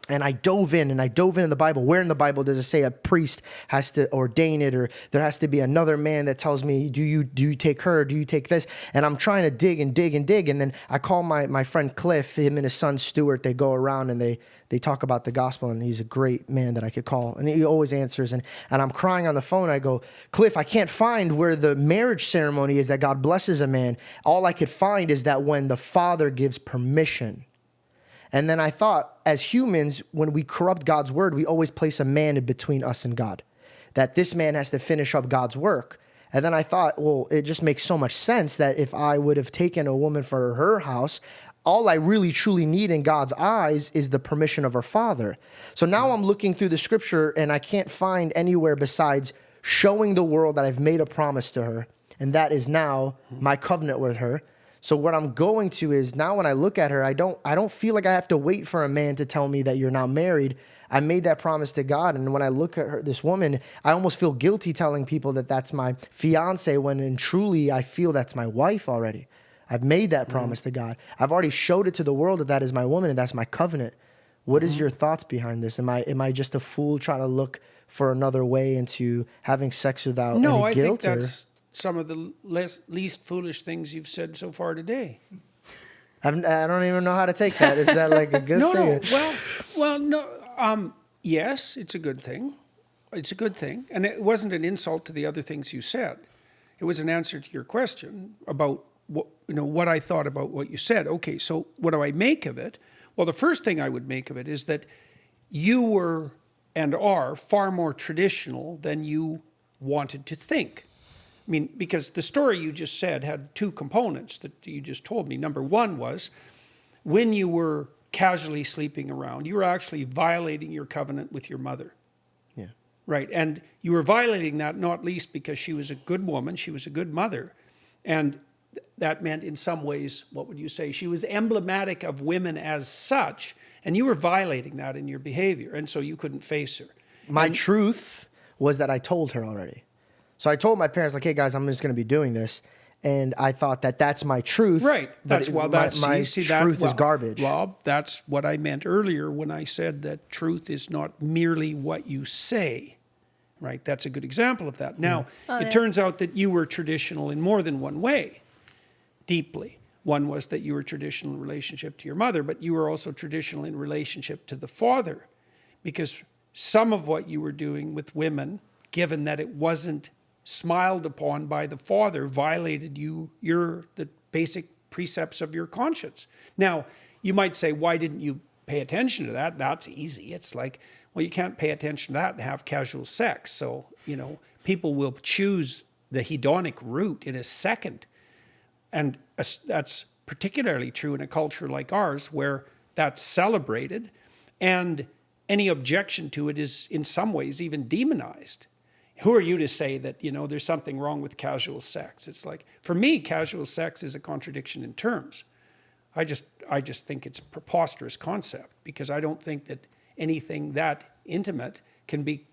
And I dove in the Bible. Where in the Bible does it say a priest has to ordain it, or there has to be another man that tells me, do you take her? Do you take this? And I'm trying to dig and dig and dig. And then I call my friend Cliff, him and his son Stuart. They go around and they talk about the gospel, and he's a great man that I could call. And he always answers. And I'm crying on the phone. I go, Cliff, I can't find where the marriage ceremony is that God blesses a man. All I could find is that when the father gives permission. And then I thought, as humans, when we corrupt God's word, we always place a man in between us and God, that this man has to finish up God's work. And then I thought, well, it just makes so much sense that if I would have taken a woman for her house, all I really truly need in God's eyes is the permission of her father. So now I'm looking through the scripture and I can't find anywhere besides showing the world that I've made a promise to her. And that is now my covenant with her. So what I'm going to is now when I look at her, I don't feel like I have to wait for a man to tell me that you're now married. I made that promise to God. And when I look at her, this woman, I almost feel guilty telling people that that's my fiance when truly I feel that's my wife already. I've made that promise to God. I've already showed it to the world that that is my woman and that's my covenant. What is your thoughts behind this? Am I just a fool trying to look for another way into having sex without any guilt? I think that's some of the least foolish things you've said so far today. I don't even know how to take that. Is that like a good thing? No. Yes, it's a good thing. It's a good thing. And it wasn't an insult to the other things you said. It was an answer to your question about what I thought about what you said. Okay, so what do I make of it? Well, the first thing I would make of it is that you were and are far more traditional than you wanted to think. I mean, because the story you just said had two components that you just told me. Number one was when you were casually sleeping around, you were actually violating your covenant with your mother. Yeah. Right. And you were violating that not least because she was a good woman, she was a good mother. And that meant in some ways, what would you say? She was emblematic of women as such, and you were violating that in your behavior. And so you couldn't face her. My truth was that I told her already. So I told my parents, like, hey, guys, I'm just going to be doing this. And I thought that that's my truth. Right. That's my truth is garbage. Rob, that's what I meant earlier when I said that truth is not merely what you say. Right. That's a good example of that. Now, it turns out that you were traditional in more than one way, deeply. One was that you were traditional in relationship to your mother, but you were also traditional in relationship to the father, because some of what you were doing with women, given that it wasn't smiled upon by the father, violated the basic precepts of your conscience. Now, you might say, why didn't you pay attention to that? That's easy. It's like, well, you can't pay attention to that and have casual sex. So, people will choose the hedonic route in a second. And that's particularly true in a culture like ours where that's celebrated, and any objection to it is in some ways even demonized. Who are you to say that, there's something wrong with casual sex? It's like, for me, casual sex is a contradiction in terms. I just think it's a preposterous concept, because I don't think that anything that intimate can be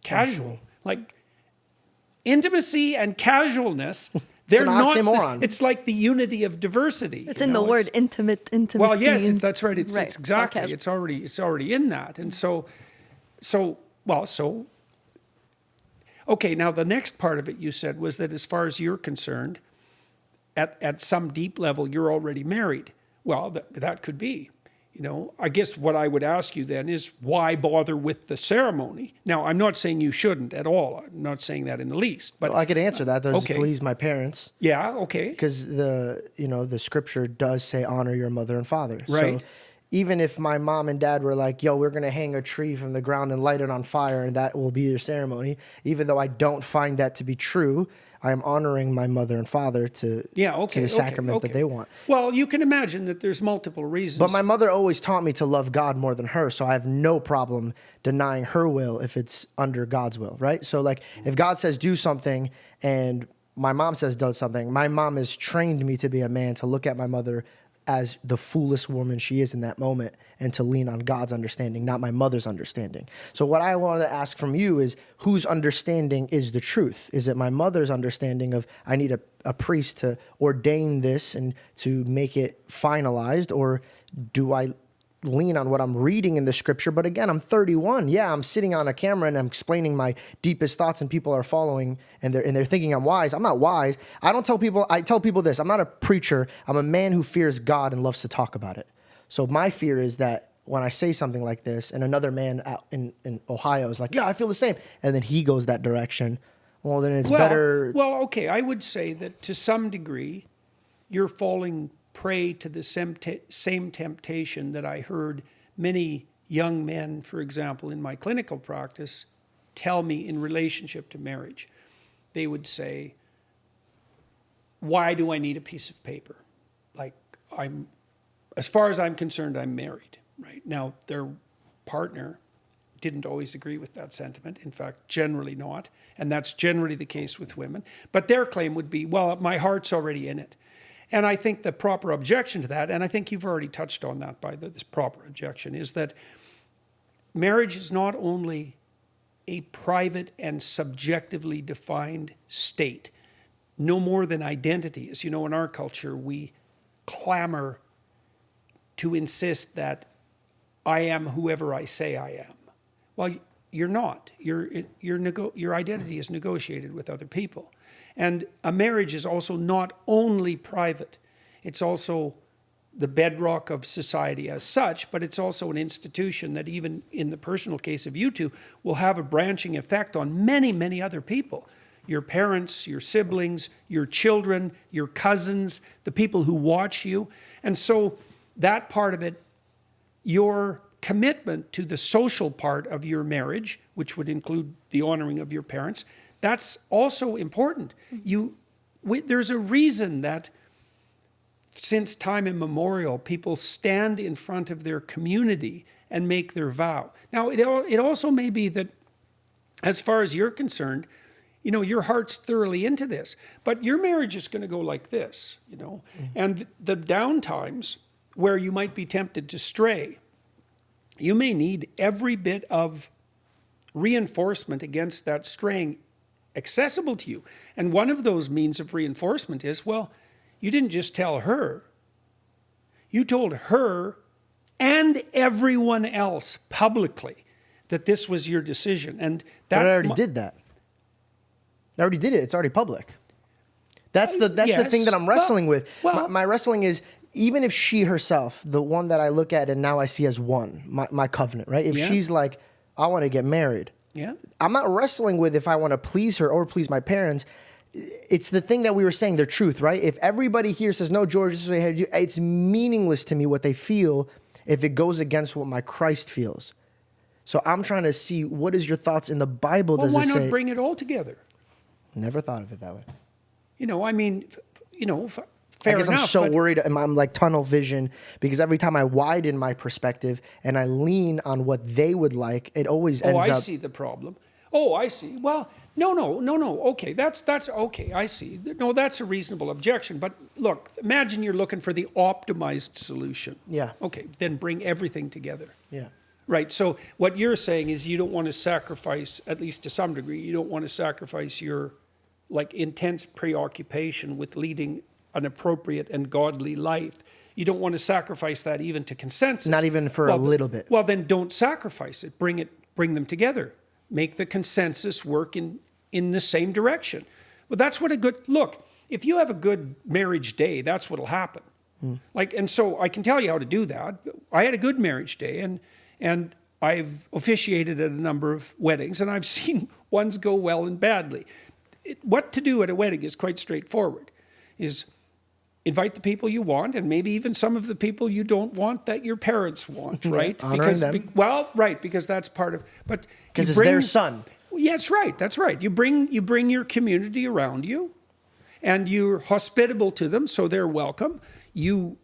casual. Like, intimacy and casualness, they're an not. oxymoron. It's like the unity of diversity. It's in the word intimacy. Well, yes, that's right. It's Right. exactly. It's all It's already in that, and so. Okay, now the next part of it you said was that as far as you're concerned, at some deep level, you're already married. Well, that could be. I guess what I would ask you then is, why bother with the ceremony? Now, I'm not saying you shouldn't at all. I'm not saying that in the least. But Well, I could answer that. Those okay. please my parents. Yeah, okay. Because the scripture does say honor your mother and father. Right. So even if my mom and dad were like, yo, we're going to hang a tree from the ground and light it on fire and that will be your ceremony, even though I don't find that to be true, I am honoring my mother and father to the sacrament that they want. Well, you can imagine that there's multiple reasons. But my mother always taught me to love God more than her, so I have no problem denying her will if it's under God's will, right? So like if God says do something and my mom says do something, my mom has trained me to be a man, to look at my mother as the foolish woman she is in that moment and to lean on God's understanding, not my mother's understanding. So what I want to ask from you is, whose understanding is the truth? Is it my mother's understanding of I need a priest to ordain this and to make it finalized, or do I lean on what I'm reading in the scripture? But again, I'm 31. Yeah, I'm sitting on a camera and I'm explaining my deepest thoughts, and people are following and they're thinking I'm wise. I'm not wise. I tell people this. I'm not a preacher. I'm a man who fears God and loves to talk about it. So my fear is that when I say something like this and another man out in Ohio is like, yeah, I feel the same, and then he goes that direction, well, then it's better. Well, okay, I would say that to some degree, you're falling prey to the same temptation that I heard many young men, for example, in my clinical practice, tell me in relationship to marriage. They would say, why do I need a piece of paper? Like, as far as I'm concerned, I'm married, right? Now, their partner didn't always agree with that sentiment. In fact, generally not. And that's generally the case with women. But their claim would be, well, my heart's already in it. And I think the proper objection to that, and I think you've already touched on that by this proper objection, is that marriage is not only a private and subjectively defined state, no more than identity. As you know, in our culture, we clamor to insist that I am whoever I say I am. Well, you're not. Your identity is negotiated with other people. And a marriage is also not only private, it's also the bedrock of society as such, but it's also an institution that, even in the personal case of you two, will have a branching effect on many, many other people. Your parents, your siblings, your children, your cousins, the people who watch you. And so that part of it, your commitment to the social part of your marriage, which would include the honoring of your parents, that's also important. There's a reason that since time immemorial, people stand in front of their community and make their vow. Now, it also may be that, as far as you're concerned, your heart's thoroughly into this, but your marriage is going to go like this, and the down times where you might be tempted to stray, you may need every bit of reinforcement against that straying accessible to you. And one of those means of reinforcement is, well, you didn't just tell her. You told her and everyone else publicly that this was your decision. And that, but I already did that. I already did it. It's already public. That's the thing that I'm wrestling with. My wrestling is, even if she herself, the one that I look at and now I see as one, my covenant, right? If she's like, I want to get married. Yeah. I'm not wrestling with if I want to please her or please my parents. It's the thing that we were saying, the truth, right? If everybody here says, no, George, this is what I had to do, it's meaningless to me what they feel if it goes against what my Christ feels. So I'm trying to see, what is your thoughts in the Bible? Well, why not bring it all together? Never thought of it that way. Fair I guess enough, I'm so worried. I'm like tunnel vision, because every time I widen my perspective and I lean on what they would like, it always ends up. Oh, I see the problem. Oh, I see. Well, no. Okay, that's okay. I see. No, that's a reasonable objection. But look, imagine you're looking for the optimized solution. Yeah. Okay, then bring everything together. Yeah. Right. So what you're saying is, you don't want to sacrifice, at least to some degree, you don't want to sacrifice your intense preoccupation with leading an appropriate and godly life. You don't want to sacrifice that even to consensus. Not even for a little bit. Well, then don't sacrifice it. Bring them together. Make the consensus work in the same direction. Well, that's what look, if you have a good marriage day, that's what'll happen. And so I can tell you how to do that. I had a good marriage day, and I've officiated at a number of weddings, and I've seen ones go well and badly. What to do at a wedding is quite straightforward. Is invite the people you want, and maybe even some of the people you don't want that your parents want, right? Honoring them. Because that's part of. But because it's their son. Yeah, that's right. You bring your community around you, and you're hospitable to them, so they're welcome. You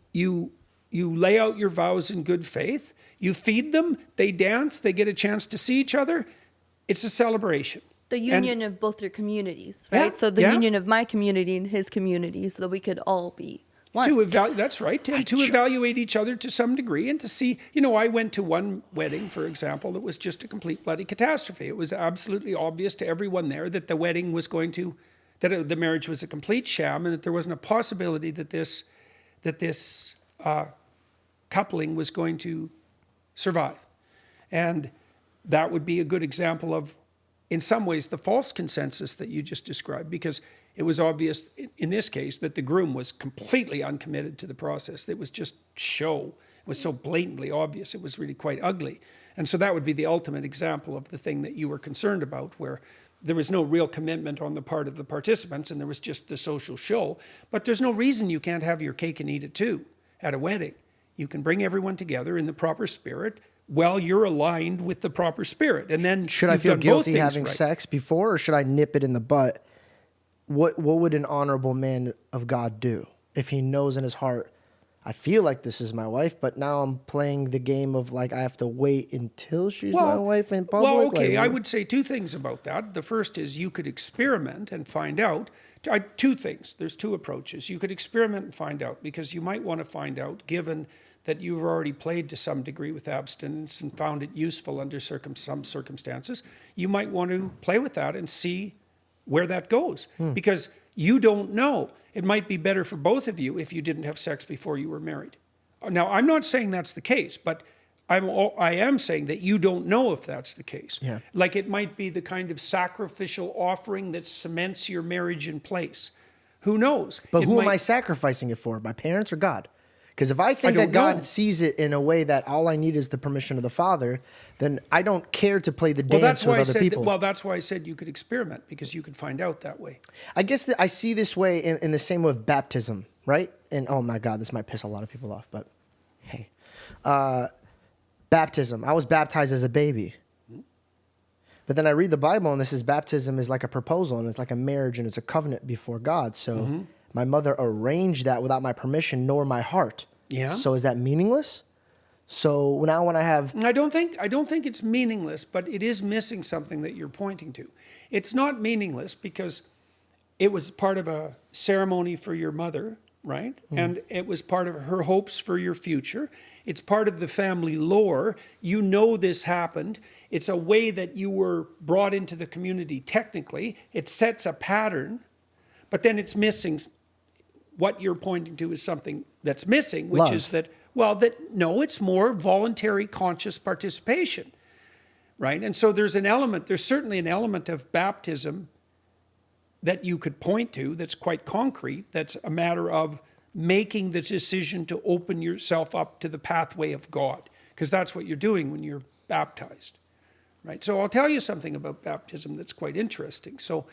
lay out your vows in good faith. You feed them. They dance. They get a chance to see each other. It's a celebration. The union of both your communities, right? Yeah, so the union of my community and his community, so that we could all be Why? That's right. To evaluate each other to some degree and to see, I went to one wedding, for example, that was just a complete bloody catastrophe. It was absolutely obvious to everyone there that the wedding was the marriage was a complete sham and that there wasn't a possibility that this coupling was going to survive. And that would be a good example of, in some ways, the false consensus that you just described, because it was obvious in this case that the groom was completely uncommitted to the process. It was just show. It was so blatantly obvious. It was really quite ugly. And so that would be the ultimate example of the thing that you were concerned about, where there was no real commitment on the part of the participants and there was just the social show. But there's no reason you can't have your cake and eat it too at a wedding. You can bring everyone together in the proper spirit while you're aligned with the proper spirit. And then should I feel guilty having sex before, or should I nip it in the butt? What would an honorable man of God do if he knows in his heart, I feel like this is my wife, but now I'm playing the game of like I have to wait until she's my wife in public? Well, okay, I would say two things about that. The first is you could experiment and find out. Two things. There's two approaches. You could experiment and find out, because you might want to find out, given that you've already played to some degree with abstinence and found it useful under some circumstances. You might want to play with that and see where that goes, because you don't know. It might be better for both of you if you didn't have sex before you were married. Now, I'm not saying that's the case, but I am saying that you don't know if that's the case. Yeah. Like it might be the kind of sacrificial offering that cements your marriage in place. Who knows? But who am I sacrificing it for? My parents or God? Because if I think that God sees it in a way that all I need is the permission of the Father, then I don't care to play the dance with other people. That's why I said you could experiment, because you could find out that way. I guess that I see this way in the same way with baptism, right? And oh my God, this might piss a lot of people off, but hey. Baptism. I was baptized as a baby. But then I read the Bible and this is baptism is like a proposal and it's like a marriage and it's a covenant before God. So my mother arranged that without my permission nor my heart. Yeah. So is that meaningless? So now when I have... I don't think it's meaningless, but it is missing something that you're pointing to. It's not meaningless because it was part of a ceremony for your mother, right? And it was part of her hopes for your future. It's part of the family lore. You know this happened. It's a way that you were brought into the community technically. It sets a pattern, but then it's missing. What you're pointing to is something that's missing, which is that, it's more voluntary conscious participation, right? And so there's certainly an element of baptism that you could point to that's quite concrete, that's a matter of making the decision to open yourself up to the pathway of God, because that's what you're doing when you're baptized, right? So I'll tell you something about baptism that's quite interesting. So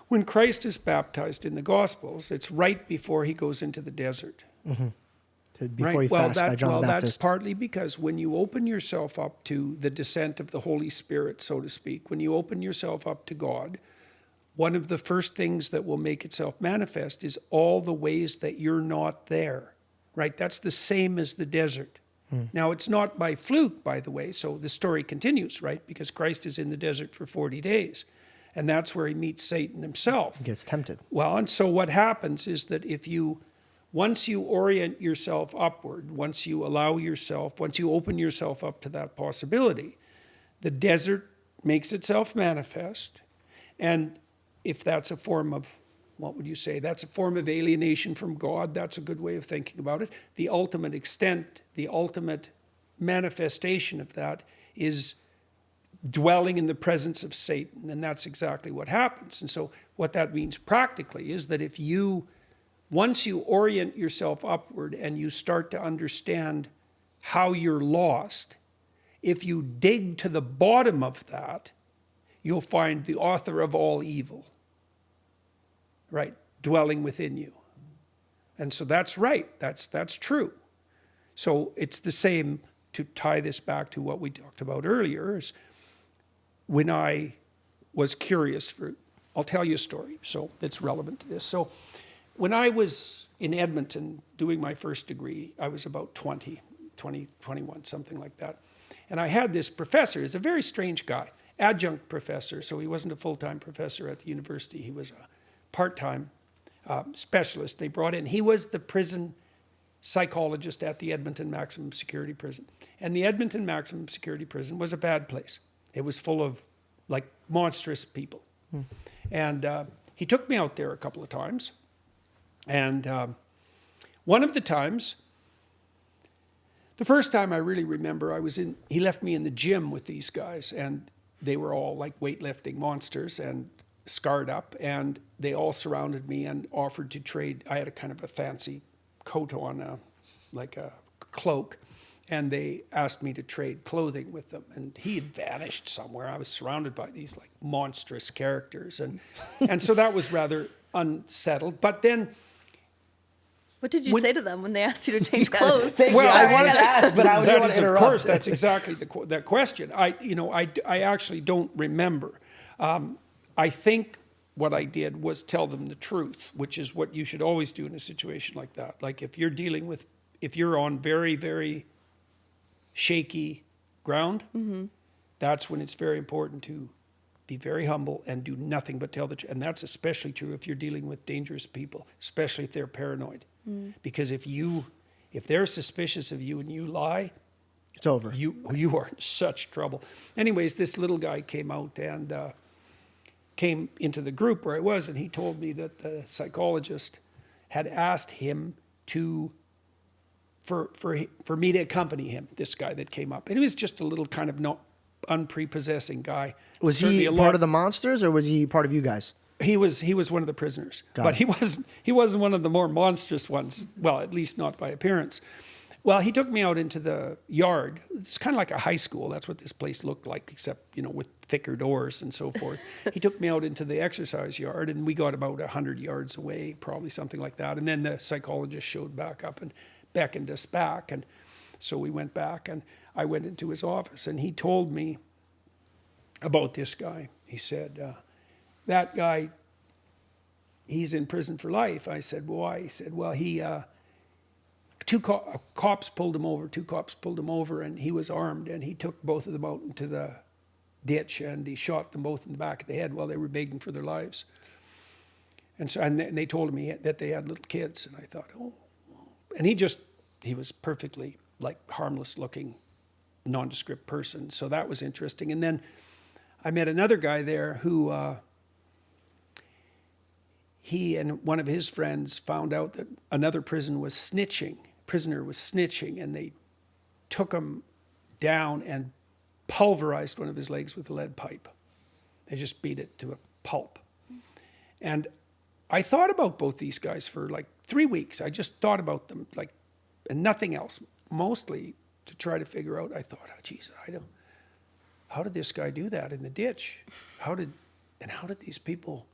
when Christ is baptized in the Gospels, it's right before he goes into the desert. Before he fasts by John the Baptist. That's partly because when you open yourself up to the descent of the Holy Spirit, so to speak, when you open yourself up to God, one of the first things that will make itself manifest is all the ways that you're not there, right? That's the same as the desert. Now, it's not by fluke, by the way, so the story continues, right? Because Christ is in the desert for 40 days, and that's where he meets Satan himself. He gets tempted. Well, and so what happens is that once you orient yourself upward, once you open yourself up to that possibility, the desert makes itself manifest, and if that's a form of, what would you say? That's a form of alienation from God. That's a good way of thinking about it. The ultimate extent, the ultimate manifestation of that is dwelling in the presence of Satan. And that's exactly what happens. And so what that means practically is that once you orient yourself upward and you start to understand how you're lost, if you dig to the bottom of that, you'll find the author of all evil, right, dwelling within you. And so that's right, that's true. So it's the same, to tie this back to what we talked about earlier, is when I was curious I'll tell you a story, so that's relevant to this. So when I was in Edmonton doing my first degree, I was about 20, 21, something like that. And I had this professor, he's a very strange guy, adjunct professor, so he wasn't a full-time professor at the university. He was a part-time specialist they brought in. He was the prison psychologist at the Edmonton Maximum Security Prison. And the Edmonton Maximum Security Prison was a bad place. It was full of like monstrous people. And he took me out there a couple of times. And one of the times, the first time I really remember, he left me in the gym with these guys, and they were all like weightlifting monsters and scarred up, and they all surrounded me and offered to trade. I had a kind of a fancy coat on, like a cloak, and they asked me to trade clothing with them. And he had vanished somewhere. I was surrounded by these like monstrous characters, and so that was rather unsettled. But then, What did you say to them when they asked you to change clothes? Well, I wanted to ask, but I didn't want to of interrupt. course, that's exactly that question. I actually don't remember. I think what I did was tell them the truth, which is what you should always do in a situation like that. Like if you're on very, very shaky ground, that's when it's very important to be very humble and do nothing but tell the truth. And that's especially true if you're dealing with dangerous people, especially if they're paranoid. Because if they're suspicious of you and you lie, It's over. you are in such trouble. Anyways, this little guy came out and came into the group where I was, and he told me that the psychologist had asked him for me to accompany him, this guy that came up. And he was just a little kind of unprepossessing guy. Was Certainly he a part lot- of the monsters, or was he part of you guys? He was one of the prisoners, Got but it. he wasn't one of the more monstrous ones. Well, at least not by appearance. Well, he took me out into the yard. It's kind of like a high school. That's what this place looked like, except with thicker doors and so forth. He took me out into the exercise yard, and we got about 100 yards away, probably something like that. And then the psychologist showed back up and beckoned us back, and so we went back. And I went into his office, and he told me about this guy. He said, that guy, he's in prison for life. I said, why? He said, well, two cops pulled him over, and he was armed, and he took both of them out into the ditch, and he shot them both in the back of the head while they were begging for their lives. And so, and they told me that they had little kids, and I thought, oh. And he was perfectly like harmless looking, nondescript person. So that was interesting. And then I met another guy there who, he and one of his friends found out that another prisoner was snitching, and they took him down and pulverized one of his legs with a lead pipe. They just beat it to a pulp. And I thought about both these guys for like 3 weeks. I just thought about them and nothing else, mostly to try to figure out. I thought, oh, geez, how did this guy do that in the ditch? How did these people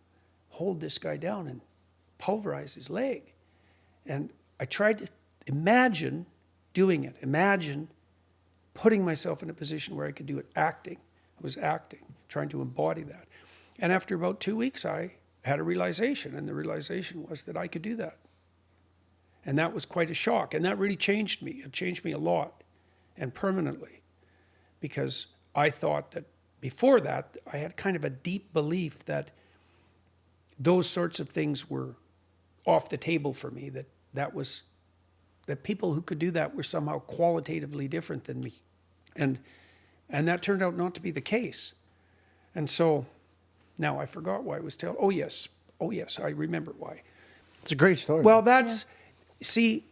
hold this guy down and pulverize his leg? And I tried to imagine doing it. Imagine putting myself in a position where I could do it, acting. I was acting, trying to embody that. And after about 2 weeks, I had a realization, and the realization was that I could do that. And that was quite a shock, and that really changed me. It changed me a lot, and permanently, because I thought that before that, I had kind of a deep belief that those sorts of things were off the table for me, that people who could do that were somehow qualitatively different than me. And that turned out not to be the case. And so now I forgot why I was telling. Oh yes, I remember why. It's a great story. Well, see,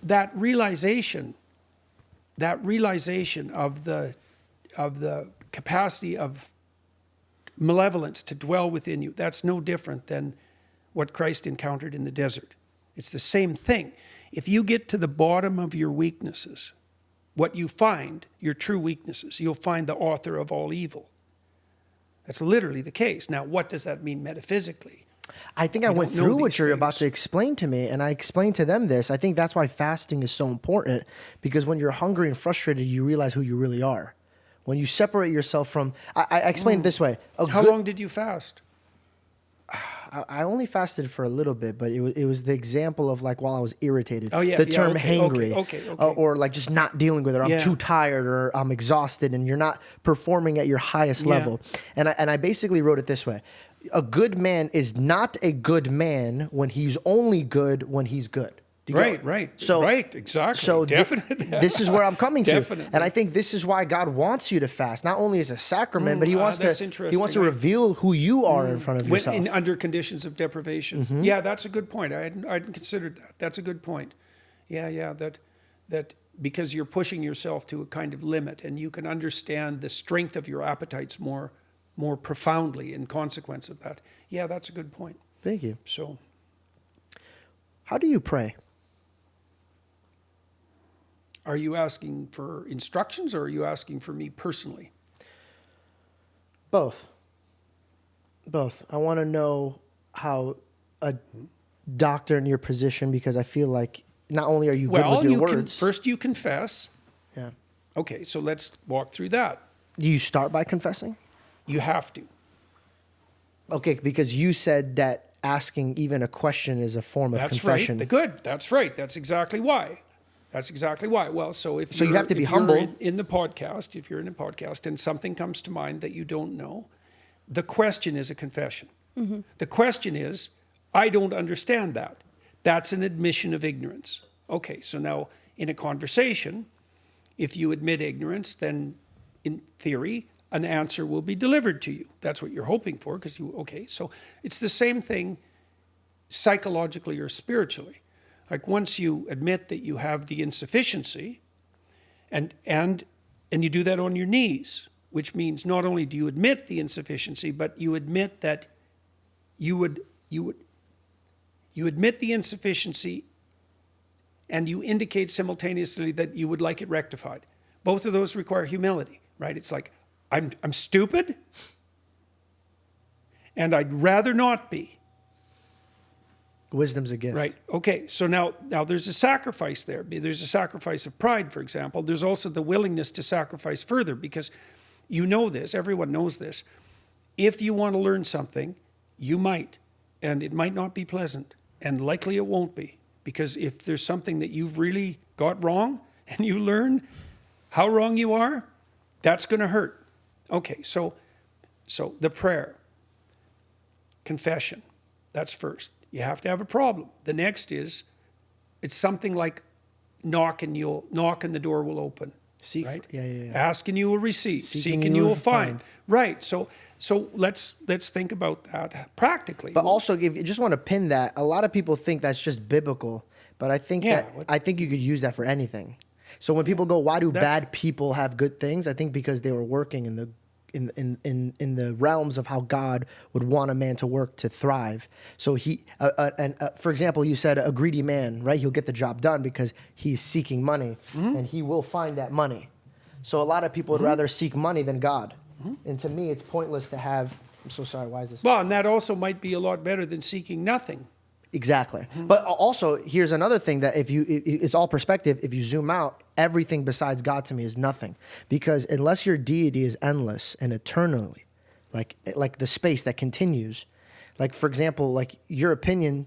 that realization of the capacity of malevolence to dwell within you, that's no different than what Christ encountered in the desert. It's the same thing. If you get to the bottom of your weaknesses, what you find, your true weaknesses, you'll find the author of all evil. That's literally the case. Now, what does that mean metaphysically? I think I went don't know through what these you're about things. to explain to me, and I explained to them this. I think that's why fasting is so important, because when you're hungry and frustrated, you realize who you really are. When you separate yourself from, I explained it this way. How long did you fast? I only fasted for a little bit, but it was the example of like while I was irritated. Oh, yeah, The yeah, term okay, hangry. okay. Or like just not dealing with it. Or I'm Yeah. too tired or I'm exhausted and you're not performing at your highest Yeah. level. And I basically wrote it this way. A good man is not a good man when he's only good when he's good. Do you get it? Right. So right, exactly. So Definitely. this is where I'm coming to, Definitely. and I think this is why God wants you to fast, not only as a sacrament, but He wants that's to interesting. reveal who you are in front of When, yourself. under conditions of deprivation. Yeah, that's a good point. I hadn't considered that. That's a good point. Yeah. That because you're pushing yourself to a kind of limit, and you can understand the strength of your appetites more profoundly in consequence of that. Yeah, that's a good point. Thank you. So, How do you pray? are you asking for instructions, or are you asking for me personally? Both. I want to know how a doctor in your position, because I feel like not only are you good with your words. First you confess. Yeah. Okay, so let's walk through that. Do you start by confessing? You have to. Okay, because you said that asking even a question is a form of That's confession. right. Good. That's right. That's exactly why. Well, so if So you have to be humble. in the podcast, if you're in a podcast and something comes to mind that you don't know, the question is a confession. The question is, I don't understand that. That's an admission of ignorance. Okay, so now in a conversation, if you admit ignorance, then in theory, an answer will be delivered to you. That's what you're hoping for, so it's the same thing psychologically or spiritually. Like once you admit that you have the insufficiency, and you do that on your knees, which means not only do you admit the insufficiency, but you admit that you admit the insufficiency, and you indicate simultaneously that you would like it rectified. Both of those require humility, right? It's like, I'm stupid, and I'd rather not be. Wisdom's a gift. Right. Okay. So now there's a sacrifice there. There's a sacrifice of pride, for example. There's also the willingness to sacrifice further, because you know this, everyone knows this. If you want to learn something, you might, and it might not be pleasant, and likely it won't be, because if there's something that you've really got wrong and you learn how wrong you are, that's going to hurt. Okay. So the prayer, confession, that's first. You have to have a problem. The next is, it's something like knock and the door will open. Seek. Right? Yeah. Ask and you will receive. Seek and you will find. Right. So let's think about that practically. But also, if you just want to pin that, a lot of people think that's just biblical, but I think I think you could use that for anything. So when people go, why do bad people have good things? I think because they were working in the realms of how God would want a man to work to thrive. So for example, you said a greedy man, right? He'll get the job done because he's seeking money, and he will find that money. So a lot of people would rather seek money than God. And to me, it's pointless to have. I'm so sorry. Why is this? Well, and that also might be a lot better than seeking nothing. Exactly. But also, here's another thing that it's all perspective. If you zoom out, everything besides God to me is nothing. Because unless your deity is endless and eternally, like the space that continues, like for example, like your opinion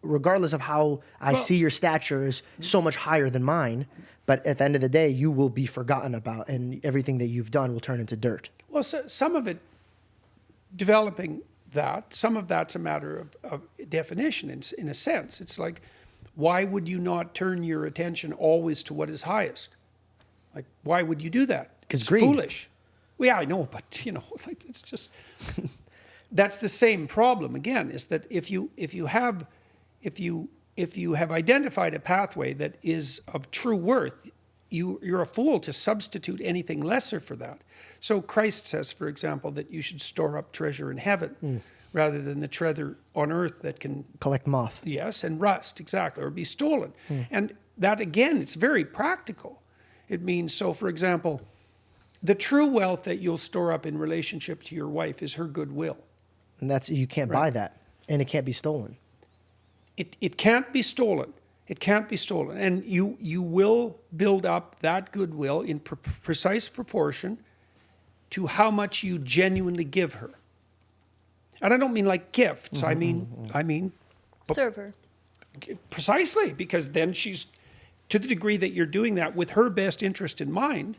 regardless of how I see your stature is so much higher than mine, but at the end of the day, you will be forgotten about and everything that you've done will turn into dirt. Well, some of it developing that, some of that's a matter of definition in a sense. It's like, why would you not turn your attention always to what is highest? Like, why would you do that? Because it's greed. Foolish. Well, yeah, I know, but like it's just that's the same problem again. Is that if you have identified a pathway that is of true worth, you're a fool to substitute anything lesser for that. So Christ says, for example, that you should store up treasure in heaven rather than the treasure on earth that can collect moth. Yes, and rust, exactly, or be stolen. And that, again, it's very practical. It means, so for example, the true wealth that you'll store up in relationship to your wife is her goodwill. And you can't buy that, and it can't be stolen. It can't be stolen. It can't be stolen. And you will build up that goodwill in precise proportion to how much you genuinely give her. And I don't mean like gifts. I mean Serve her. precisely, because then she's, to the degree that you're doing that with her best interest in mind,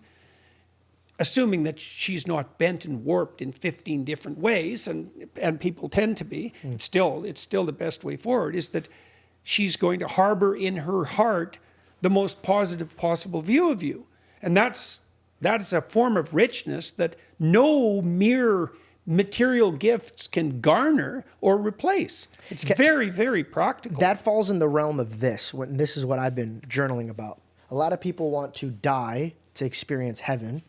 assuming that she's not bent and warped in 15 different ways, and people tend to be, it's still the best way forward, is that she's going to harbor in her heart the most positive possible view of you. And that is a form of richness that no mere material gifts can garner or replace. It's very, very practical. That falls in the realm of this. This is what I've been journaling about. A lot of people want to die to experience heaven,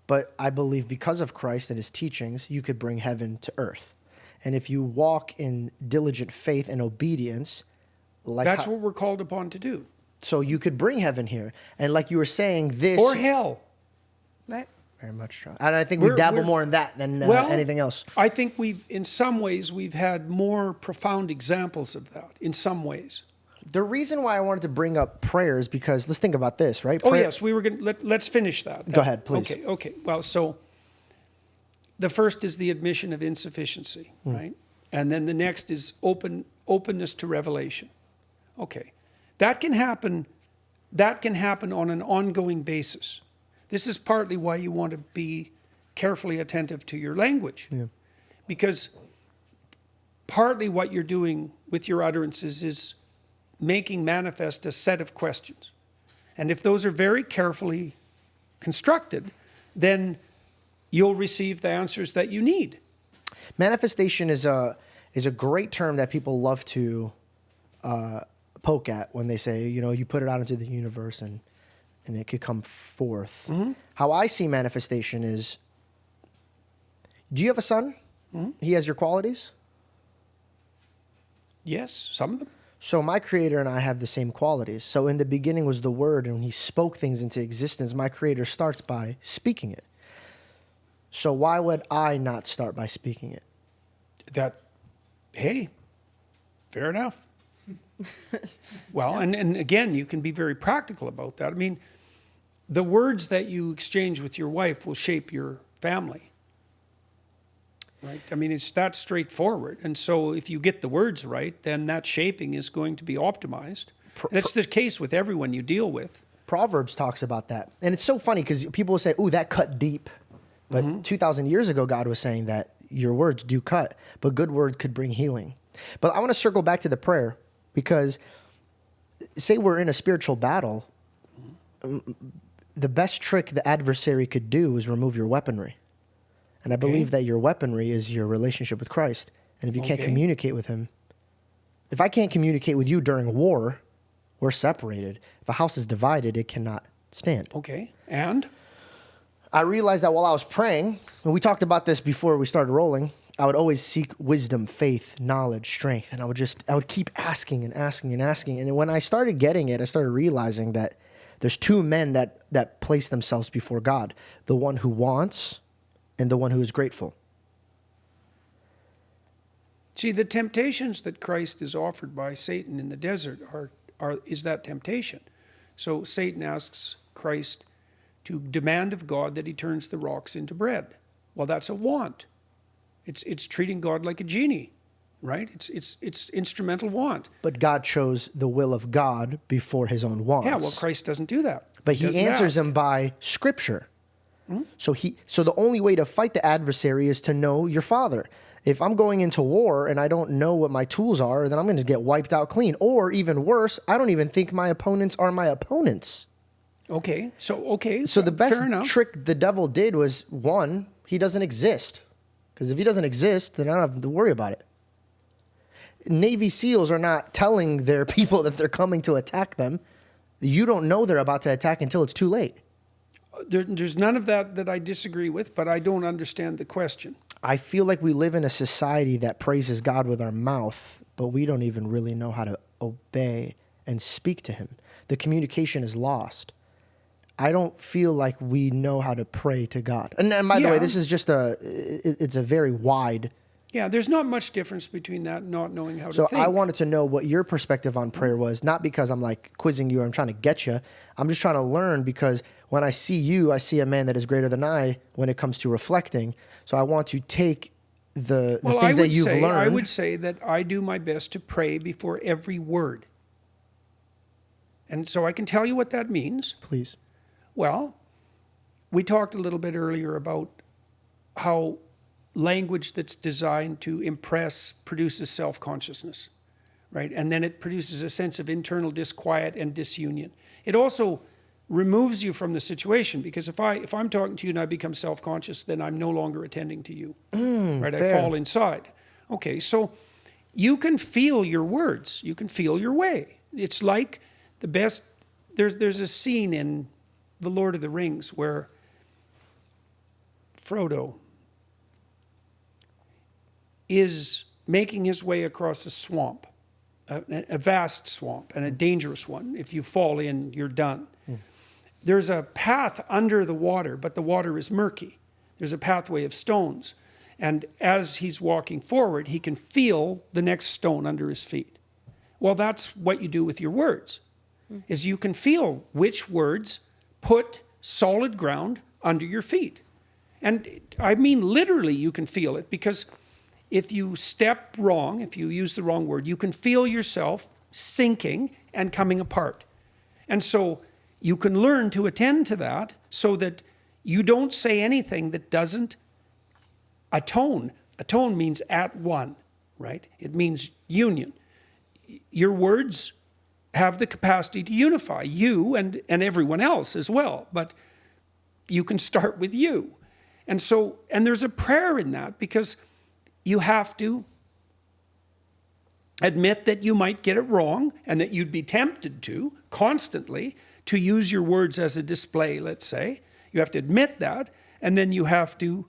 but I believe because of Christ and his teachings, you could bring heaven to earth. And if you walk in diligent faith and obedience, that's what we're called upon to do. So you could bring heaven here. And like you were saying, this... Or hell. Right. Very much so. And I think we dabble more in that than anything else. I think in some ways, we've had more profound examples of that, in some ways. The reason why I wanted to bring up prayer is because, let's think about this, right? Oh, yes, we were going to, let's finish that. Go ahead, please. Okay. Well, so the first is the admission of insufficiency, right? And then the next is openness to revelation. Okay. That can happen on an ongoing basis. This is partly why you want to be carefully attentive to your language. Yeah. Because partly what you're doing with your utterances is making manifest a set of questions. And if those are very carefully constructed, then you'll receive the answers that you need. Manifestation is a great term that people love to poke at when they say, you put it out into the universe and it could come forth. Mm-hmm. How I see manifestation is, do you have a son? Mm-hmm. He has your qualities? Yes, some of them. So my Creator and I have the same qualities. So in the beginning was the Word, and when he spoke things into existence, my Creator starts by speaking it. So why would I not start by speaking it? Hey, fair enough. Well, and again, you can be very practical about that. I mean, the words that you exchange with your wife will shape your family. Right? I mean, it's that straightforward. And so if you get the words right, then that shaping is going to be optimized. That's the case with everyone you deal with. Proverbs talks about that. And it's so funny because people will say, ooh, that cut deep. But 2,000 years ago, God was saying that your words do cut, but good words could bring healing. But I want to circle back to the prayer because say we're in a spiritual battle, the best trick the adversary could do is remove your weaponry. And I believe that your weaponry is your relationship with Christ. And if you can't communicate with him, if I can't communicate with you during war, we're separated. If a house is divided, it cannot stand. Okay. And? I realized that while I was praying, and we talked about this before we started rolling, I would always seek wisdom, faith, knowledge, strength. And I would keep asking and asking and asking. And when I started getting it, I started realizing that there's two men that place themselves before God. The one who wants and the one who is grateful. See, the temptations that Christ is offered by Satan in the desert is that temptation. So Satan asks Christ to demand of God that he turns the rocks into bread. Well, that's a want. It's treating God like a genie, right? It's instrumental want. But God chose the will of God before his own wants. Yeah, well, Christ doesn't do that. But he answers him by Scripture. Hmm? So the only way to fight the adversary is to know your Father. If I'm going into war and I don't know what my tools are, then I'm going to get wiped out clean. Or even worse, I don't even think my opponents are my opponents. Okay. So the best trick the devil did was, one, he doesn't exist. Because if he doesn't exist, then I don't have to worry about it. Navy SEALs are not telling their people that they're coming to attack them. You don't know they're about to attack until it's too late. There's none of that I disagree with, but I don't understand the question. I feel like we live in a society that praises God with our mouth, but we don't even really know how to obey and speak to him. The communication is lost. I don't feel like we know how to pray to God. And by the way, this is just it's a very wide... Yeah, there's not much difference between that and not knowing how to think. So I wanted to know what your perspective on prayer was, not because I'm like quizzing you or I'm trying to get you. I'm just trying to learn because when I see you, I see a man that is greater than I when it comes to reflecting. So I want to take the Well, things that you've I learned. would say that I do my best to pray before every word. And so I can tell you what that means. Please. Well, we talked a little bit earlier about how language that's designed to impress produces self-consciousness, right? And then it produces a sense of internal disquiet and disunion. It also removes you from the situation, because if I'm talking to you and I become self-conscious, then I'm no longer attending to you, right? fair. I fall inside. Okay, so you can feel your words. You can feel your way. It's like the best, there's a scene in The Lord of the Rings where Frodo is making his way across a swamp, a vast swamp, and a dangerous one. If you fall in, you're done. There's a path under the water, but the water is murky. There's a pathway of stones. And as he's walking forward, he can feel the next stone under his feet. Well, that's what you do with your words, is you can feel which words put solid ground under your feet. And I mean, literally, you can feel it, because if you step wrong, if you use the wrong word, you can feel yourself sinking and coming apart. And so you can learn to attend to that so that you don't say anything that doesn't atone. Atone means at one, right? It means union. Your words have the capacity to unify you and everyone else as well, but you can start with you. And so, and there's a prayer in that, because you have to admit that you might get it wrong and that you'd be tempted to constantly to use your words as a display, let's say. You have to admit that, and then you have to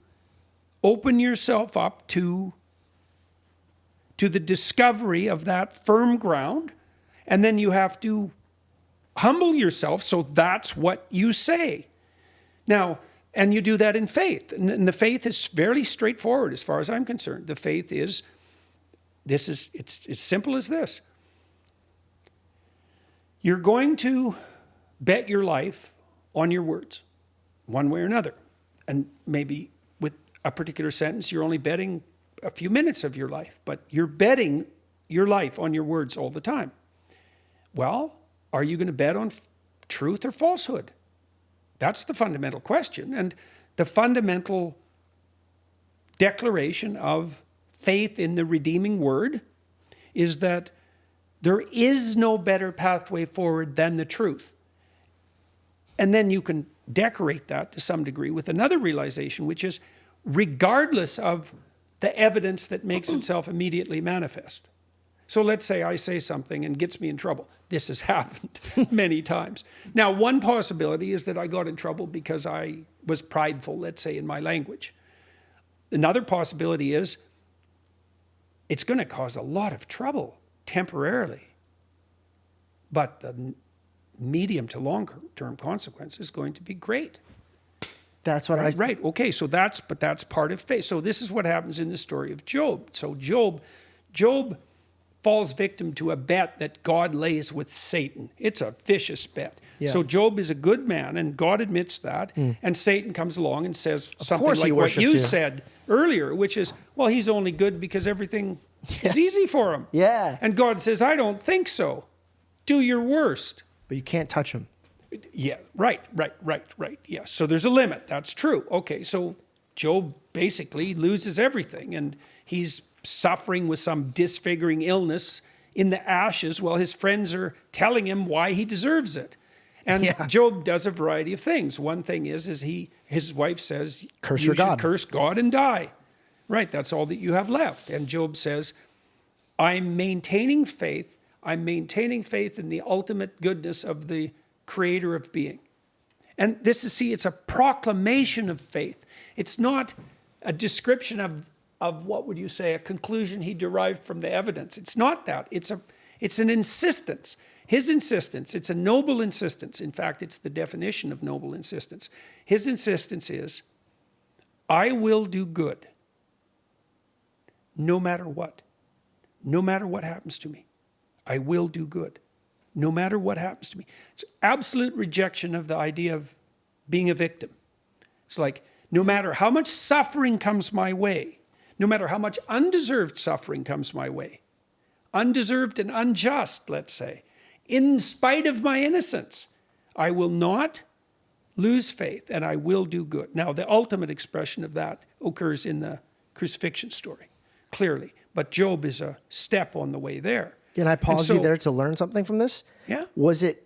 open yourself up to the discovery of that firm ground, and then you have to humble yourself, so that's what you say. Now, and you do that in faith, and the faith is fairly straightforward as far as I'm concerned. The faith is, it's as simple as this. You're going to bet your life on your words, one way or another. And maybe with a particular sentence, you're only betting a few minutes of your life, but you're betting your life on your words all the time. Well, are you going to bet on truth or falsehood? That's the fundamental question. And the fundamental declaration of faith in the redeeming word is that there is no better pathway forward than the truth. And then you can decorate that to some degree with another realization, which is regardless of the evidence that makes itself immediately manifest. So let's say I say something and gets me in trouble. This has happened many times. Now, one possibility is that I got in trouble because I was prideful, let's say, in my language. Another possibility is it's going to cause a lot of trouble temporarily, but the medium to long-term consequence is going to be great. That's what Right. Okay. So that's part of faith. So this is what happens in the story of Job. So Job falls victim to a bet that God lays with Satan. It's a vicious bet. Yeah. So Job is a good man, and God admits that. And Satan comes along and says something course he like what worships you you. said earlier, which is, well, he's only good because everything is easy for him. Yeah. And God says, I don't think so. Do your worst. But you can't touch him. Yeah, right. Yeah, so there's a limit. That's true. Okay, so Job basically loses everything, and he's suffering with some disfiguring illness in the ashes while his friends are telling him why he deserves it. And Job does a variety of things. One thing is his wife says, Curse you your should God. curse God and die. Right, that's all that you have left. And Job says, I'm maintaining faith. I'm maintaining faith in the ultimate goodness of the creator of being. And this is, it's a proclamation of faith. It's not a description of what would you say, a conclusion he derived from the evidence. It's not that. It's an insistence. His insistence, it's a noble insistence. In fact, it's the definition of noble insistence. His insistence is, I will do good no matter what. No matter what happens to me, I will do good. No matter what happens to me. It's absolute rejection of the idea of being a victim. It's like, no matter how much suffering comes my way, no matter how much undeserved suffering comes my way, undeserved and unjust, let's say, in spite of my innocence, I will not lose faith and I will do good. Now, the ultimate expression of that occurs in the crucifixion story, clearly. But Job is a step on the way there. Can I pause you there to learn something from this? Yeah. Was it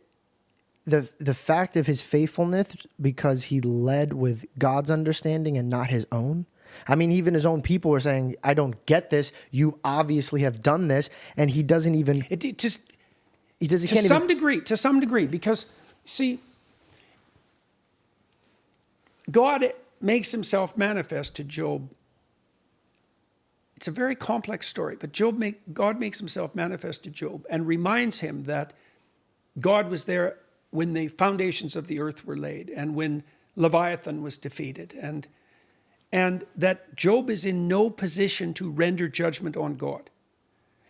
the fact of his faithfulness because he led with God's understanding and not his own? I mean, even his own people were saying, I don't get this. You obviously have done this. And he doesn't even... To some degree, because, see, God makes himself manifest to Job. It's a very complex story, but God makes himself manifest to Job and reminds him that God was there when the foundations of the earth were laid and when Leviathan was defeated, and that Job is in no position to render judgment on God.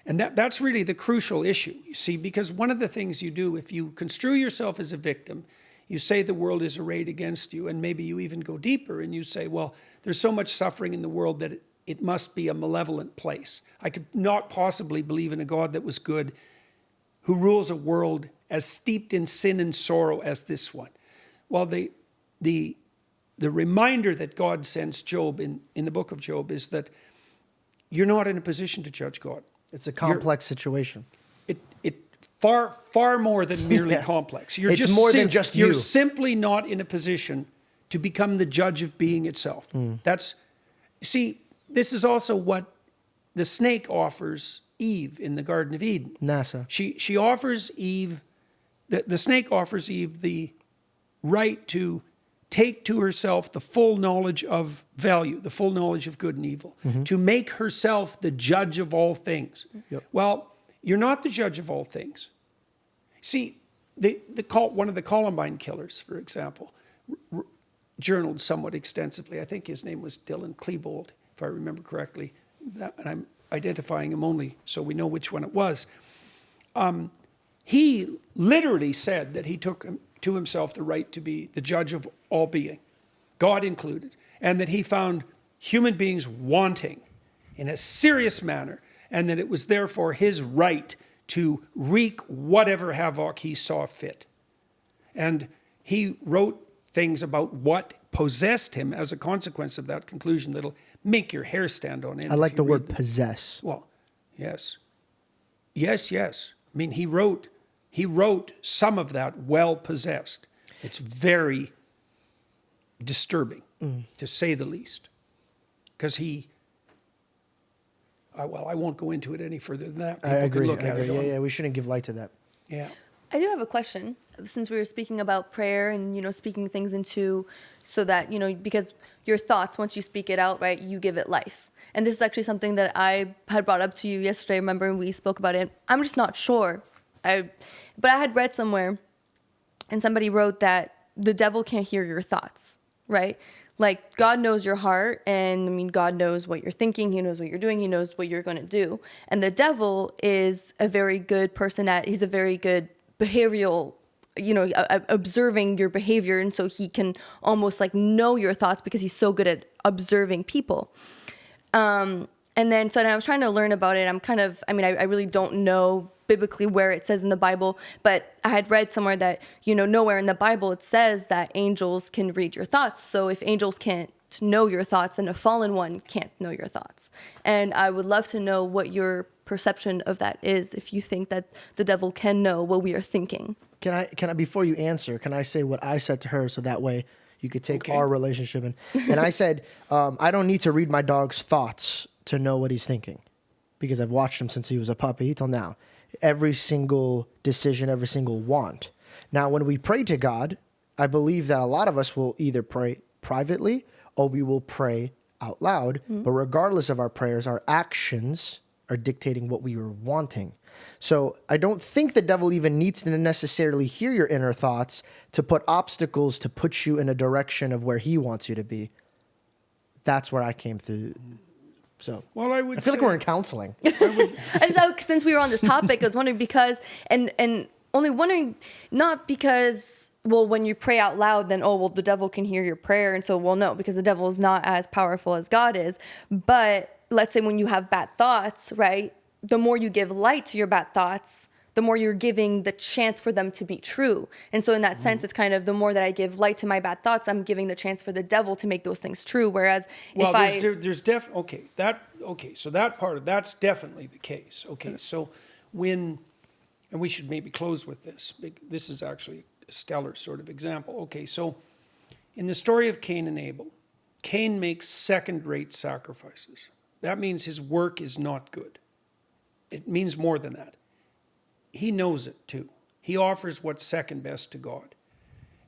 And that's really the crucial issue, you see, because one of the things you do, if you construe yourself as a victim, you say the world is arrayed against you, and maybe you even go deeper and you say, well, there's so much suffering in the world that it must be a malevolent place. I could not possibly believe in a God that was good, who rules a world as steeped in sin and sorrow as this one. Well, the reminder that God sends Job in the book of Job is that you're not in a position to judge God. It's a complex situation. It far more than merely complex. It's more than just you. You're simply not in a position to become the judge of being itself. See, this is also what the snake offers Eve in the Garden of Eden. NASA. She offers Eve, the snake offers Eve the right to take to herself the full knowledge of value, the full knowledge of good and evil, to make herself the judge of all things. Yep. Well, you're not the judge of all things. See, one of the Columbine killers, for example, journaled somewhat extensively. I think his name was Dylan Klebold, if I remember correctly. And I'm identifying him only so we know which one it was. He literally said that he took to himself the right to be the judge of all being, God included, and that he found human beings wanting in a serious manner, and that it was therefore his right to wreak whatever havoc he saw fit. And he wrote things about what possessed him as a consequence of that conclusion that'll make your hair stand on end. I like the word possess. Well, yes. Yes. I mean, he wrote some of that well possessed. It's very disturbing, to say the least. Because I won't go into it any further than that. I agree. Look at it. Yeah, we shouldn't give light to that. Yeah. I do have a question, since we were speaking about prayer and, speaking things into, so that, because your thoughts, once you speak it out, right, you give it life. And this is actually something that I had brought up to you yesterday. Remember, and we spoke about it. I'm just not sure. But I had read somewhere, and somebody wrote that the devil can't hear your thoughts, right? Like, God knows your heart, and God knows what you're thinking. He knows what you're doing. He knows what you're going to do. And the devil is a very good person he's a very good behavioral, observing your behavior. And so he can almost know your thoughts because he's so good at observing people. And then I was trying to learn about it. I really don't know biblically where it says in the Bible, but I had read somewhere that, nowhere in the Bible it says that angels can read your thoughts. So if angels can't know your thoughts, then a fallen one can't know your thoughts. And I would love to know what your perception of that is, if you think that the devil can know what we are thinking. Can I before you answer, can I say what I said to her so that way you could take our relationship and I said, I don't need to read my dog's thoughts to know what he's thinking, because I've watched him since he was a puppy till now. Every single decision, every single want. Now, when we pray to God, I believe that a lot of us will either pray privately or we will pray out loud. But regardless of our prayers, our actions are dictating what we are wanting. So I don't think the devil even needs to necessarily hear your inner thoughts to put obstacles to put you in a direction of where he wants you to be. That's where I came through. So, well, I feel like we're in counseling. Since we were on this topic, I was wondering because, and only wondering, not because, when you pray out loud, then, the devil can hear your prayer. And so, no, because the devil is not as powerful as God is. But let's say when you have bad thoughts, right? The more you give light to your bad thoughts, the more you're giving the chance for them to be true. And so in that sense, it's kind of the more that I give light to my bad thoughts, I'm giving the chance for the devil to make those things true. Whereas Well, if so that part of that's definitely the case. Okay, so and we should maybe close with this. This is actually a stellar sort of example. Okay, so in the story of Cain and Abel, Cain makes second-rate sacrifices. That means his work is not good. It means more than that. He knows it too. He offers what's second best to God.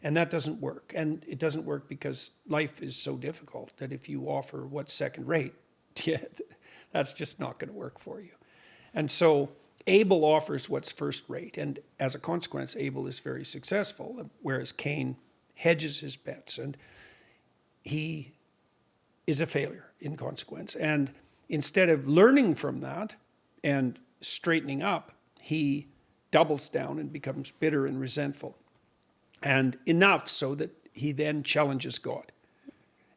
And that doesn't work. And it doesn't work because life is so difficult that if you offer what's second rate, yeah, that's just not going to work for you. And so Abel offers what's first rate. And as a consequence, Abel is very successful, whereas Cain hedges his bets. And he is a failure in consequence. And instead of learning from that and straightening up, he doubles down and becomes bitter and resentful. And enough so that he then challenges God.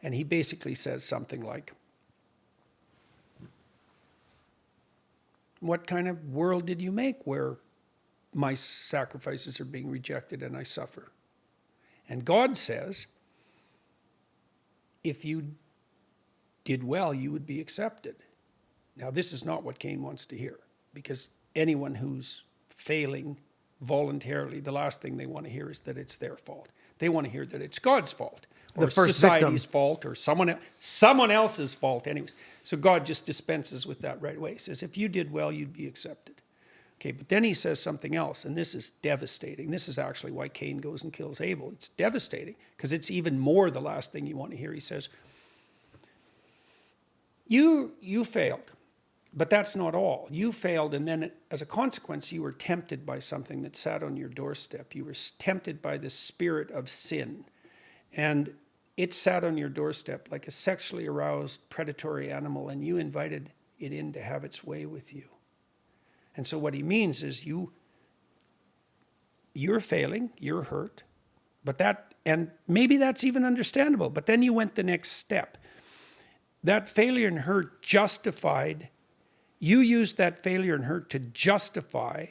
And he basically says something like, what kind of world did you make where my sacrifices are being rejected and I suffer? And God says, if you did well, you would be accepted. Now, this is not what Cain wants to hear, because anyone who's failing voluntarily, the last thing they want to hear is that it's their fault. They want to hear that it's God's fault, or The first society's victim. fault, or someone else's fault anyways. So God just dispenses with that right away. He says, if you did well, you'd be accepted. Okay, but then he says something else, and this is devastating. This is actually why Cain goes and kills Abel. It's devastating, because it's even more the last thing you want to hear. He says, you failed. But that's not all. You failed, and then as a consequence, you were tempted by something that sat on your doorstep. You were tempted by the spirit of sin. And it sat on your doorstep like a sexually aroused predatory animal, and you invited it in to have its way with you. And so what he means is you're failing, you're hurt, and maybe that's even understandable, but then you went the next step. That failure and hurt you used that failure and hurt to justify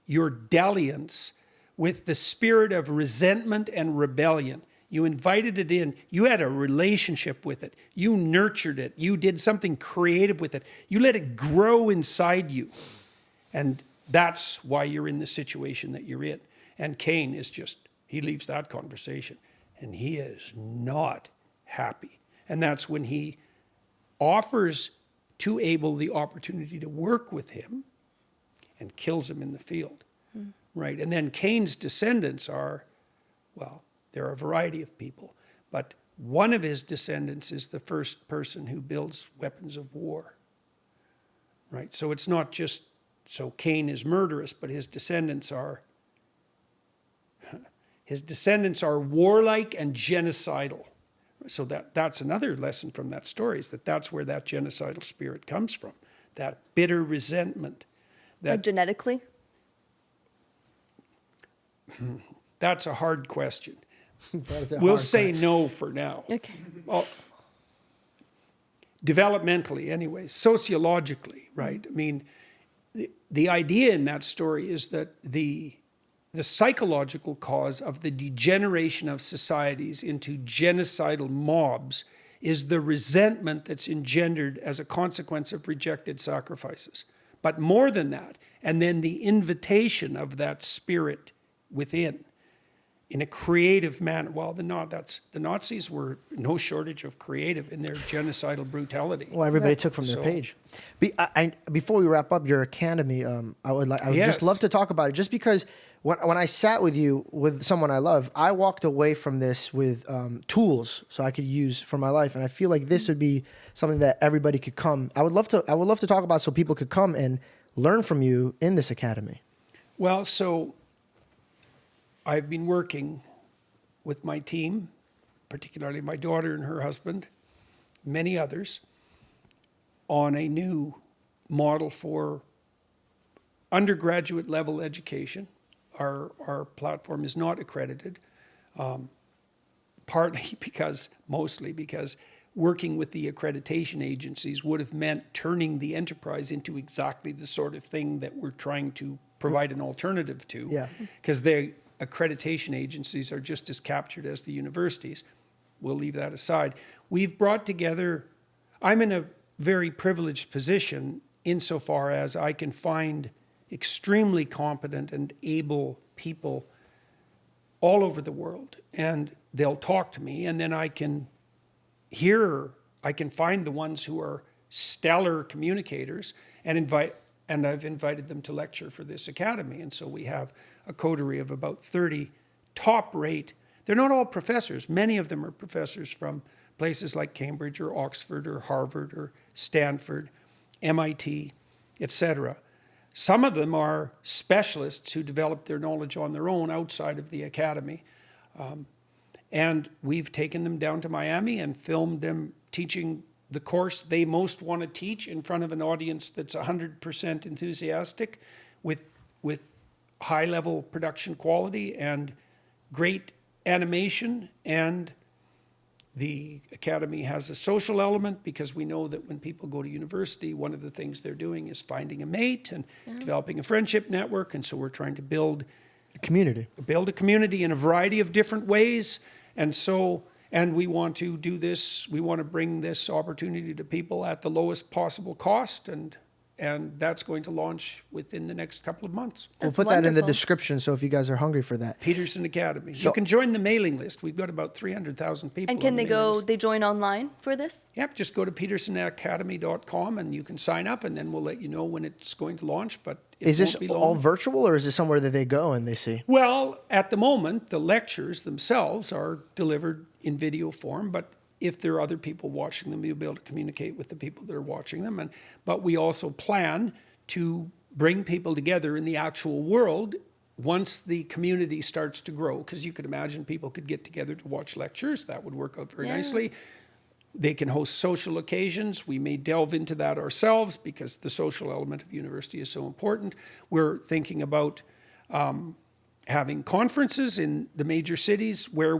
your dalliance with the spirit of resentment and rebellion. You invited it in. You had a relationship with it. You nurtured it. You did something creative with it. You let it grow inside you. And that's why you're in the situation that you're in. And Cain he leaves that conversation, and he is not happy. And that's when he offers to Abel the opportunity to work with him and kills him in the field. Right? And then Cain's descendants there are a variety of people, but one of his descendants is the first person who builds weapons of war. Right? So it's not just, so Cain is murderous, but his descendants are warlike and genocidal. So that's another lesson from that story, is that's where that genocidal spirit comes from, that bitter resentment. like genetically? That's a hard question. That is a We'll hard say question. no for now. Okay. Well, developmentally anyways, sociologically, right? I mean, the idea in that story is that the psychological cause of the degeneration of societies into genocidal mobs is the resentment that's engendered as a consequence of rejected sacrifices. But more than that, and then the invitation of that spirit within in a creative manner. Well, the Nazis were no shortage of creative in their genocidal brutality. Well, everybody took from their page. Before we wrap up your academy, I would just love to talk about it, just because when I sat with you with someone I love, I walked away from this with tools so I could use for my life, and I feel like this would be something that everybody could come. I would love to talk about so people could come and learn from you in this academy. Well, so I've been working with my team, particularly my daughter and her husband, many others, on a new model for undergraduate level education. Our platform is not accredited, mostly because working with the accreditation agencies would have meant turning the enterprise into exactly the sort of thing that we're trying to provide an alternative to. Yeah. Because the accreditation agencies are just as captured as the universities. We'll leave that aside. We've brought together, I'm in a very privileged position insofar as I can find extremely competent and able people all over the world, and they'll talk to me, and then I can find the ones who are stellar communicators and I've invited them to lecture for this academy. And so we have a coterie of about 30 top rate. They're not all professors. Many of them are professors from places like Cambridge or Oxford or Harvard or Stanford, MIT, etc. Some of them are specialists who develop their knowledge on their own outside of the academy. And we've taken them down to Miami and filmed them teaching the course they most want to teach in front of an audience that's 100% enthusiastic with high-level production quality and great animation. And the academy has a social element because we know that when people go to university, one of the things they're doing is finding a mate and developing a friendship network. And so we're trying to build a community in a variety of different ways. And we want to do this, we want to bring this opportunity to people at the lowest possible cost, and that's going to launch within the next couple of months. We'll put that in the description, so if you guys are hungry for that. Peterson Academy. You can join the mailing list. We've got about 300,000 people. And can they join online for this? Yep, just go to petersonacademy.com and you can sign up, and then we'll let you know when it's going to launch, but is this all virtual, or is this somewhere that they go and they see? Well, at the moment, the lectures themselves are delivered in video form, but if there are other people watching them, you'll be able to communicate with the people that are watching them. But we also plan to bring people together in the actual world once the community starts to grow, because you could imagine people could get together to watch lectures. That would work out very nicely. They can host social occasions. We may delve into that ourselves because the social element of university is so important. We're thinking about having conferences in the major cities where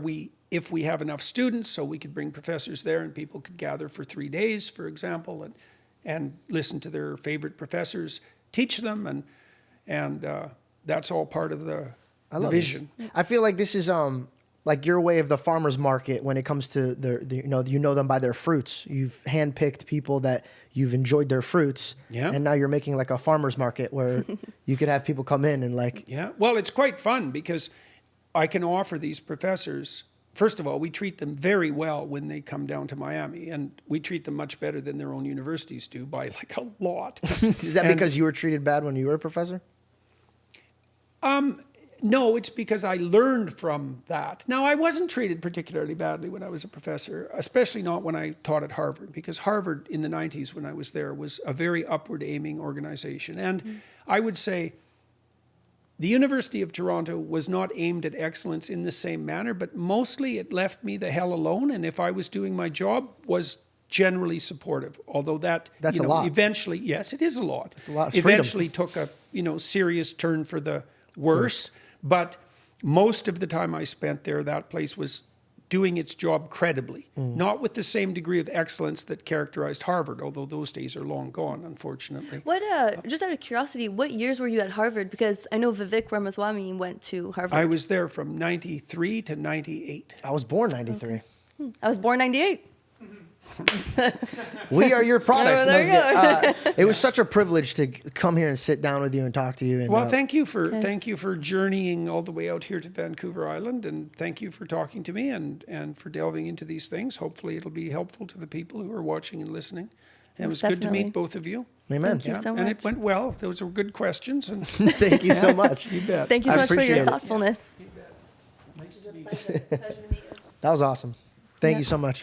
if we have enough students, so we could bring professors there and people could gather for 3 days, for example, and listen to their favorite professors teach them, and that's all part of the vision. I feel like this is like your way of the farmer's market when it comes to you know them by their fruits. You've handpicked people that you've enjoyed their fruits, and now you're making like a farmer's market where you could have people come in and like. Yeah, well, it's quite fun because I can offer these professors. First of all, we treat them very well when they come down to Miami, and we treat them much better than their own universities do by like a lot. Is that because you were treated bad when you were a professor? No, it's because I learned from that. Now, I wasn't treated particularly badly when I was a professor, especially not when I taught at Harvard, because Harvard in the 90s when I was there was a very upward-aiming organization. And I would say the University of Toronto was not aimed at excellence in the same manner, but mostly it left me the hell alone, and if I was doing my job, was generally supportive. Although that's a lot. Eventually, yes, it is a lot. It's a lot of freedom. Eventually took a serious turn for the worse. But most of the time I spent there, that place was doing its job credibly, not with the same degree of excellence that characterized Harvard, although those days are long gone, unfortunately. What, just out of curiosity, what years were you at Harvard? Because I know Vivek Ramaswamy went to Harvard. I was there from 93 to 98. I was born 93. Okay. I was born 98. We are your product. Oh, there you go. It was such a privilege to come here and sit down with you and talk to you. And, well, thank you for journeying all the way out here to Vancouver Island, and thank you for talking to me and for delving into these things. Hopefully, it'll be helpful to the people who are watching and listening. And it was good to meet both of you. Amen. Thank you so much. And it went well. Those were good questions. And thank you so much. You bet. Thank you so much for your it. thoughtfulness. You bet. Nice to meet you. Pleasure to meet you. That was awesome. Thank you so much.